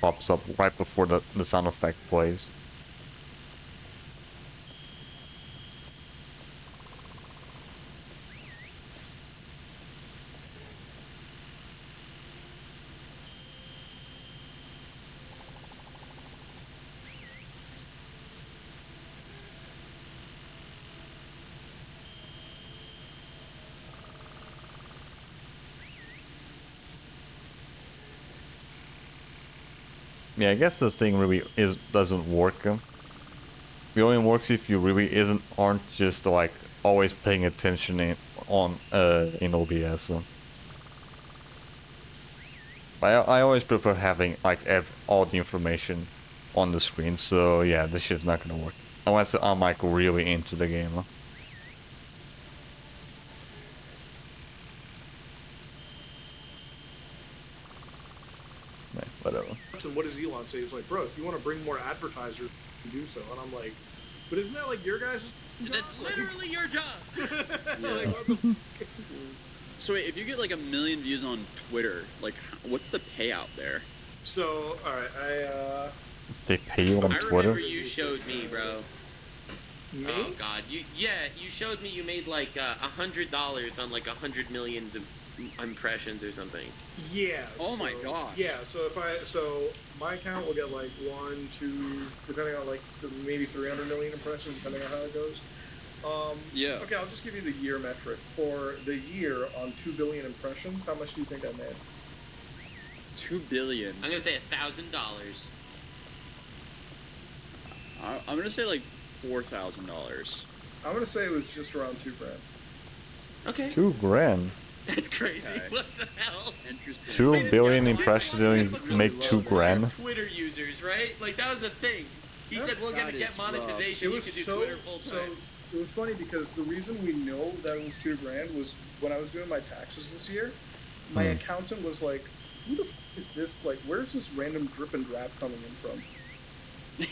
pops up right before the sound effect plays. Yeah, I guess the thing really doesn't work. It only works if you really aren't just like always paying attention in OBS. I always prefer having like all the information on the screen. So yeah, this shit's not gonna work unless I'm like really into the game. Yeah, whatever. And what does Elon say? He's like, bro, if you want to bring more advertisers, you do so. And I'm like, but isn't that like your guys' job? That's literally your job. Like, what the So wait, if you get like 1 million views on Twitter, like what's the payout there? So, alright, They pay you on I Twitter? remember you showed me, bro. me? Oh god, you showed me you made like $100 on like 100 millions of impressions or something. Yeah. Oh my so- gosh. Yeah, so my account will get like 1, 2, depending on like maybe 300 million impressions, depending on how it goes. Yeah. Okay, I'll just give you the year metric. For the year on 2 billion impressions, how much do you think I made? 2 billion. I'm gonna say $1,000. I'm gonna say like $4,000. I'm gonna say it was just around $2 grand. Okay. $2,000. That's crazy. Okay. What the hell? Interesting. 2 billion Yeah, so impressions I make fucking $2,000. love Twitter users, right? Like that was a thing. He said we're gonna That get is rough. monetization. You could do Twitter full so time. it was funny because the reason we know that it was $2 grand was when I was doing my taxes this year. My accountant was like, "Who the f- is this? Like, where's this random drip and drab coming in from?"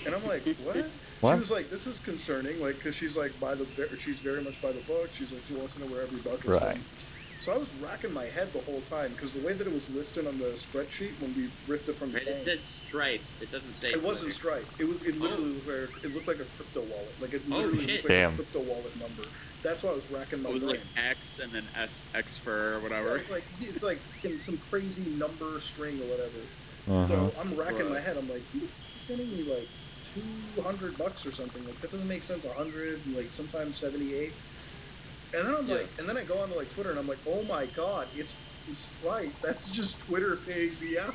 And I'm like, "What?" What? She was like, "This is concerning, like, because she's like she's very much by the book. She's like, she wants to know where every buck is Right. from." So I was racking my head the whole time because the way that it was listed on the spreadsheet when we ripped it from the Right? It bank, says Stripe. It doesn't say. it wasn't Twitter. Stripe. It literally was where it looked like a crypto wallet. Like it Oh, literally shit. looked like Damn. a crypto wallet number. That's why I was racking my It was brain. like X and then X for or whatever. It's like in some crazy number string or whatever. Uh-huh. So I'm racking my Right. head. I'm like, who the f- is sending me like $200 or something? Like that doesn't make sense. 100, like sometimes 78. And then I'm Yeah. like, and then I go onto like Twitter and I'm like, oh my god, it's right. That's just Twitter paying me out.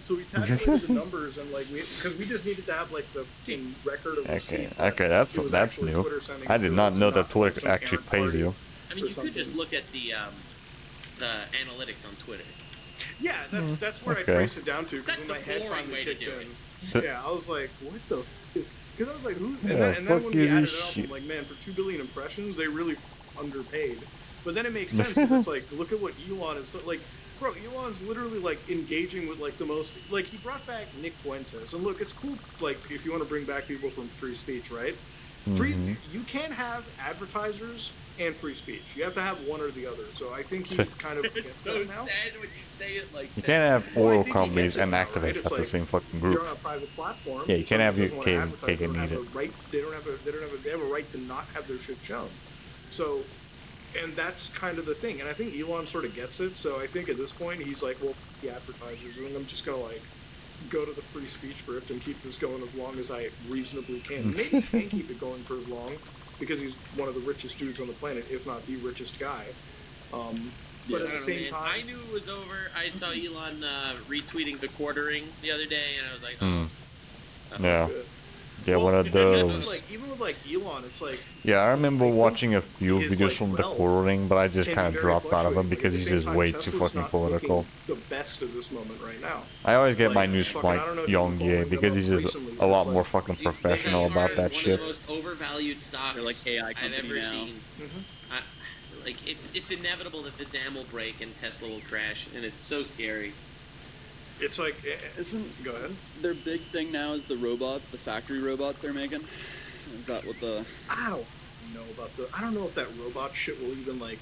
So we calculated the numbers and like because we just needed to have like the fucking record of Okay, receipt that okay, that's it was that's actually new. Twitter sending I it did to not us, know that like Twitter some actually errant pays party. you. I mean, or you could just something. look at the analytics on Twitter. Yeah, that's where Okay. I traced it down to. Because That's when my the head boring finally way to kicked do in, yeah, I was like, what the? Because I was like, who? And, Yeah, then when fuck we is added this it up, shit? I'm like, man, for 2 billion impressions, they really underpaid. But then it makes sense. 'Cause it's like, look at what Elon is like. Bro, Elon's literally like engaging with like the most. Like he brought back Nick Fuentes, and look, it's cool. Like if you want to bring back people from free speech, right? Free, you can't have advertisers and free speech. You have to have one or the other. So I think he kind of It's gets so that now. sad when you say it like You that. can't have Well, I oil think he companies gets it and now, right? activists It's at the like, same fucking You're group. on a private platform. Yeah, you can't have your someone doesn't want to cake advertise, and they eat don't it. have a right. They have a right to not have their shit shown. So, and that's kind of the thing. And I think Elon sort of gets it. So I think at this point he's like, well, the advertisers, and I'm just gonna like go to the free speech script and keep this going as long as I reasonably can. And maybe he can keep it going for as long because he's one of the richest dudes on the planet, if not the richest guy. But I at don't the know, same man. time, I knew it was over. I saw Elon retweeting the quartering the other day, and I was like, Hmm. oh. Yeah, good. yeah, one of those. Even with like Elon, it's like Yeah, I remember I think watching a few his, videos like, from the wealth quartering, but I just can kind be of very dropped out of him fluctuating, because but at he's the same just time, way too Tesla's fucking not political. looking the best at this moment right now. I always get my Like, news fucking, from I like don't know if Young you've Ye followed because them he's just recently, a but lot it's more like- fucking They professional are about that one shit. of the most overvalued stocks They're like AI I've company ever now. seen. Like it's inevitable that the dam will break and Tesla will crash, and it's so scary. It's like, Isn't go ahead. their big thing now is the robots, the factory robots they're making? Is that what the... I don't know about I don't know if that robot shit will even like,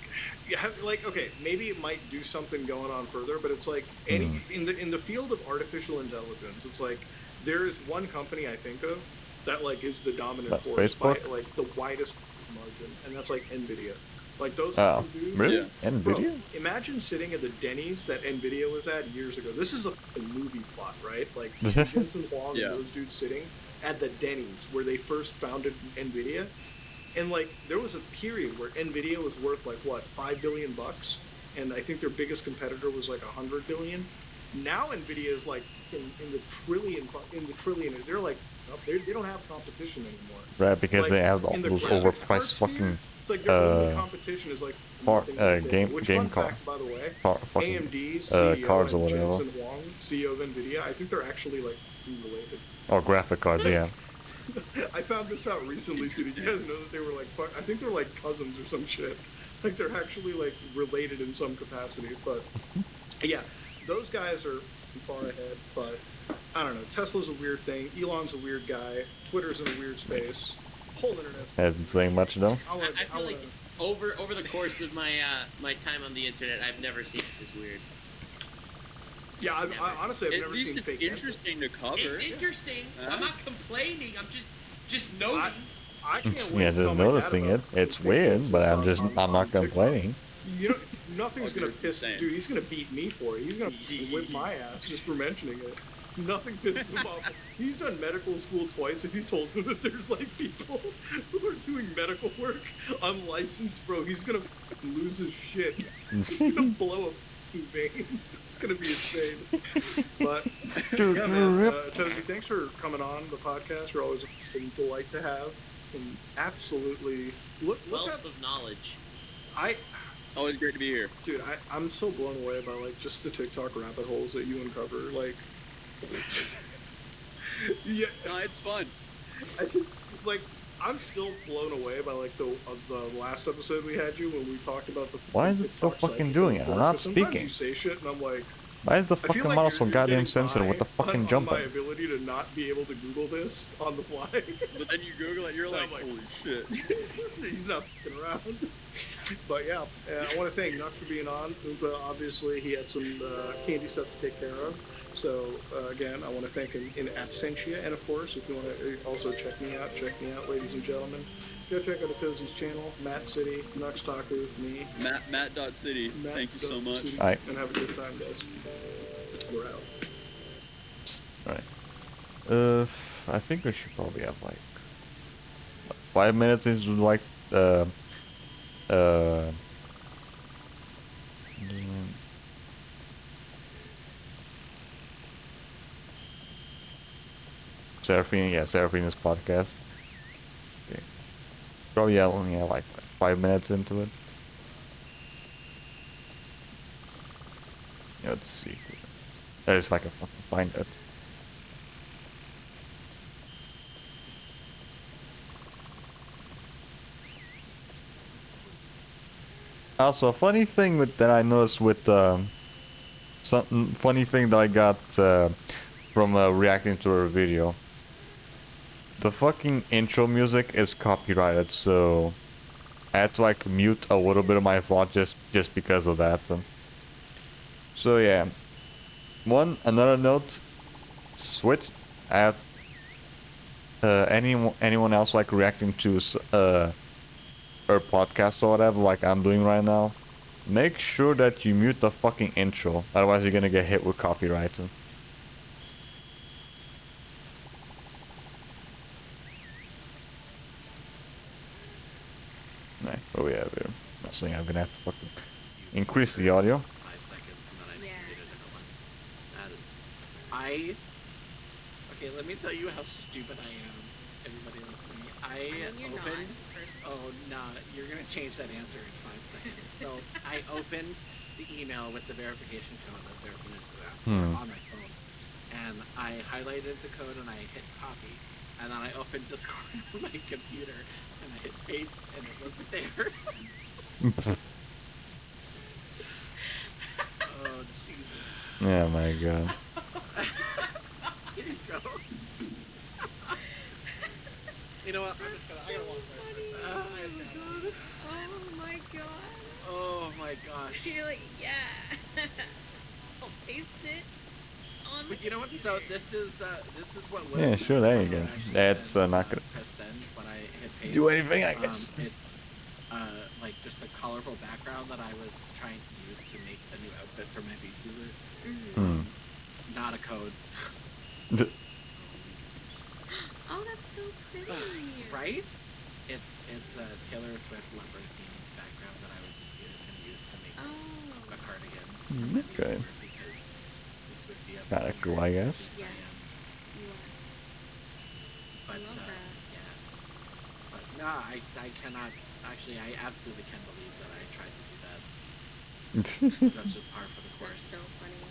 okay, maybe it might do something going on further, but it's like any in the field of artificial intelligence, it's like there is one company I think of that like is the dominant What, force by Facebook? like the widest margin, and that's like Nvidia. Like those Oh, two dudes. really? Yeah. Bro, Nvidia? imagine sitting at the Denny's that Nvidia was at years ago. This is a fucking movie plot, right? Like Jensen Huang Yeah. and those dudes sitting at the Denny's where they first founded Nvidia, and like there was a period where Nvidia was worth like what $5 billion, and I think their biggest competitor was like 100 billion. Now Nvidia is like in the trillion. They're like up there. They don't have competition anymore. Right, because Like, they have all in the those graphics overpriced card sphere, fucking it's like their only competition is like nothing but Nvidia. game Which, game fun card, fact, by the way, fucking AMD's CEO cards or and whatever, Jensen Huang, CEO of Nvidia, I think they're actually like related. or graphic cards. Yeah. I found this out recently too. Did you guys know that they were like? I think they're like cousins or some shit. Like they're actually like related in some capacity. But yeah, those guys are far ahead. But I don't know. Tesla's a weird thing. Elon's a weird guy. Twitter's in a weird space. Whole internet. Hasn't saying much though. I feel like over the course of my my time on the internet, I've never seen it this weird. Yeah, I honestly, I've At never least seen it's fake. interesting to cover. It's interesting. I'm not complaining. I'm just noting. I can't wait Yeah, to tell just my dad noticing it. about It's fake weird, news but I'm on not TikTok. complaining. You know, nothing's Oh, gonna dude, piss, insane. dude. He's gonna beat me for it. He's gonna whip my ass just for mentioning it. Nothing pisses him off. He's done medical school twice. If you told him that there's like people who are doing medical work unlicensed, bro, he's gonna lose his shit. He's gonna blow a vein. It's gonna be insane. But yeah, man. Tozy, thanks for coming on the podcast. You're always a delight to have. And absolutely, look Wealth at of knowledge. It's always great to be here. Dude, I'm so blown away by like just the TikTok rabbit holes that you uncover. Like, yeah, No, it's fun. I think like I'm still blown away by like the last episode we had you when we talked about the. Why is it so TikTok fucking psychic doing it? report, I'm not 'cause sometimes speaking. You say shit and I'm like. Why is the I feel fucking like model so you're goddamn getting sensitive with the by fucking on jumping? my ability to not be able to Google this on the fly. But then you Google it, you're like, I'm like- holy shit. He's not fucking around. But yeah, I want to thank Nux for being on. Oompa, obviously, he had some candy stuff to take care of. So, again, I want to thank him in absentia. And, of course, if you want to also check me out, ladies and gentlemen. Go check out Tozy's channel, Matt City, Nux Taku, me. Matt.city. Thank you so much. City, Alright. and have a good time, guys. We're out. Right. I think we should probably have like 5 minutes is like Seraphina's podcast. Okay. Probably only have like 5 minutes into it. Let's see. That is if I can fucking find it. Also, funny thing that I noticed with something funny thing that I got from reacting to her video. The fucking intro music is copyrighted, so I had to like mute a little bit of my voice just because of that. So yeah. Another note. Switch. Anyone else like reacting to or podcast or whatever, like I'm doing right now, make sure that you mute the fucking intro, otherwise you're gonna get hit with copyright. Right, what we have here? I'm saying I'm gonna have to fucking increase the audio. 5 seconds and then I Yeah. needed a new one. That is. Okay, let me tell you how stupid I am, everybody listening. you're opened. not. Oh, nah, you're gonna change that answer in 5 seconds. So I opened the email with the verification code that Seraphina was asking for on my phone. And I highlighted the code and I hit copy. And then I opened Discord on my computer and I hit paste and it wasn't there. Oh, Jesus. Oh my god. Here you go. You know what? I gotta walk away. Oh my god. Oh my gosh. You're like, yeah. I'll paste it on But you know what? So this is what. Yeah, Will sure, there you actually go. said, That's not gonna press send when I hit paste. do anything, I guess. It's like just a colorful background that I was trying to use to make a new outfit for my VTuber. Not a code. Oh, that's so pretty. Right? It's a Taylor Swift leopard themed background that I was gonna use to make Oh. a cardigan. Okay. Because this Kinda cool, I guess. Yeah. You are. But love that. yeah. But no, I cannot. Actually, I absolutely can believe that I tried to do that. That's just par for the That's course. so funny.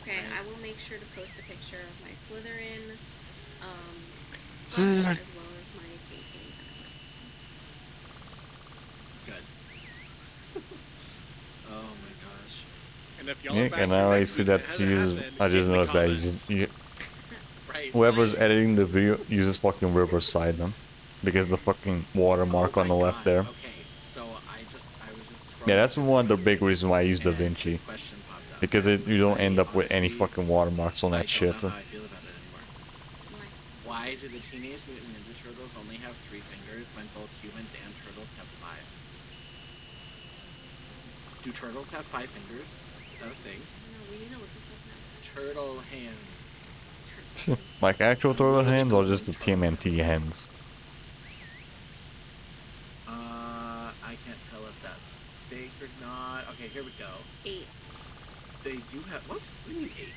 Okay, Right. I will make sure to post a picture of my Slytherin, Slytherin. as well as my painting. Good. Oh my gosh. And if y'all Nick, back and to I next always see week that that you hasn't use. happened, I in just the noticed that comments. Right. whoever's Why- editing the video uses fucking Riverside them because the fucking watermark Oh on the my left God. there. Okay, so I was just. Yeah, that's scrolling one of the through big reasons why I use and this DaVinci. question popped up. Because you don't end up with any Honestly, fucking watermarks on I that don't shit. know how I feel about it anymore. Why? Why do the Teenage Mutant Ninja Turtles only have 3 fingers when both humans and turtles have 5? Do turtles have 5 fingers? Is that a thing? No, we need to look this up now. Turtle hands. Like actual turtle hands or just the TMNT hands? I can't tell if that's fake or not. Okay, here we go. 8. They do have. What? What do you mean 8? I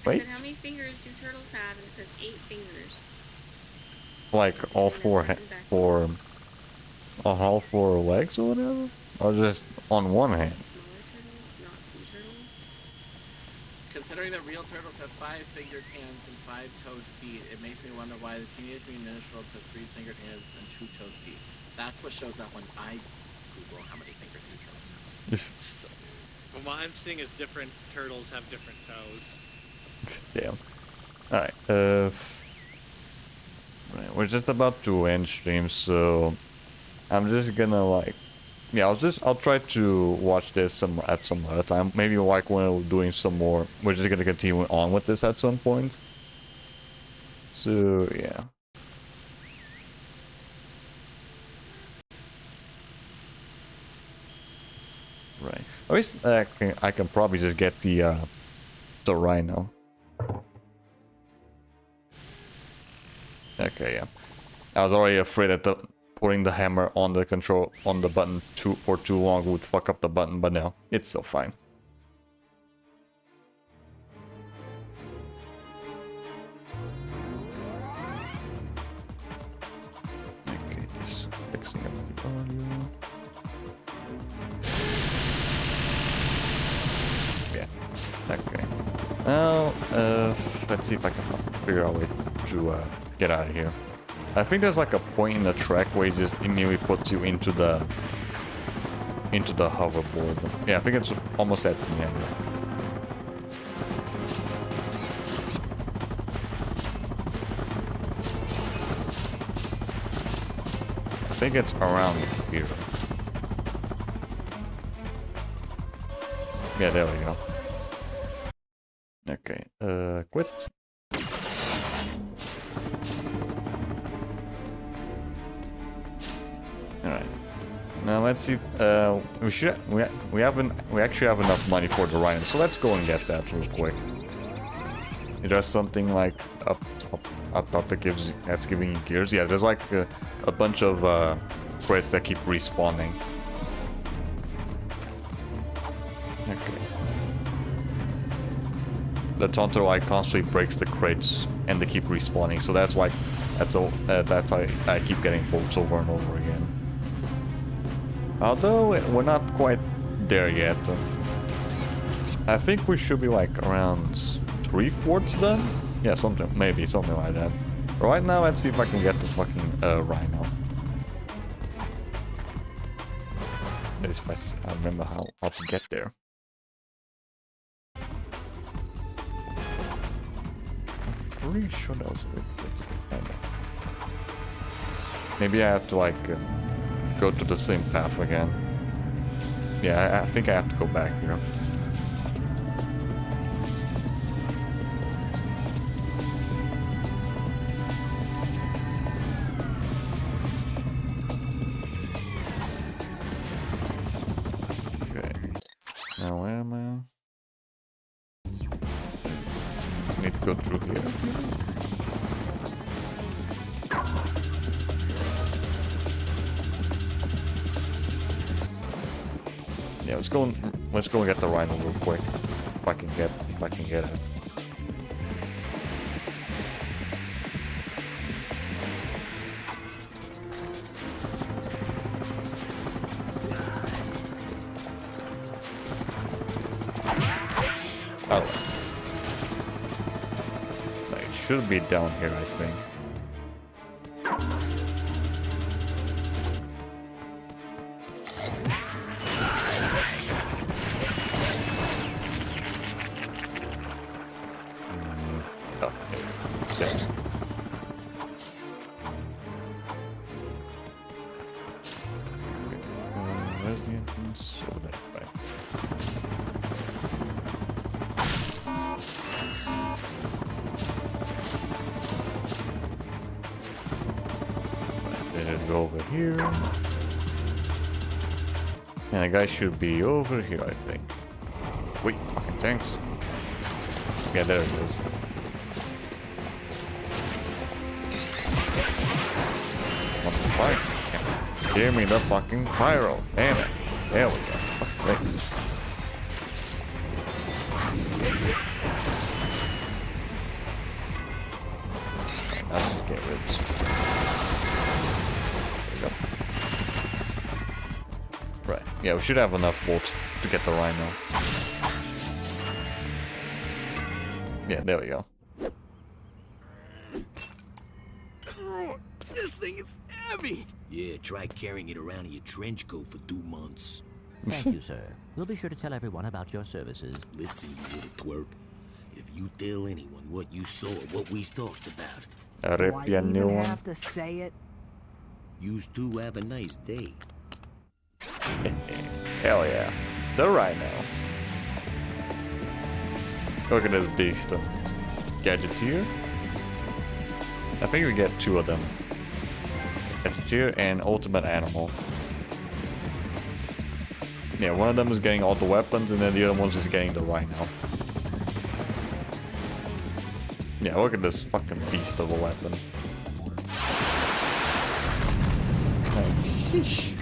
Wait, said, how many fingers do turtles have? And it says 8 fingers. like all four on all 4 legs or whatever, or just on one hand? Smaller turtles, not sea turtles. Considering that real turtles have 5-fingered hands and 5-toed feet, it makes me wonder why the Teenage Mutant Ninja Turtles have 3-fingered hands and 2-toed feet. That's what shows up when I Google how many fingers do turtles have. From what I'm seeing is different turtles have different toes. Damn. Alright, right, we're just about to end stream, so I'm just gonna like, yeah, I'll try to watch this at some other time. Maybe like when we're doing some more, we're just gonna continue on with this at some point. So yeah. Right. At least I can probably just get the rhino. Okay, yeah. I was already afraid that putting the hammer on the control on the button for too long would fuck up the button, but no, it's still fine. Okay, just fixing up the audio. Yeah. Okay. Now, let's see if I can figure out a way to get out of here. I think there's like a point in the track where it just immediately puts you into the hoverboard. Yeah, I think it's almost at the end. I think it's around here. Yeah, there we go. Okay, quit. Alright. Now let's see. We actually have enough money for the rhino, so let's go and get that real quick. Is there something like up top that's giving you gears? Yeah, there's like a bunch of crates that keep respawning. Okay. The Tonto like constantly breaks the crates and they keep respawning, so that's why that's how I keep getting bolts over and over again. Although we're not quite there yet. I think we should be like around 3/4 done? Yeah, maybe something like that. Right now, let's see if I can get the fucking rhino. That is if I remember how to get there. I'm pretty sure that was a bit good. Maybe I have to like go to the same path again. Yeah, I think I have to go back here. Okay. Now where am I? I need to go through here. Yeah, let's go and get the rhino real quick. If I can get it. Alright. It should be down here, I think. Oh, yeah. Six. Where's the entrance? Over there, right. Then it'll go over here. And the guy should be over here, I think. Wait, fucking tanks. Yeah, there it is. What the fuck? Give me the fucking pyro. Damn it. There we go. Fuck's sakes. Let's just get rid of this. There we go. Right. Yeah, we should have enough bolts to get the rhino. Yeah, there we go. This thing is heavy. Yeah, try carrying it around in your trench coat for 2 months. Thank you, sir. We'll be sure to tell everyone about your services. Listen, you little twerp. If you tell anyone what you saw or what we talked about, Rip ya new one. have to say it? yous two have a nice day. Hell yeah. The rhino. Look at this beast. Gadgeteer. I think we get 2 of them. Gadgeteer and ultimate animal. Yeah, one of them is getting all the weapons and then the other one's just getting the rhino. Yeah, look at this fucking beast of a weapon. Oh, sheesh.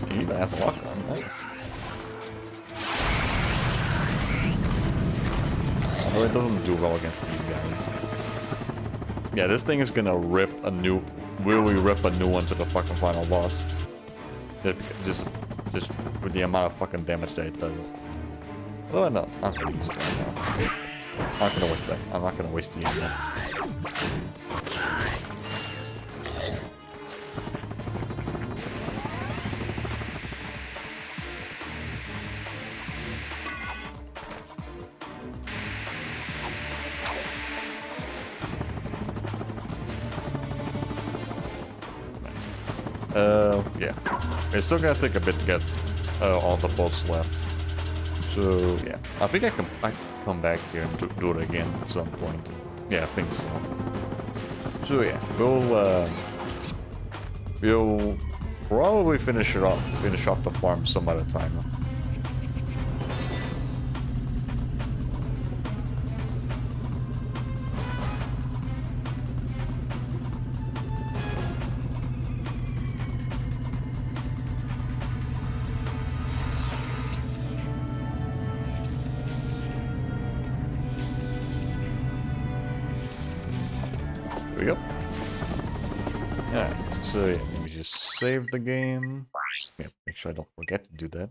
He even has a lock on, nice. Although it doesn't do well against these guys. Yeah, this thing is gonna really rip a new one to the fucking final boss. Just with the amount of fucking damage that it does. Oh no, I'm not gonna use it right now. I'm not gonna waste that. I'm not gonna waste the ammo. Yeah. It's still gonna take a bit to get all the bolts left. So, yeah. I think I can come back here and do it again at some point. Yeah, I think so. So, yeah. We'll probably finish off the farm some other time. There we go. Alright, so yeah, let me just save the game. Yeah, make sure I don't forget to do that.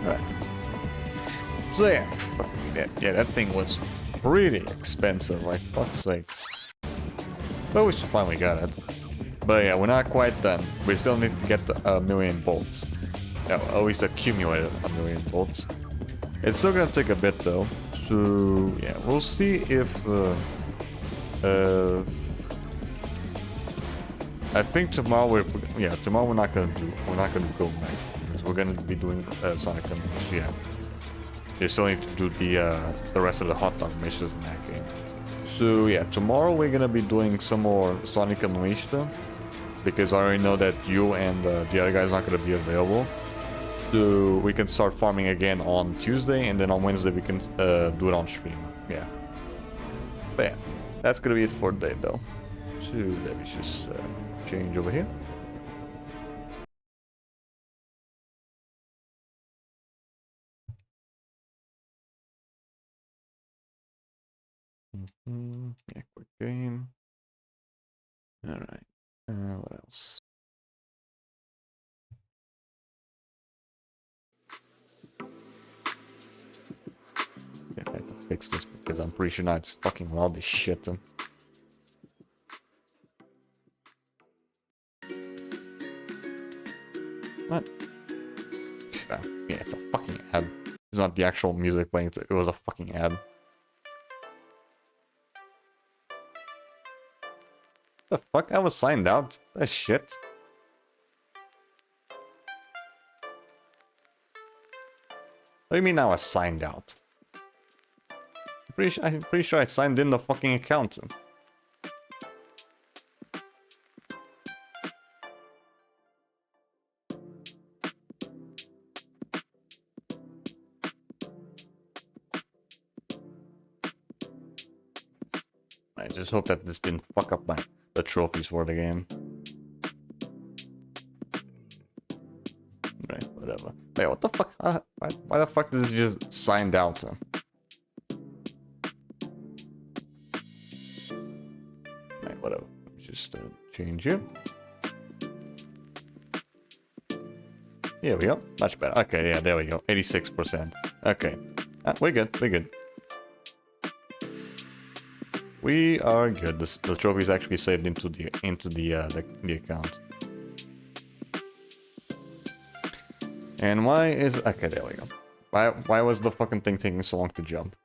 Right. So yeah, that thing was pretty expensive, like fuck's sakes. But we finally got it. But yeah, we're not quite done. We still need to get a million bolts. No, at least accumulate a million bolts. It's still gonna take a bit though. So yeah, we'll see if I think tomorrow we're not gonna go back because we're gonna be doing Sonic Unleashed. Yeah, you still need to do the rest of the hot dog missions in that game. So yeah, tomorrow we're gonna be doing some more Sonic Unleashed because I already know that you and the other guys aren't gonna be available. So we can start farming again on Tuesday, and then on Wednesday we can do it on stream. Yeah. But yeah, that's gonna be it for today though. So let me just change over here. Yeah, quick game. Alright. What else? Yeah, I have to fix this because I'm pretty sure now it's fucking loud as shit. What? Yeah, it's a fucking ad. It's not the actual music playing, it was a fucking ad. The fuck? I was signed out? That shit. What do you mean I was signed out? I'm pretty sure I signed in the fucking account. I just hope that this didn't fuck up the trophies for the game. Right, whatever. Hey, what the fuck? Why the fuck does it just signed out? Right, whatever. Just change it. Here we go. Much better. Okay, yeah, there we go. 86%. Okay. We're good. We're good. We are good. The trophy is actually saved into the account. And why is... Okay, there we go. Why was the fucking thing taking so long to jump?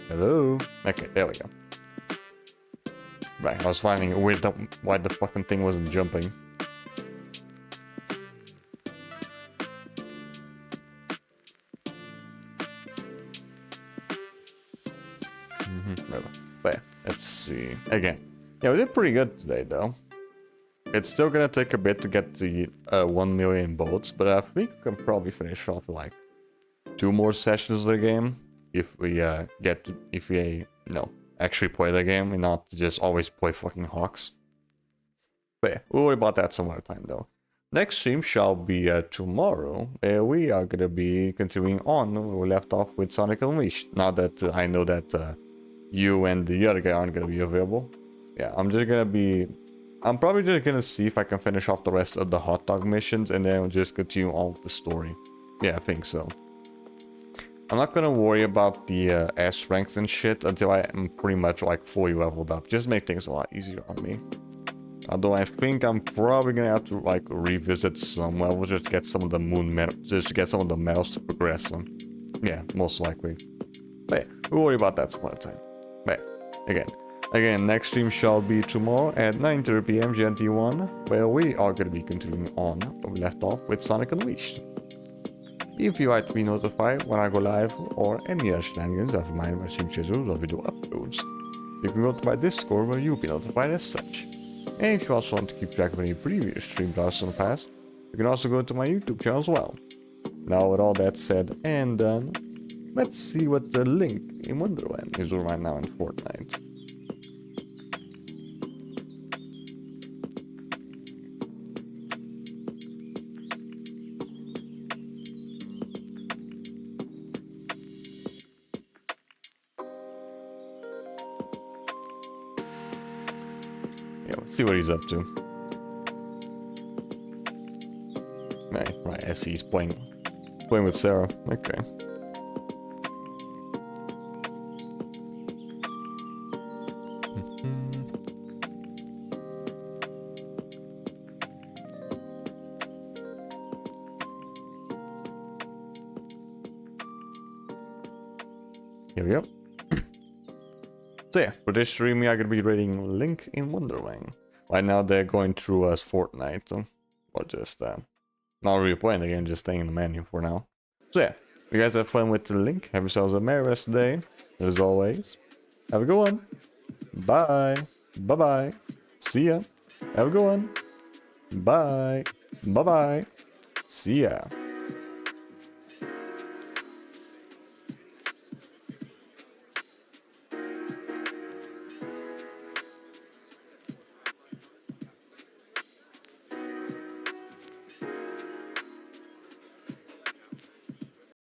Hello? Okay, there we go. Right, I was finding weird why the fucking thing wasn't jumping. But yeah, let's see. Again. Yeah, we did pretty good today, though. It's still gonna take a bit to get the 1 million votes, but I think we can probably finish off like 2 more sessions of the game if we actually play the game and not just always play fucking Hawks. But yeah, we'll worry about that some other time though. Next stream shall be tomorrow, where we are gonna be continuing on where we left off with Sonic Unleashed. Now that I know that you and the other guy aren't gonna be available. Yeah, I'm probably just gonna see if I can finish off the rest of the hot dog missions and then just continue on with the story. Yeah, I think so. I'm not gonna worry about the S ranks and shit until I am pretty much like fully leveled up. Just make things a lot easier on me. Although I think I'm probably gonna have to like revisit some levels just to get some of the just to get some of the medals to progress them. Yeah, most likely. But yeah, we'll worry about that some other time. But again, next stream shall be tomorrow at 9:30 PM GMT1, where we are going to be continuing on where we left off with Sonic Unleashed. If you like to be notified when I go live or any other shenanigans of mine where stream schedules or video uploads, you can go to my Discord where you'll be notified as such. And if you also want to keep track of any previous stream broadcasts in the past, you can also go to my YouTube channel as well. Now with all that said and done, let's see what the Link in Wonderland is doing right now in Fortnite. Yeah, let's see what he's up to. Right, I see he's playing with Sarah. Okay. Here we go. So yeah, for this stream we are going to be rating Link in Wonderland. Right now they're going through Fortnite, or just not really playing the game, just staying in the menu for now. So yeah, you guys have fun with the Link, have yourselves a merry rest of the day, as always. Have a good one. Bye. Bye-bye. See ya. Have a good one. Bye. Bye-bye. See ya.